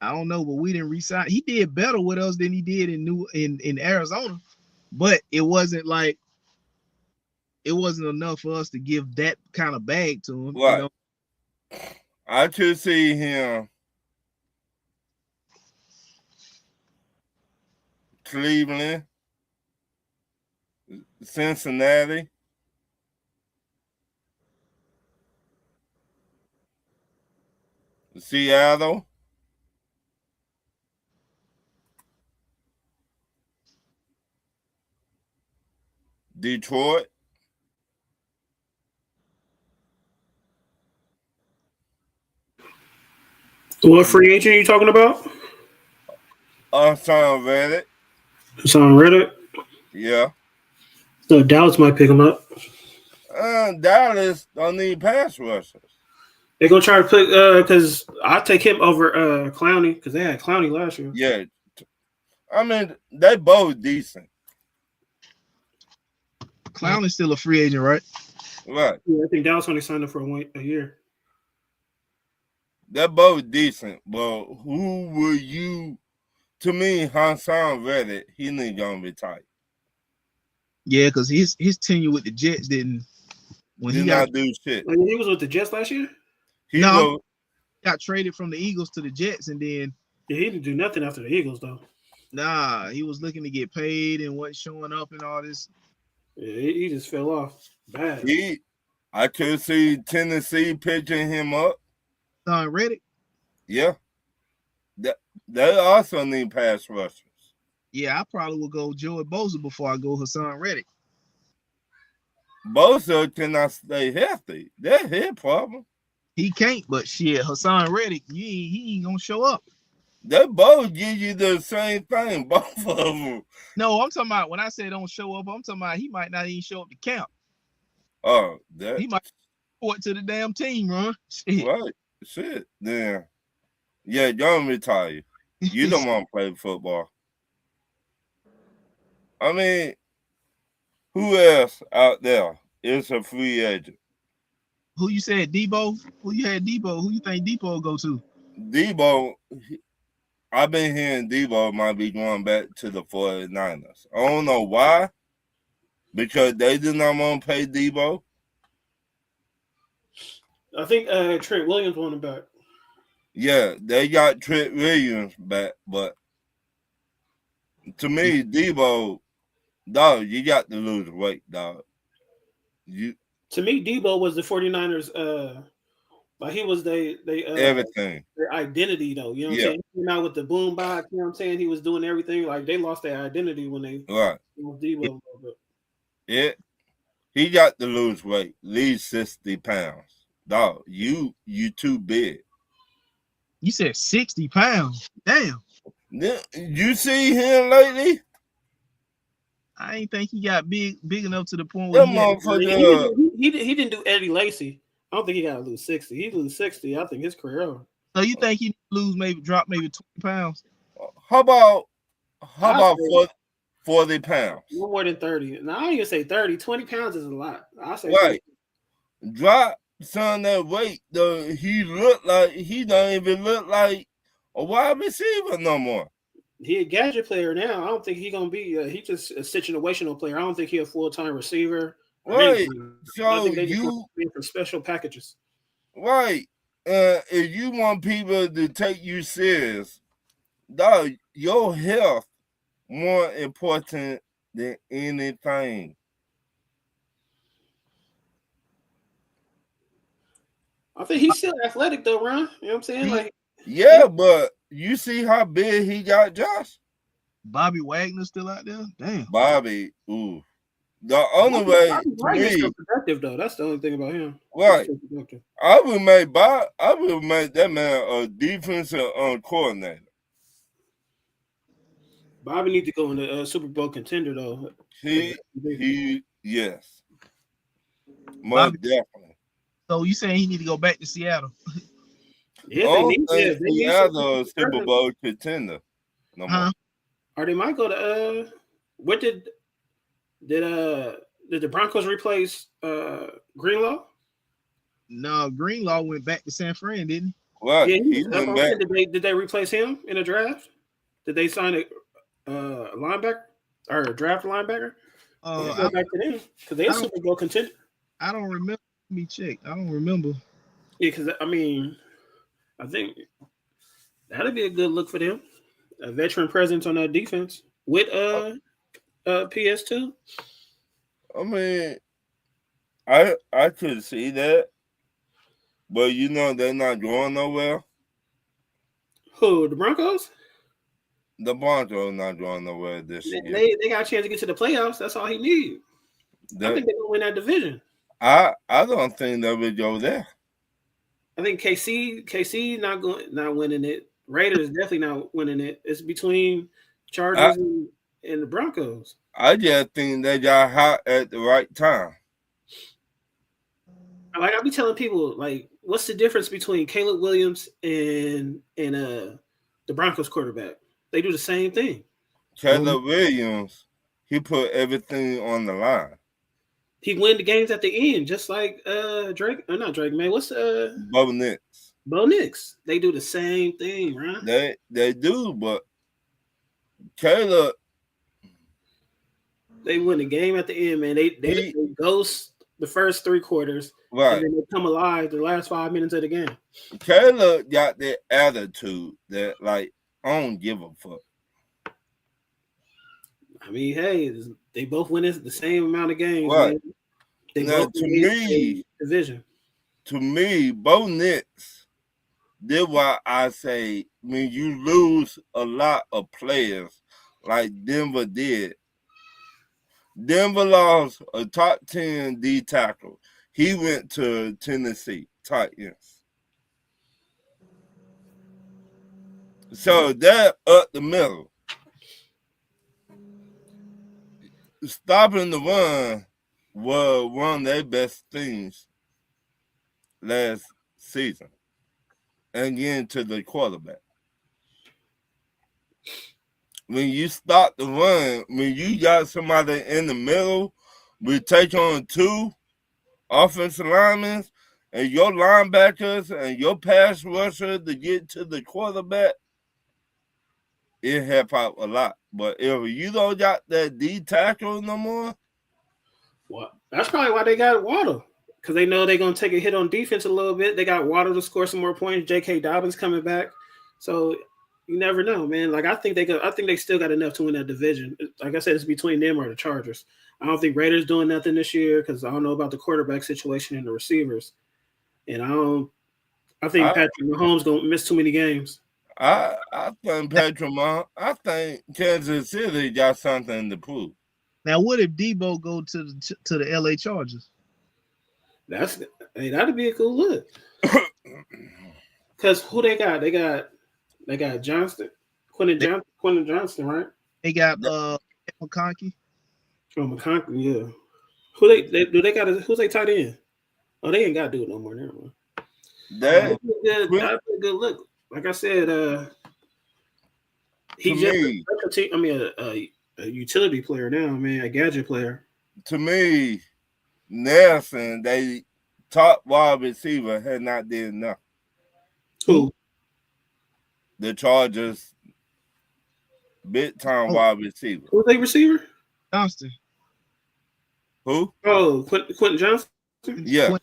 I don't know, but we didn't resign. He did better with us than he did in Arizona, but it wasn't enough for us to give that kind of bag to him. Right. I should see him Cleveland, Cincinnati, Seattle. Detroit. What free agent are you talking about? Hassan Reddick. It's on Reddit. Yeah. So Dallas might pick him up. Dallas don't need pass rushers. They're gonna try to pick because I take him over Clowney because they had Clowney last year. Yeah. I mean, they both decent. Clowney's still a free agent, right? Right. Yeah, I think Dallas only signed him for a year. They're both decent, but who will you? To me, Hassan Reddick, he ain't gonna retire. Yeah, because his tenure with the Jets didn't. When Did he got not do shit. Like, he was with the Jets last year. He got traded from the Eagles to the Jets, and then Yeah, he didn't do nothing after the Eagles though. Nah, he was looking to get paid and wasn't showing up and all this. Yeah, he just fell off bad. I could see Tennessee pitching him up. Hassan Reddick. Yeah. They also need pass rushers. Yeah, I probably would go Joey Bosa before I go Hassan Reddick. Bosa cannot stay healthy. That's his problem. He can't, but shit, Hassan Reddick, he ain't gonna show up. They both give you the same thing, both of them. No, I'm talking about when I say don't show up, I'm talking about he might not even show up to camp. Oh, he might report to the damn team, Ron. Shit. Right. Shit. Then yeah, don't retire. You don't want to play football. I mean, who else out there is a free agent? Who you said, Debo? Who you had Debo? Who you think Debo will go to? Debo, I've been hearing Debo might be going back to the 49ers. I don't know why, because they did not want to pay Debo. I think Trent Williams wanted back. Yeah, they got Trent Williams back, but to me, Debo, dog, you got to lose weight, dog. To me, Debo was the 49ers. Like he was everything. Their identity, though. You know what I'm saying? He came out with the boom box. You know what I'm saying? He was doing everything. Like they lost their identity when they Debo. He got to lose weight, at least 60 pounds. Dog, you too big. You said 60 pounds. Damn. You see him lately? I ain't think he got big enough to the point where he didn't do Eddie Lacy. I don't think he got to lose 60. He lose 60. I think his career over. So you think he drop maybe 20 pounds? How about 40 pounds? No more than 30. Now I don't even say 30. 20 pounds is a lot. I say right. Drop some that weight. Though he don't even look like a wide receiver no more. He a gadget player now. I don't think he's gonna be. He's just a situational player. I don't think he's a full-time receiver. Right. So I think they just for special packages. Right. If you want people to take you serious, dog, your health more important than anything. I think he's still athletic though, Ron. You know what I'm saying? Like, yeah, but you see how big he got, Josh? Bobby Wagner still out there? Damn. Bobby, ooh. The only way Wagner's still productive though. That's the only thing about him. Right. I would make that man a defensive coordinator. Bobby needs to go in the Super Bowl contender though. He yes. Most definitely. So you saying he need to go back to Seattle? Yeah, they need. Yeah, they need Seattle a some Super presence. Bowl contender. No more. Or they might go to what did the Broncos replace Greenlaw? No, Greenlaw went back to San Fran, didn't he? Right. Yeah, He went back. Did they replace him in the draft? Did they sign a linebacker or a draft linebacker? Go back to them because they're Super Bowl contender. I don't remember. Let me check. I don't remember. Yeah, because I mean, I think that'd be a good look for them. A veteran presence on that defense with PS2. I mean, I could see that, but you know they're not going nowhere. Who, the Broncos? The Broncos not going nowhere this year. They got a chance to get to the playoffs. That's all he needs. I think they're gonna win that division. I don't think they would go there. I think KC not winning it. Raiders definitely not winning it. It's between Chargers and the Broncos. I just think they got hot at the right time. Like I be telling people, like, what's the difference between Caleb Williams and the Broncos quarterback? They do the same thing. Caleb Williams, he put everything on the line. He win the games at the end, just like Drake. Not Drake, man. What's Bo Nix. Bo Nix. They do the same thing, right? They do, but Caleb, they win the game at the end, man. They ghost the first 3 quarters, right? And then they come alive the last 5 minutes of the game. Caleb got that attitude that, like, I don't give a fuck. I mean, hey, they both win the same amount of games. Right. They now, both win division. To me, Bo Nix, that's why I say when you lose a lot of players like Denver did, Denver lost a top 10 D tackle. He went to Tennessee Titans. So that up the middle. Stopping the run was one of their best things last season. And getting to the quarterback. When you stop the run, when you got somebody in the middle, we take on 2 offensive linemen and your linebackers and your pass rusher to get to the quarterback, it help out a lot. But if you don't got that D tackle no more, well, that's probably why they got Waddle, because they know they're gonna take a hit on defense a little bit. They got Waddle to score some more points. J.K. Dobbins coming back, so you never know, man. Like I think they still got enough to win that division. Like I said, it's between them or the Chargers. I don't think Raiders doing nothing this year because I don't know about the quarterback situation and the receivers, and I think Patrick Mahomes gonna miss too many games. I think Patrick Mahomes. I think Kansas City got something to prove. Now, what if Debo go to the LA Chargers? That'd be a cool look. Because who they got? They got Johnston, Quentin Johnston, right? They got McConkey. Oh, McConkey, yeah. Who's they tight end? Oh, they ain't got to do it no more. Never mind. That'd be a good look. Like I said, he's just a utility player now, man, a gadget player. To me, Nelson, they top wide receiver, had not did enough. Who? The Chargers, big time wide receiver. Who's they receiver? Johnston. Who? Oh, Quentin Johnston? Yeah.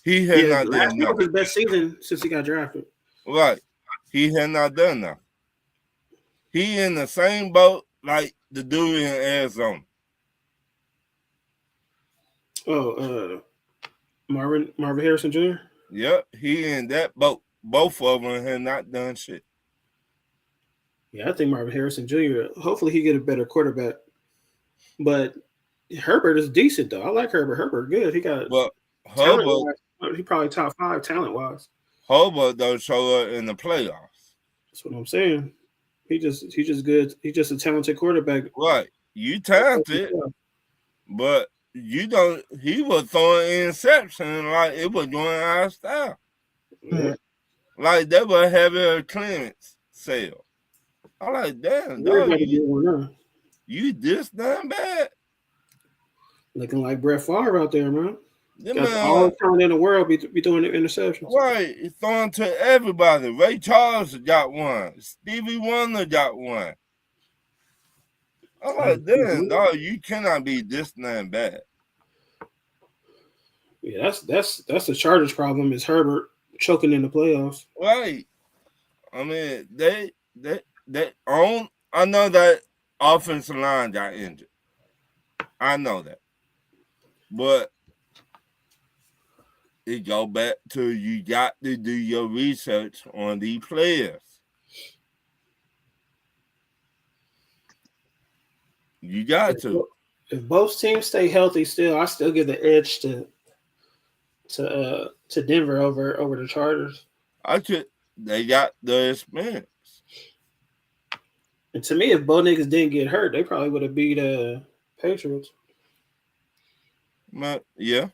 He had not done enough. That was his best season since he got drafted. Right. He had not done enough. He in the same boat like the dude in Arizona. Oh, Marvin Harrison Jr.? Yep, he in that boat. Both of them had not done shit. Yeah, I think Marvin Harrison Jr., hopefully he get a better quarterback. But Herbert is decent, though. I like Herbert. Herbert good. He got Herbert, he probably top 5 talent-wise. Herbert don't show up in the playoffs. That's what I'm saying. He just good. He's just a talented quarterback. Right. You talented, but you don't. He was throwing interception like it was going out of style. Yeah. Like they were having a clearance sale. I'm like, damn, dog, Everybody get one now. you this damn bad? Looking like Brett Favre out there, man. Them Got all the talent in the world be doing the interceptions. right, it's throwing to everybody. Ray Charles got one. Stevie Wonder got one. I'm like, damn, dog, you cannot be this damn bad. Yeah, that's the Chargers' problem is Herbert choking in the playoffs. Right. I mean, they own. I know that offensive line got injured. I know that, but it go back to you got to do your research on these players. You got to. If both teams stay healthy, I still give the edge to Denver over the Chargers. They got the experience. And to me, if Bo Nix didn't get hurt, they probably would have beat Patriots. Yeah.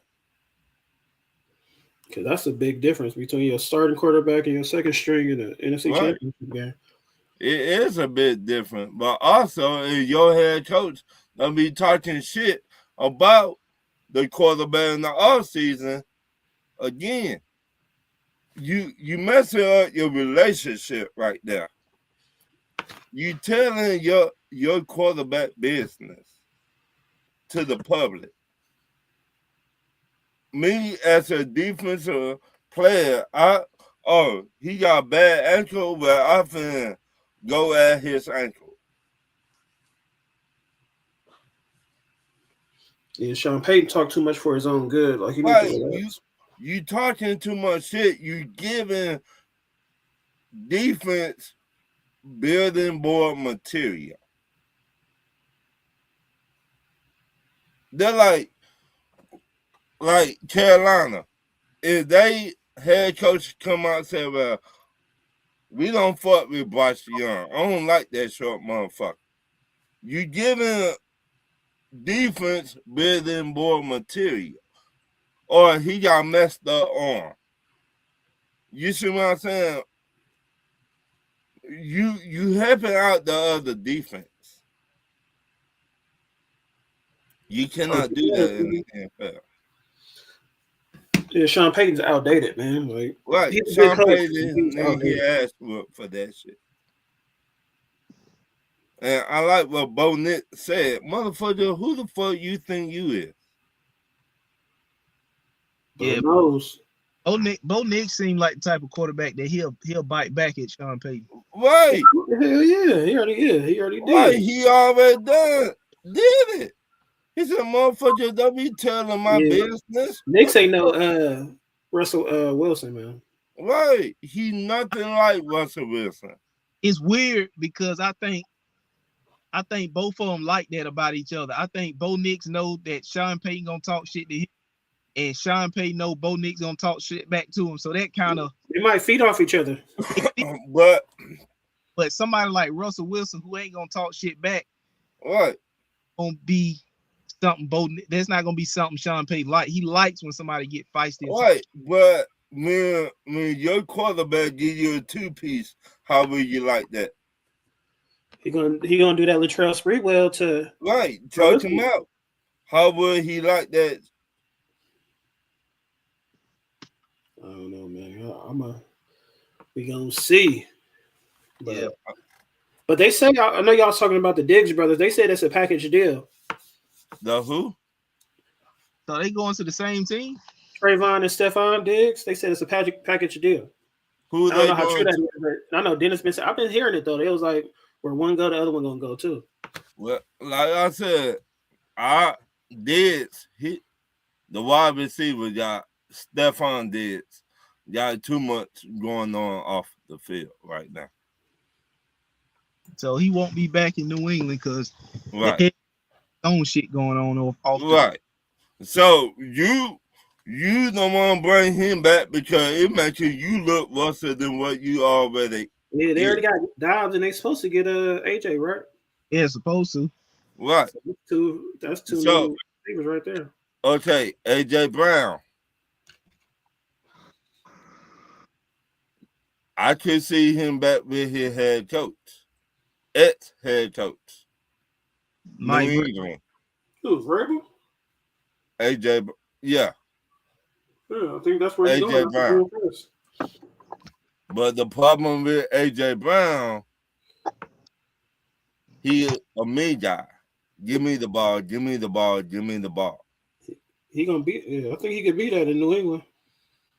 Because that's a big difference between your starting quarterback and your second string in the NFC Championship game. It is a bit different, but also if your head coach gonna be talking shit about the quarterback in the offseason, again, you messing up your relationship right there. You telling your quarterback business to the public. Me as a defensive player, he got a bad ankle, but I finna go at his ankle. Yeah, Sean Payton talked too much for his own good. Like you talking too much shit. You giving defense building board material. They're like Carolina. If they head coach come out and say, well, we don't fuck with Bryce Young. I don't like that short motherfucker. You giving defense building board material. Or he got messed up arm. You see what I'm saying? You helping out the other defense. You cannot do that in the NFL. Yeah, Sean Payton's outdated, man. Like, right, Sean Payton he asked for that shit. And I like what Bo Nix said. Motherfucker, who the fuck you think you is? Yeah, knows. Bo Nix seemed like the type of quarterback that he'll bite back at Sean Payton. Right. Hell yeah, he already did. Right, he already did it. He said, motherfucker, don't be telling my business. Nix ain't no Russell Wilson, man. Right. He nothing like Russell Wilson. It's weird because I think both of them like that about each other. I think Bo Nix know that Sean Payton gonna talk shit to him, and Sean Payton know Bo Nix gonna talk shit back to him. So that kind of they might feed off each other. but somebody like Russell Wilson who ain't gonna talk shit back, right, gonna be something that's not gonna be something Sean Payton like. He likes when somebody get feisty. Right, but when your quarterback give you a 2-piece, how will you like that? He gonna do that Latrell Sprewell to talk him out. How would he like that? I don't know, man. We gonna see. But they say, I know y'all talking about the Diggs brothers. They say that's a package deal. The who? So they going to the same team? Trayvon and Stephon Diggs. They said it's a package deal. Who I don't know how true that is. I know Dennis been saying. I've been hearing it though. They was like, where one go, the other one gonna go too. Well, like I said, Diggs, the wide receiver got Stephon Diggs. Got too much going on off the field right now. So he won't be back in New England because right. Own shit going on off right. So you don't want to bring him back because it makes you look worse than what you already. Yeah, they already got Dobbs and they supposed to get AJ, right? Yeah, supposed to. Right. So that's two new receivers right there. Okay, AJ Brown. I could see him back with his head coach, ex-head coach, Mike New Vrabel. England. Who's Vrabel? AJ, yeah, Yeah, I think that's where he's going. AJ Brown. But the problem with AJ Brown, he a me guy. Give me the ball, give me the ball, give me the ball. He gonna beat. Yeah, I think he could beat that in New England.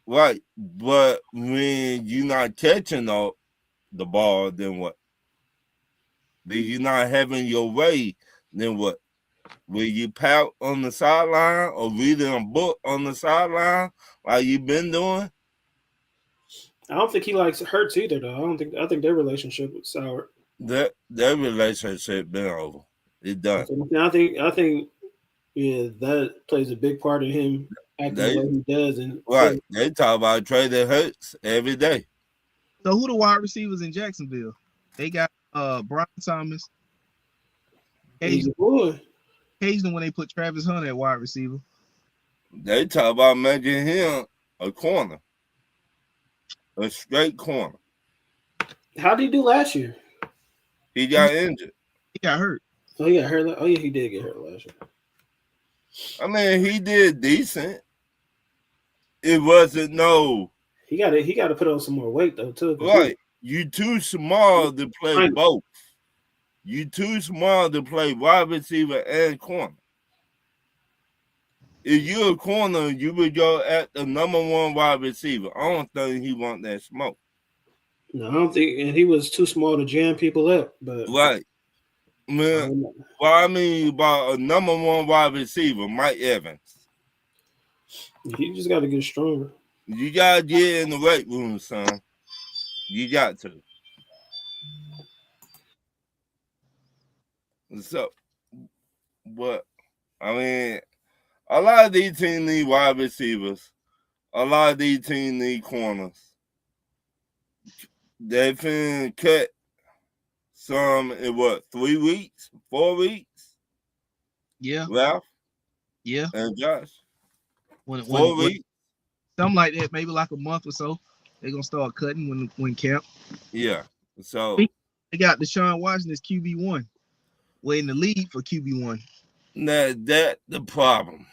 Right, but when you're not catching the ball, then what? Then you're not having your way, then what? Will you pout on the sideline or reading a book on the sideline like you've been doing? I don't think he likes Hurts either, though. I think their relationship was sour. That relationship been over. It's done. I think yeah, that plays a big part in him acting the way he does. And right, they talk about trading Hurts every day. So who the wide receivers in Jacksonville? They got Brian Thomas. He's a boy. Occasionally when they put Travis Hunter at wide receiver. They talk about making him a corner. A straight corner. How did he do last year? He got injured. He got hurt. Oh, he got hurt. Oh, yeah, he did get hurt last year. I mean, he did decent. It wasn't no. He got to put on some more weight though too. Right, you too small to play both. You too small to play wide receiver and corner. If you're a corner, you would go at the number one wide receiver. I don't think he want that smoke. No, I don't think, and he was too small to jam people up. But right, man. Well, I mean, about a number one wide receiver, Mike Evans. He just got to get stronger. You gotta get in the weight room, son. You got to. So, but I mean, a lot of these teams need wide receivers. A lot of these teams need corners. They finna cut some in 3 weeks, 4 weeks? Yeah. Ralph? Yeah. And Josh? 4 weeks? Something like that, maybe like a month or so. They're gonna start cutting when camp. Yeah. So they got Deshaun Watson as QB1. We're in the lead for QB1. Now that the problem.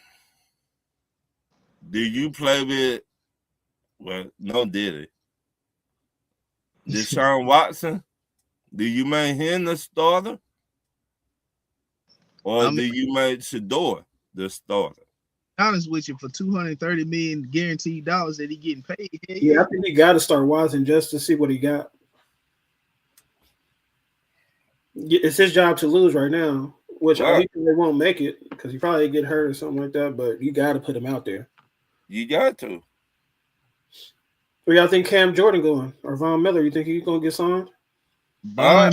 Do you play with no did it. Deshaun Watson? Do you make him the starter? Or do you make Shador the starter? Honest with you, for $230 million guaranteed dollars that he getting paid. Yeah, I think he got to start Watson just to see what he got. It's his job to lose right now, which I think they won't make it because he probably get hurt or something like that. But you got to put him out there. You got to. Where y'all think Cam Jordan going or Von Miller? You think he's gonna get signed? Von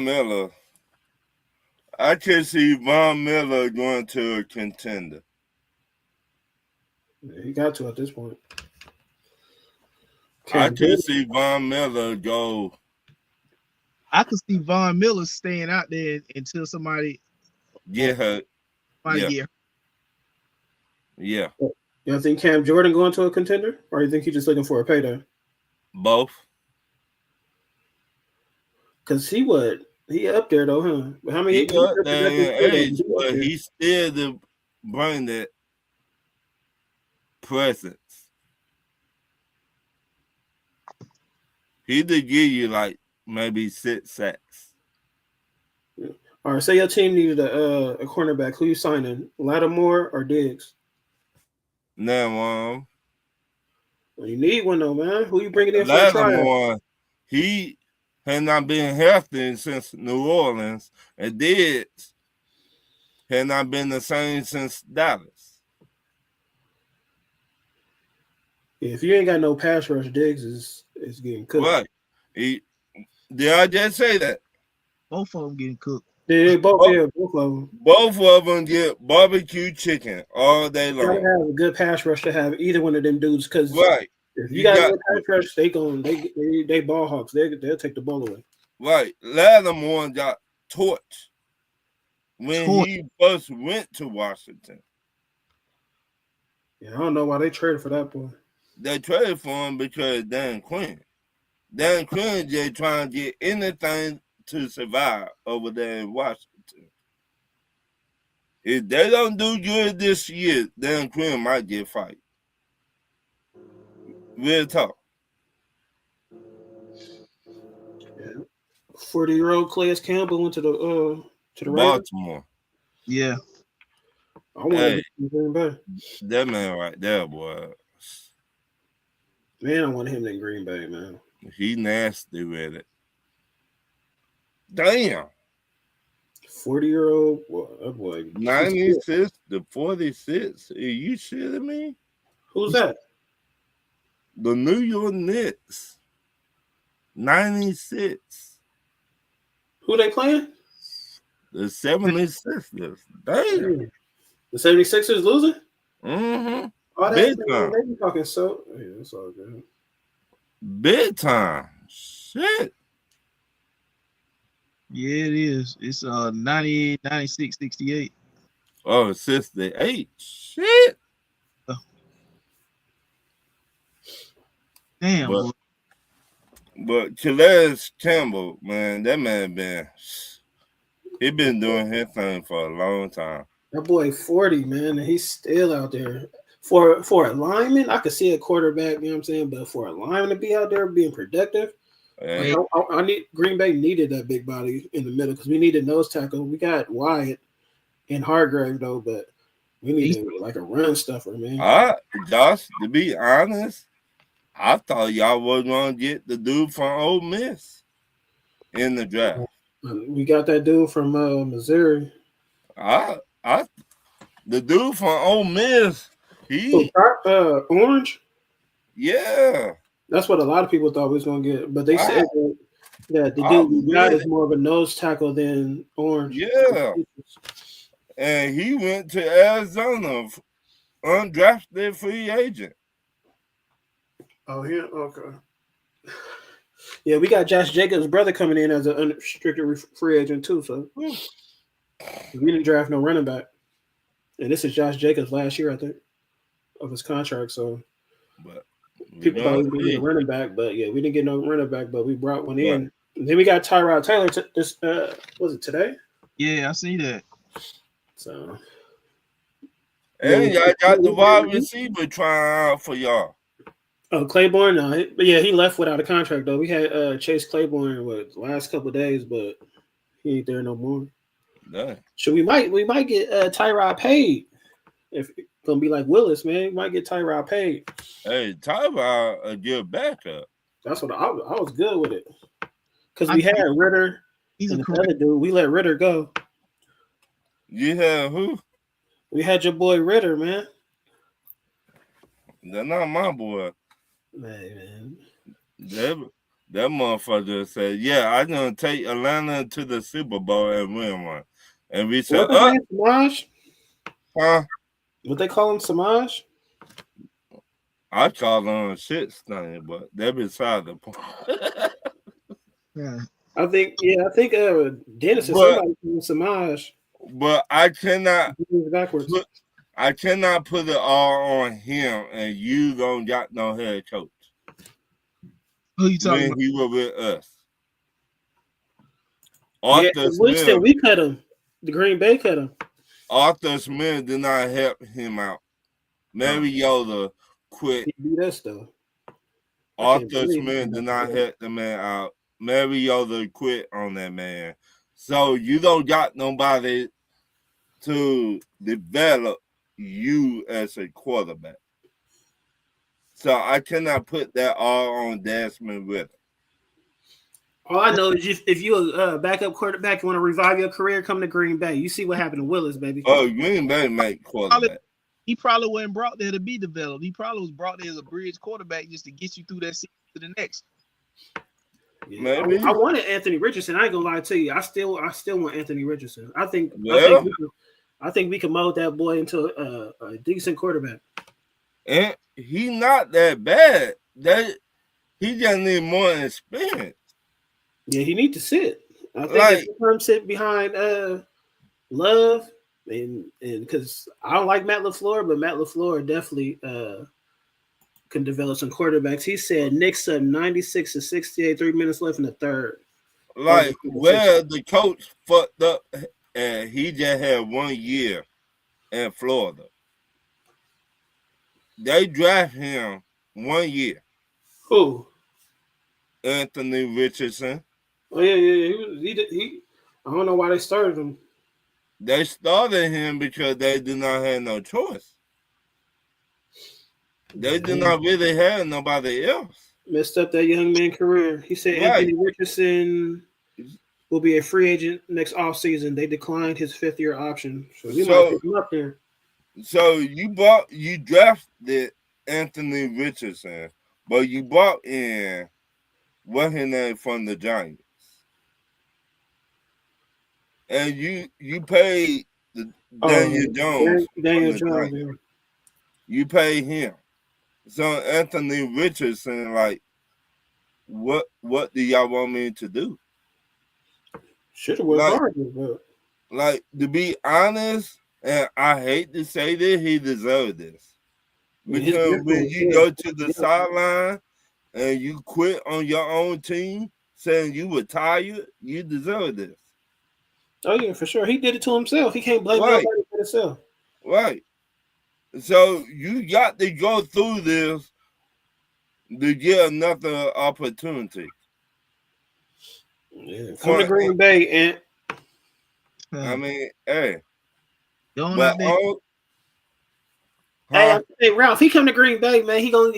Miller. I can see Von Miller going to a contender. Yeah, he got to at this point. I can see Von Miller go. I could see Von Miller staying out there until somebody get hurt. Yeah. You think Cam Jordan going to a contender, or you think he's just looking for a payday? Both. Because he up there though, huh? How many? He up there in age, but he still to bring that presence. He did give you like maybe 6 sacks. Yeah. All right, say your team needed a cornerback. Who you signing? Lattimore or Diggs? Now, well, you need one though, man. Who you bringing in for a tryout? He had not been healthy since New Orleans, and Diggs had not been the same since Dallas. Yeah, if you ain't got no pass rush, Diggs is getting cooked. Right. Did I just say that? Both of them getting cooked. Yeah, both of them. Both of them get barbecue chicken all day long. You gotta have a good pass rush to have either one of them dudes, because if you got a good pass rush, they ball hawks. They'll take the ball away. Right. Lattimore got torched when he first went to Washington. Yeah, I don't know why they traded for that boy. they traded for him because Dan Quinn. Dan Quinn just trying to get anything to survive over there in Washington. If they don't do good this year, Dan Quinn might get fired. Real talk. 40-year-old Calais Campbell went to the Ravens. Baltimore. Yeah. I want Hey, to Green Bay. that man right there, boy. Man, I want him in Green Bay, man. He nasty with it. Damn. 40-year-old boy. 96 to 46. Are you shitting me? Who's that? The New York Knicks. 96. Who they playing? The 76ers. Damn. The 76ers losing? Mm-hmm. Oh, Big time. they be talking so. Yeah, that's all good. Big time. Shit. Yeah, it is. It's 90, 96, 68. Oh, 68. Shit. Damn. But- boy. But Calais Campbell, man, that man he been doing his thing for a long time. That boy 40, man, and he's still out there. For a lineman, I could see a quarterback, you know what I'm saying? But for a lineman to be out there being productive, And I need Green Bay needed that big body in the middle because we needed nose tackle. We got Wyatt and Hargrave though, but we needed like a run stuffer, man. Josh, to be honest, I thought y'all was gonna get the dude from Ole Miss in the draft. We got that dude from Missouri. The dude from Ole Miss, Orange. yeah. That's what a lot of people thought we was gonna get, but they said that the dude we got is more of a nose tackle than Orange. Yeah. And he went to Arizona, undrafted free agent. Oh, yeah, okay. Yeah, we got Josh Jacobs' brother coming in as an unrestricted free agent too. So we didn't draft no running back, and this is Josh Jacobs last year, I think, of his contract. So, but people thought we were going to get a running back, but yeah, we didn't get no running back, but we brought one in. And then we got Tyrod Taylor. Was it today? Yeah, I see that. So, and y'all got the wide receiver trying out for y'all. Oh, Claiborne, no, he left without a contract though. We had Chase Claiborne the last couple of days, but he ain't there no more. Dang. So we might get Tyrod paid. If it's gonna be like Willis, man, we might get Tyrod paid. Hey, Tyrod a good backup. That's what I was good with it because we had Ritter. He's and a the other dude. We let Ritter go. You have who? We had your boy Ritter, man. That's not my boy. Man. That motherfucker said, "Yeah, I'm gonna take Atlanta to the Super Bowl and win one." And we said, Samaj? Huh? What they call him, Samaj? I call him a shit stain, but that beside the point. Yeah. I think Dennis is somebody called Samaj. But I cannot backwards. I cannot put it all on him, and you don't got no head coach. Who you talking when about? he was with us. Winston, we cut him. The Green Bay cut him. Arthur Smith did not help him out. Mariota quit. He beat us though. Arthur Smith did not help the man out. Mariota quit on that man. So you don't got nobody to develop you as a quarterback. So I cannot put that all on Desmond Ritter. All I know is if you're a backup quarterback, you want to revive your career, come to Green Bay. You see what happened to Willis, baby. Oh, Green Bay make quarterback. He probably wasn't brought there to be developed. He probably was brought there as a bridge quarterback just to get you through that season to the next. Yeah, Maybe. I wanted Anthony Richardson. I ain't gonna lie to you. I still want Anthony Richardson. I think we can mold that boy into a decent quarterback. And he not that bad. He just need more experience. Yeah, he need to sit. I think if him sit behind Love and because I don't like Matt LaFleur, but Matt LaFleur definitely can develop some quarterbacks. He said Knicks up 96 to 68, 3 minutes left in the third. Like where the coach fucked up, and he just had 1 year in Florida. They draft him 1 year. Who? Anthony Richardson. Oh yeah. He I don't know why they started him. They started him because they did not have no choice. They did not really have nobody else. Messed up that young man's career. He said Anthony Richardson will be a free agent next offseason. They declined his 5th-year option. So he might pick him up there. So you drafted Anthony Richardson, but you brought in what's his name from the Giants. And you paid Daniel Jones. Daniel Jones. Yeah. You paid him. So Anthony Richardson, like, what do y'all want me to do? Should have worked harder, but like, to be honest, and I hate to say this, he deserved this. Because when you go to the sideline and you quit on your own team, saying you were tired, you deserve this. Oh yeah, for sure. He did it to himself. He can't blame nobody for himself. Right. So you got to go through this to get another opportunity. Yeah. Come to Green Bay and I mean, hey. But hey, Ralph, he come to Green Bay, man. He gonna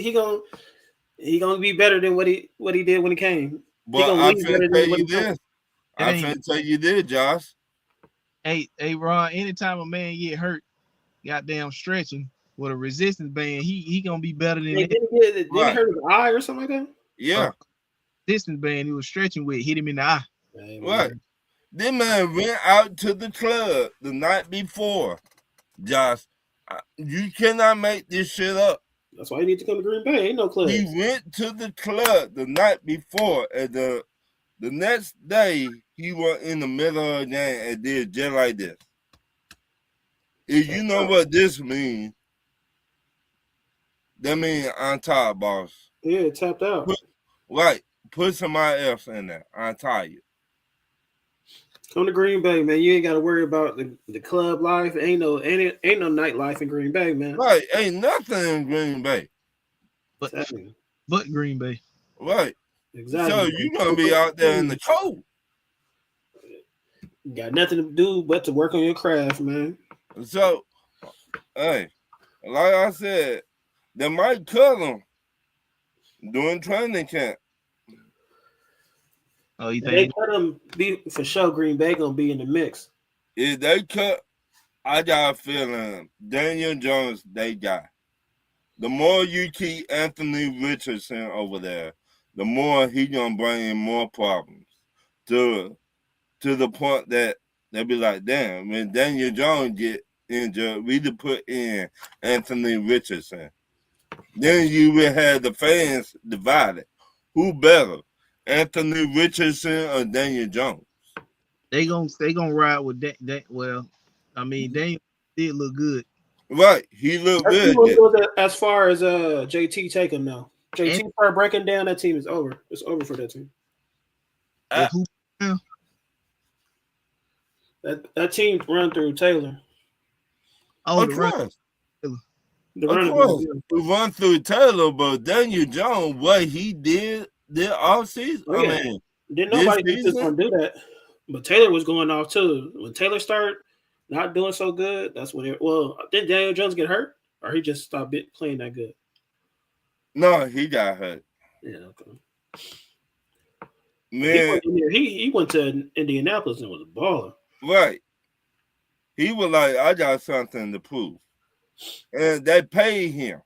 be better than what he did when he came. But I'm finna tell you this, Josh. Hey, Ron, anytime a man get hurt, goddamn stretching with a resistance band, he gonna be better than that. Did he hurt his eye or something like that? Yeah. Resistance band he was stretching with hit him in the eye. Right. This man went out to the club the night before. Josh, you cannot make this shit up. That's why you need to come to Green Bay. Ain't no club. He went to the club the night before, and the next day he was in the middle of the game and did just like this. If you know what this means, that means I'm tired, boss. Yeah, tapped out. Put somebody else in there. I'm tired. Come to Green Bay, man. You ain't got to worry about the club life. Ain't no nightlife in Green Bay, man. Right, ain't nothing in Green Bay. But Green Bay. Right. Exactly. So you're gonna be out there in the cold. Got nothing to do but to work on your craft, man. So, hey, like I said, they might cut him during training camp. Oh, you think they cut him? For sure, Green Bay gonna be in the mix. If they cut, I got a feeling Daniel Jones, they got. The more you keep Anthony Richardson over there, the more he gonna bring in more problems to the point that they'll be like, damn, when Daniel Jones get injured, we to put in Anthony Richardson. Then you will have the fans divided. Who better, Anthony Richardson or Daniel Jones? They gonna ride with that. Well, I mean, Daniel did look good. Right, he looked good. As far as JT take him now. JT start breaking down, that team is over. It's over for that team. That team run through Taylor. Oh, of course. We run through Taylor, but Daniel Jones, what he did all season. Oh, yeah. I mean, didn't nobody think he was gonna do that. But Taylor was going off too. When Taylor started not doing so good, that's when did Daniel Jones get hurt? Or he just stopped playing that good? No, he got hurt. Yeah, okay. Man, he went to Indianapolis and was a baller. Right. He was like, I got something to prove. And they paid him.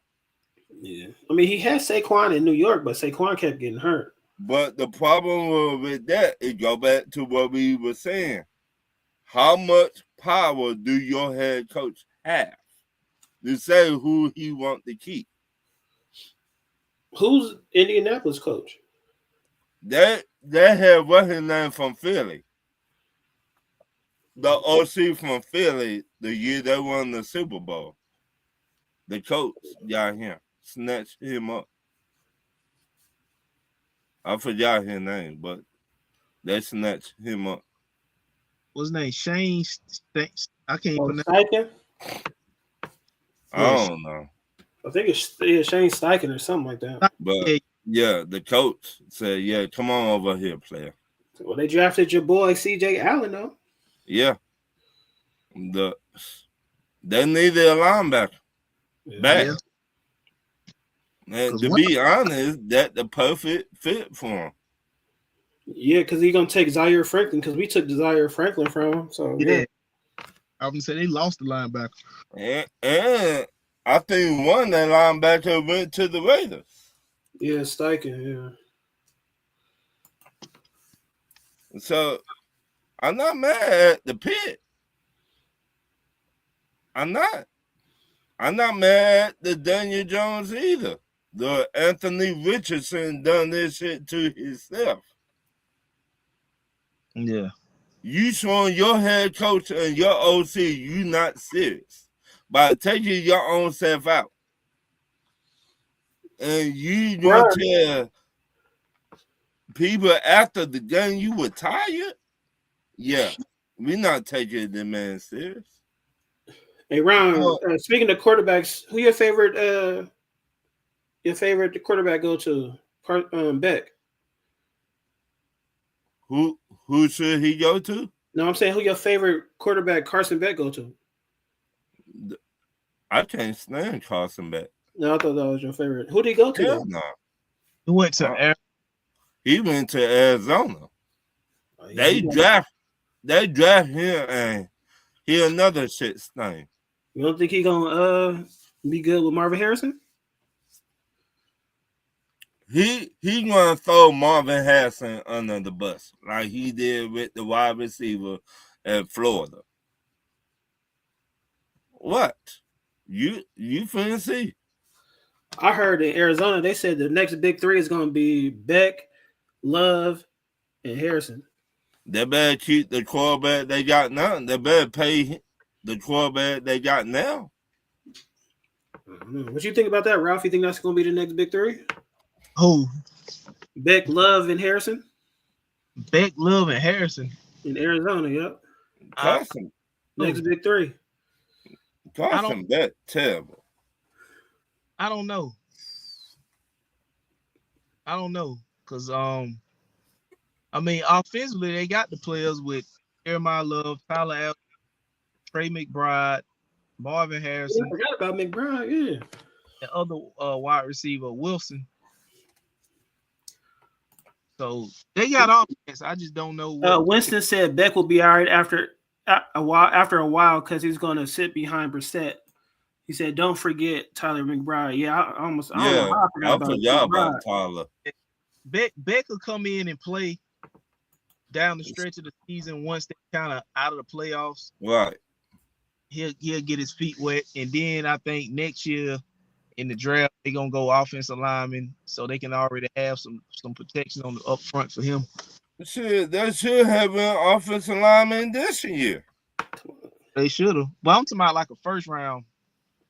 Yeah. I mean, he had Saquon in New York, but Saquon kept getting hurt. But the problem with that, it go back to what we were saying. How much power do your head coach have to say who he want to keep? Who's Indianapolis coach? They had what's his name from Philly. The OC from Philly, the year they won the Super Bowl. The coach got him. snatched him up. I forgot his name, but they snatched him up. What's his name? Shane. I can't pronounce. Steichen? I don't know. I think it's Shane Steichen or something like that. But yeah, the coach said, "Yeah, come on over here, player." Well, they drafted your boy C.J. Allen, though. Yeah, they needed a linebacker back. Yeah. And to be honest, that's the perfect fit for him. Yeah, because he's gonna take Zaire Franklin because we took Zaire Franklin from him. So yeah. I was gonna say they lost the linebacker. And I think one of that linebacker went to the Raiders. Yeah, Steichen, yeah. So I'm not mad at the pick. I'm not mad at the Daniel Jones either. The Anthony Richardson done this shit to himself. Yeah. You showing your head coach and your OC you not serious by taking your own self out. And you gonna tell people after the game you were tired? Yeah, we not taking the man serious. Hey Ron, speaking of quarterbacks, who your favorite quarterback go to? Beck. Who should he go to? No, I'm saying who your favorite quarterback Carson Beck go to? I can't stand Carson Beck. No, I thought that was your favorite. Who did he go to? Hell no. He went to He went to Arizona. They draft him and he another shit stain. You don't think he gonna be good with Marvin Harrison? He gonna throw Marvin Harrison under the bus like he did with the wide receiver at Florida. What? You finna see? I heard in Arizona they said the next big three is gonna be Beck, Love, and Harrison. They better keep the quarterback they got now. They better pay the quarterback they got now. What you think about that, Ralph? You think that's gonna be the next big three? Who? Beck, Love, and Harrison? Beck, Love, and Harrison. In Arizona, yep. Carson. Next big three. Carson, that terrible. I don't know. Because I mean, offensively, they got the players with Jeremiah Love, Tyler Allen, Trey McBride, Marvin Harrison. I forgot about McBride, yeah. The other wide receiver, Wilson. So they got offense. I just don't know. Winston said Beck will be all right after a while because he's going to sit behind Brissett. He said, "Don't forget Tyler McBride." Yeah, I forgot about Tyler. Beck will come in and play down the stretch of the season once they're kind of out of the playoffs. Right. He'll get his feet wet, and then I think next year in the draft they're gonna go offensive lineman, so they can already have some protection on the up front for him. Shit, they should have an offensive lineman this year. They should have, but I'm talking about like a first round.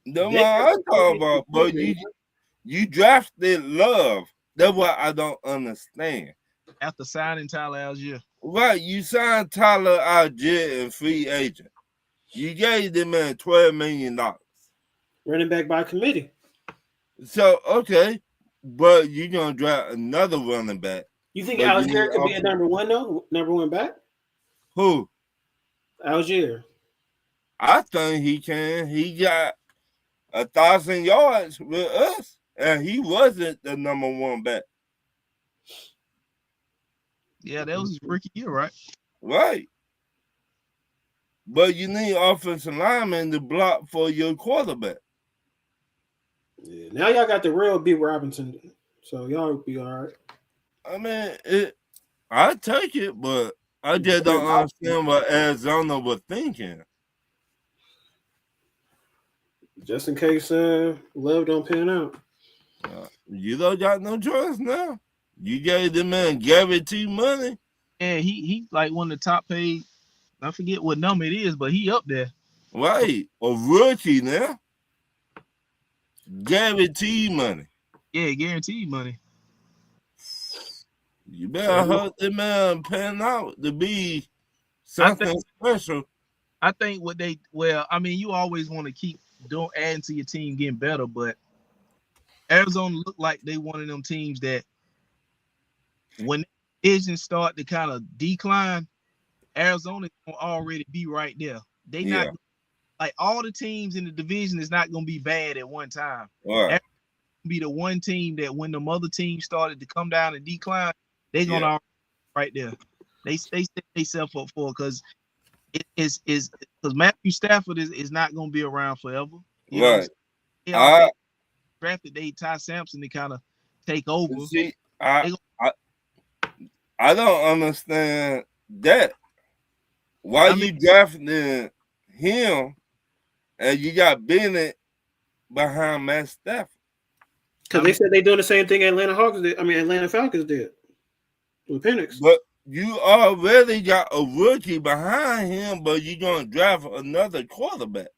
That's what I'm talking about. But you drafted Love. That's what I don't understand. After signing Tyler Algier. Right, you signed Tyler Algier in free agent. You gave the man $12 million. Running back by committee. So, okay, but you're going to draft another running back. You think Algier could be a number one back? Who? Algier. I think he can. He got 1,000 yards with us, and he wasn't the number one back. Yeah, that was his rookie year, right? Right. But you need offensive linemen to block for your quarterback. Yeah, now y'all got the real B. Robinson, so y'all be all right. I mean, I take it, but I just don't understand what Arizona was thinking. Just in case Love don't pan out. You don't got no choice now. You gave the man guaranteed money. Yeah, he like one of the top paid. I forget what number it is, but he up there. Right. A rookie now. Guaranteed money. Yeah, guaranteed money. You better hope the man pan out to be something special. I think I mean, you always want to keep adding to your team, getting better, but Arizona looked like they one of them teams that when divisions start to kind of decline, Arizona's gonna already be right there. They not like all the teams in the division is not gonna be bad at one time. Right. Be the one team that when the other teams started to come down and decline, they're gonna already be right there. They set themselves up for because because Matthew Stafford is not gonna be around forever. You know, they drafted Ty Sampson to kind of take over. See, I don't understand that. Why you drafting him and you got Bennett behind Matt Stafford? Because they said they doing the same thing Atlanta Falcons did with Penix. But you already got a rookie behind him, but you're gonna draft another quarterback.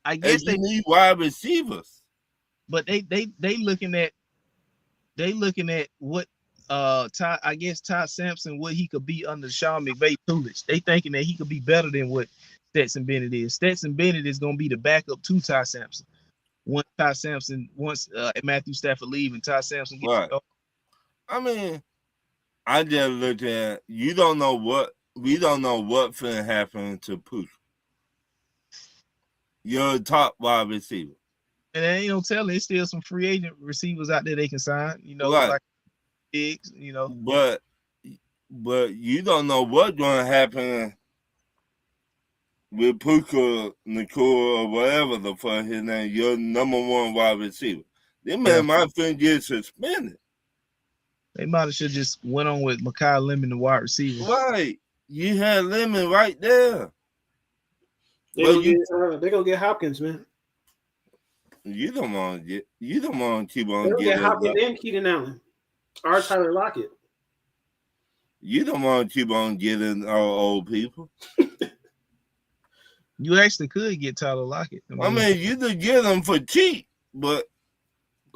I guess they need wide receivers. But they looking at what Ty Sampson, what he could be under Sean McVay tutelage. They thinking that he could be better than what Stetson Bennett is. Stetson Bennett is gonna be the backup to Ty Sampson. Once Matthew Stafford leave and Ty Sampson gets right. I mean, I just look at we don't know what finna happen to Puka. You're a top wide receiver. And there ain't no telling, there's still some free agent receivers out there they can sign, right. like Diggs, But you don't know what's gonna happen with Puka, Nicole, or whatever the fuck his name, your number one wide receiver. This man might finna get suspended. They might have should just went on with Mekhi Lemon, the wide receiver. Right. You had Lemon right there. They're gonna get Hopkins, man. You don't want to keep on getting get Hopkins and Keenan Allen. Or Tyler Lockett. You don't want to keep on getting our old people. You actually could get Tyler Lockett. I mean, you could get them for cheap, but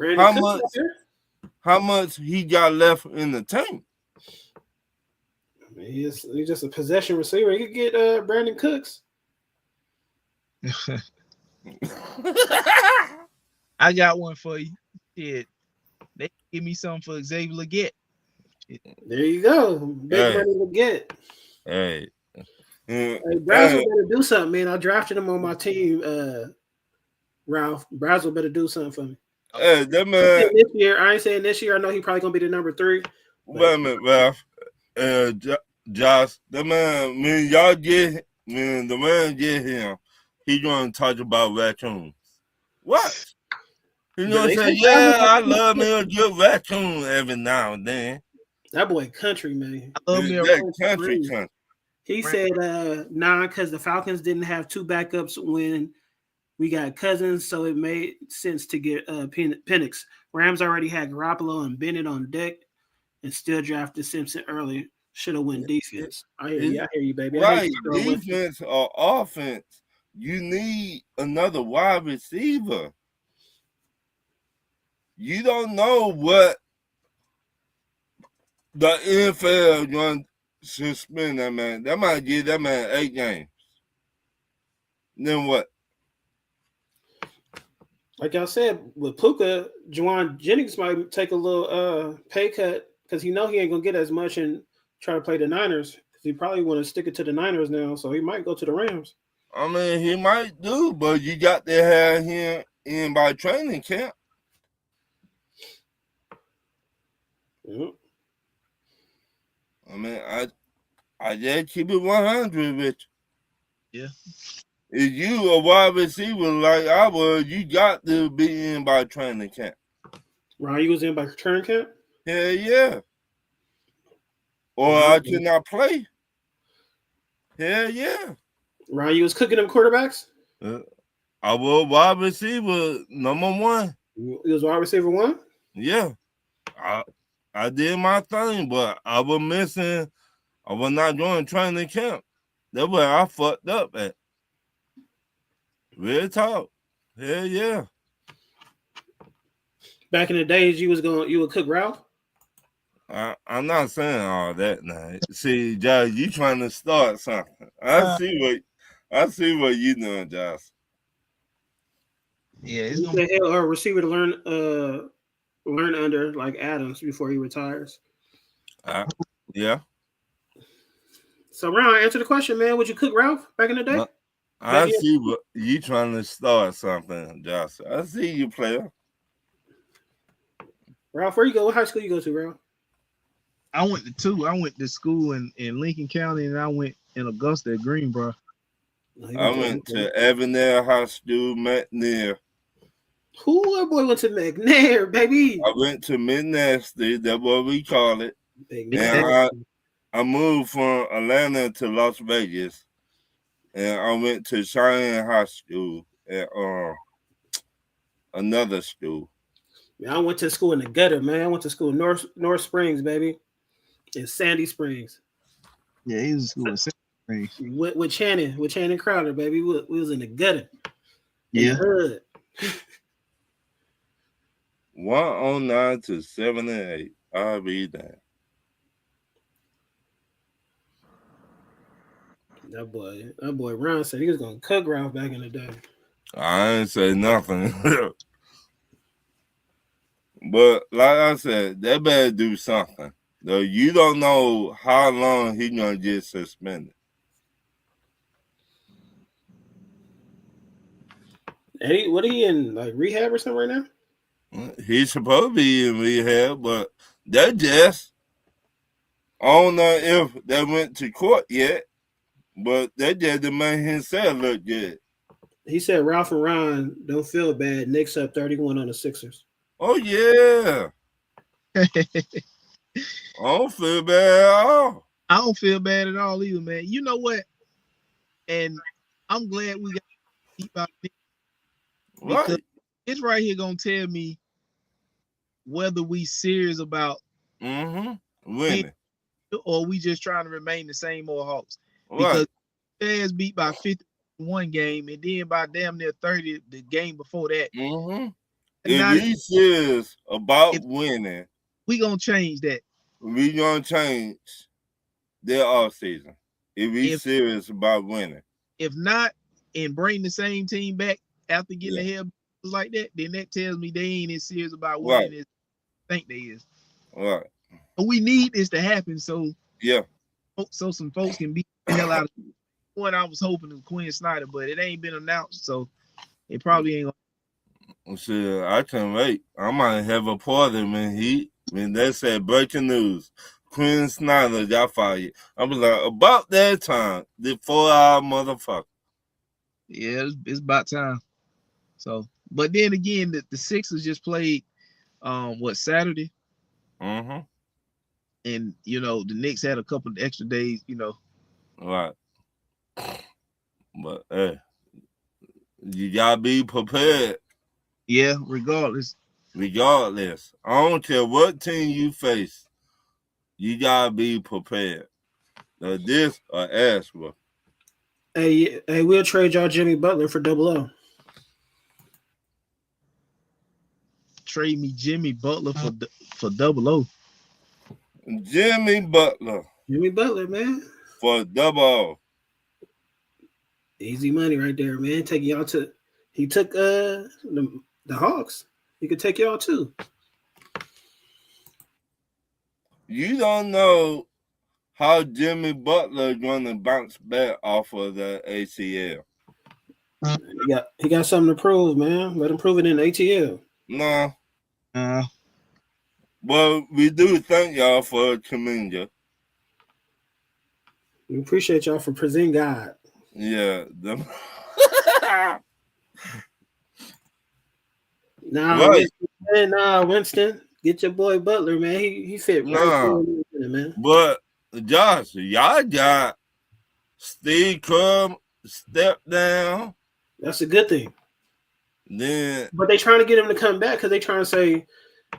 how much he got left in the tank? I mean, he's just a possession receiver. He could get Brandon Cooks. I got one for you. Shit. They give me something for Xavier Legette. There you go. Big money Legette. Hey. Brazel better do something, man. I drafted him on my team, Ralph. Brazel better do something for me. Hey, that man. This year, I ain't saying this year. I know he probably gonna be the number 3. Wait a minute, Ralph. Josh, that man, the man get him, he gonna talk about raccoons. What? You know what I'm saying? Yeah, I love me a good raccoon every now and then. That boy country, man. I love me a country. He said, because the Falcons didn't have 2 backups when we got Cousins, so it made sense to get Penix. Rams already had Garoppolo and Bennett on deck and still drafted Simpson early. Should have went defense. I hear you, baby. Right, defense or offense, you need another wide receiver. You don't know what the NFL is going to suspend that man. That might give that man 8 games. Then what? Like I said, with Puka, Juwan Jennings might take a little pay cut because he ain't gonna get as much and try to play the Niners. Because he probably want to stick it to the Niners now, so he might go to the Rams. I mean, he might do, but you got to have him in by training camp. Yep. I mean, I just keep it 100 with you. Yeah. If you a wide receiver like I was, you got to be in by training camp. Right, you was in by training camp? Hell yeah. Or I could not play. Hell yeah. Right, you was cooking them quarterbacks? I was wide receiver number 1. You was wide receiver 1? Yeah. I did my thing, but I was missing. I was not doing training camp. That's where I fucked up at. Real talk. Hell yeah. Back in the days, you would cook Ralph. I'm not saying all that now. See, Josh, you trying to start something. I see what you doing, Josh. Yeah, it's gonna be a receiver to learn under like Adams before he retires. Yeah. So, Ron, answer the question, man. Would you cook Ralph back in the day? I see what you trying to start something, Josh. I see you, player. Ralph, where you go? What high school you go to, Ralph? I went to two. I went to school in Lincoln County, and I went in Augusta at Greenboro. I went to Avondale High School, McNair. Who that boy went to McNair, baby? I went to McNasty. That's what we call it. And I moved from Atlanta to Las Vegas, and I went to Cheyenne High School at another school. Man, I went to school in the gutter, man. I went to school in North Springs, baby, in Sandy Springs. Yeah, he was in school in Sandy Springs. With Channing Crowder, baby. We was in the gutter. Yeah. 109 to 78. I'll be there. That boy Ron said he was gonna cook Ralph back in the day. I ain't say nothing. But like I said, they better do something. Though you don't know how long he's gonna get suspended. Eddie, what are he in, like rehab or something right now? He's supposed to be in rehab, but that just, I don't know if they went to court yet, but that just the man himself look good. He said Ralph and Ron don't feel bad. Knicks up 31 on the Sixers. Oh yeah. I don't feel bad at all. I don't feel bad at all either, man. You know what? And I'm glad we got to keep out because it's right here gonna tell me whether we serious about winning or we just trying to remain the same old Hawks. Because Bears beat by 51 game, and then by damn near 30 the game before that. If we serious about winning, we gonna change that. We gonna change their off season. If we serious about winning. If not, and bring the same team back after getting the hell like that, then that tells me they ain't as serious about winning as I think they is. Right. But we need this to happen so so some folks can beat the hell out of what I was hoping of Quinn Snyder, but it ain't been announced, so it probably ain't gonna. Shit, I can't wait. I might have a party when they said breaking news. Quinn Snyder got fired. I was like, about that time, the 4-hour motherfucker. Yeah, it's about time. So, but then again, the Sixers just played Saturday? And the Knicks had a couple of extra days, Right. But you gotta be prepared. Yeah, regardless. I don't care what team you face, you gotta be prepared. This or Ashworth. Hey, we'll trade y'all Jimmy Butler for Double O. Trade me Jimmy Butler for Double O. Jimmy Butler, man. For Double O. Easy money right there, man. Taking y'all to. He took the Hawks. He could take y'all too. You don't know how Jimmy Butler is going to bounce back off of the ACL. He got something to prove, man. Let him prove it in ATL. No. Well, we do thank y'all for Kaminga. We appreciate y'all for presenting God. Yeah. Winston, get your boy Butler, man. He fit right man. But Josh, y'all got Steve Kerr step down. That's a good thing. But they trying to get him to come back because they trying to say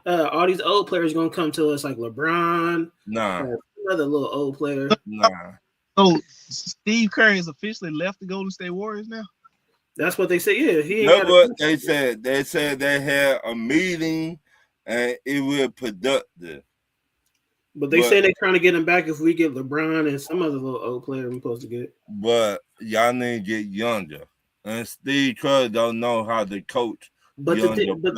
all these old players gonna come to us like LeBron. Another little old player. So Steve Kerr has officially left the Golden State Warriors now. That's what they say. Yeah, that's what they said. They said they had a meeting and it will productive. But they say they're trying to get him back if we get LeBron and some other little old player we're supposed to get. But y'all need to get younger. And Steve Kerr don't know how to coach. But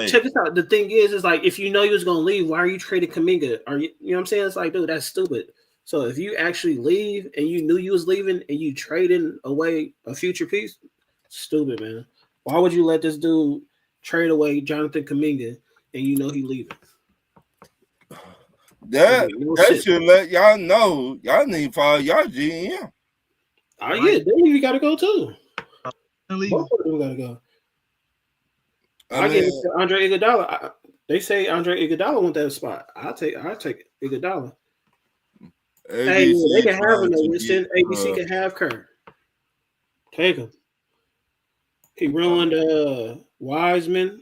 check this out. The thing is like if you know you was gonna leave, why are you trading Kuminga? Are you know what I'm saying? It's like, dude, that's stupid. So if you actually leave and you knew you was leaving and you trading away a future piece, stupid, man. Why would you let this dude trade away Jonathan Kuminga and you know he leaving? That should let y'all know y'all need to follow y'all GM. Oh yeah, they gotta go too. Both of them gotta go. I give it to Andre Iguodala. They say Andre Iguodala want that spot. I take Iguodala. Hey, they can have him. ABC can have Kerr. Take him. He ruined Wiseman.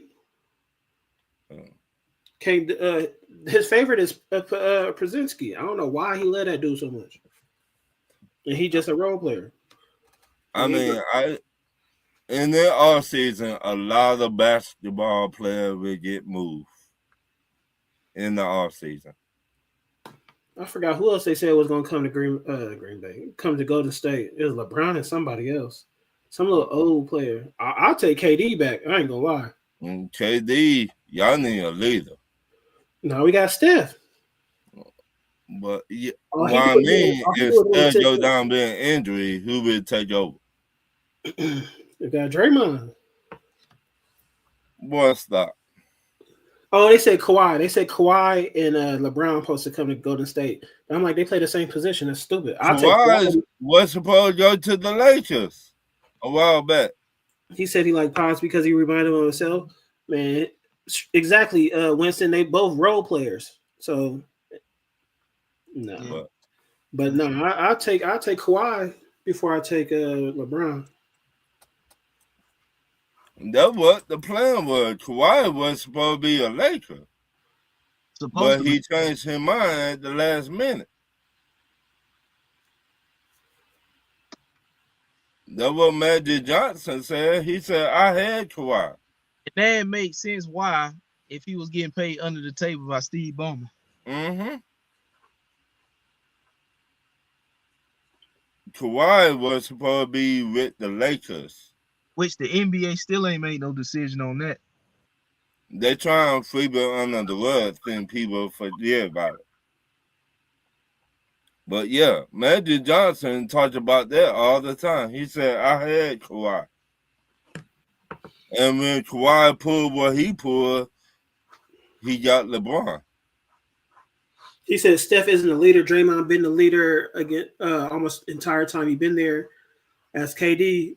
His favorite is Przinski. I don't know why he let that dude so much. And he just a role player. I mean, in their off season, a lot of basketball players will get moved in the off season. I forgot who else they said was going to come to Green Bay. Come to Golden State. It was LeBron and somebody else. Some little old player. I'll take KD back. I ain't going to lie. KD, y'all need a leader. No, we got Steph. But yeah, I mean, if Steph goes down being injury, who will take over? We got Draymond. Boy, stop. Oh, they said Kawhi. They said Kawhi and LeBron supposed to come to Golden State. But I'm like, they play the same position. That's stupid. Kawhi was supposed to go to the Lakers a while back. He said he liked Pops because he reminded him of himself. Man, exactly. Winston, they both role players. So no. But no, I'll take Kawhi before I take LeBron. That's what the plan was. Kawhi was supposed to be a Laker. But he changed his mind at the last minute. That's what Magic Johnson said. He said, I had Kawhi. And that makes sense why if he was getting paid under the table by Steve Ballmer. Mm-hmm. Kawhi was supposed to be with the Lakers. Which the NBA still ain't made no decision on that. They try and sweep it under the rug, think people forget about it. But yeah, Magic Johnson talked about that all the time. He said, I had Kawhi. And when Kawhi pulled what he pulled, he got LeBron. He said Steph isn't a leader. Draymond been the leader again almost the entire time he been there. As KD,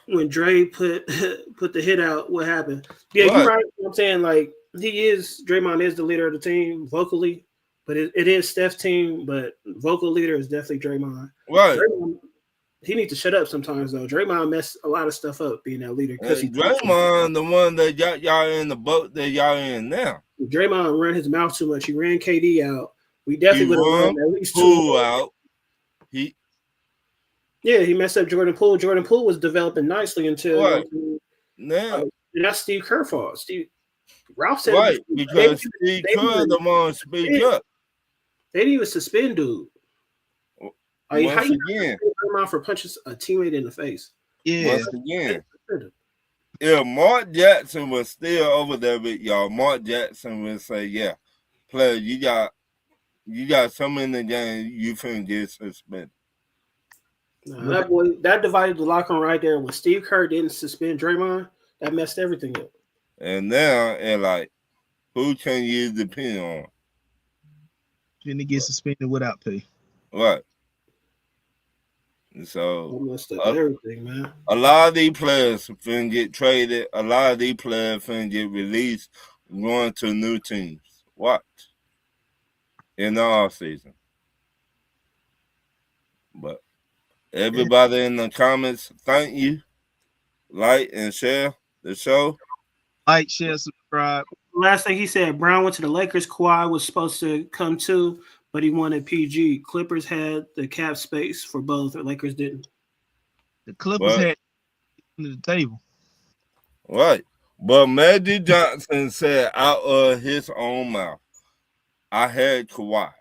when Dre put the hit out, what happened? Yeah, you're right. I'm saying like Draymond is the leader of the team vocally, but it is Steph's team. But vocal leader is definitely Draymond. Right. Draymond, he needs to shut up sometimes though. Draymond messed a lot of stuff up being that leader because Draymond the one that got y'all in the boat that y'all in now. Draymond ran his mouth too much. He ran KD out. We definitely would have run at least two out. He messed up Jordan Poole. Jordan Poole was developing nicely until now. And that's Steve Kerr fault. Ralph said because Steve Kerr the one speak up. They didn't even suspend dude. Once again, for punching a teammate in the face. Yeah. Once again, if Mark Jackson was still over there with y'all, Mark Jackson would say, "Yeah, player, you got some in the game. You finna get suspended." That divided the locker room right there. When Steve Kerr didn't suspend Draymond, that messed everything up. And now, who can you depend on? Can he get suspended without pay? Right. So everything, man. A lot of these players finna get traded. A lot of these players finna get released, going to new teams. Watch in the off season. But everybody in the comments, thank you. Like and share the show. Like, share, subscribe. Last thing he said, Brown went to the Lakers. Kawhi was supposed to come too, but he wanted PG. Clippers had the cap space for both. The Lakers didn't. The Clippers had under the table. Right. But Magic Johnson said out of his own mouth, I had Kawhi.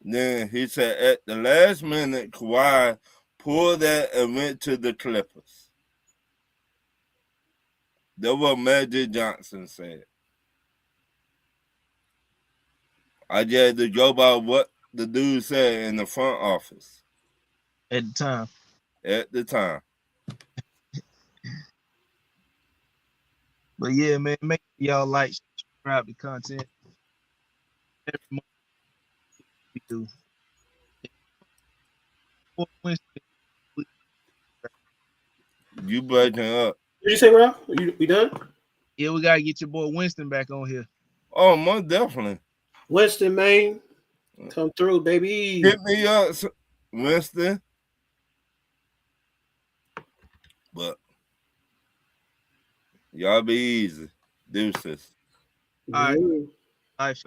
Then he said at the last minute, Kawhi pulled that and went to the Clippers. That's what Magic Johnson said. I just had to go by what the dude said in the front office at the time. at the time. But yeah, man, make sure y'all like, subscribe to content. Every month we do. You breaking up. Did you say, Ralph? We done? Yeah, we gotta get your boy Winston back on here. Oh, most definitely. Winston, man. Come through, baby. Hit me up, Winston. But y'all be easy. Deuces. All right, fellas.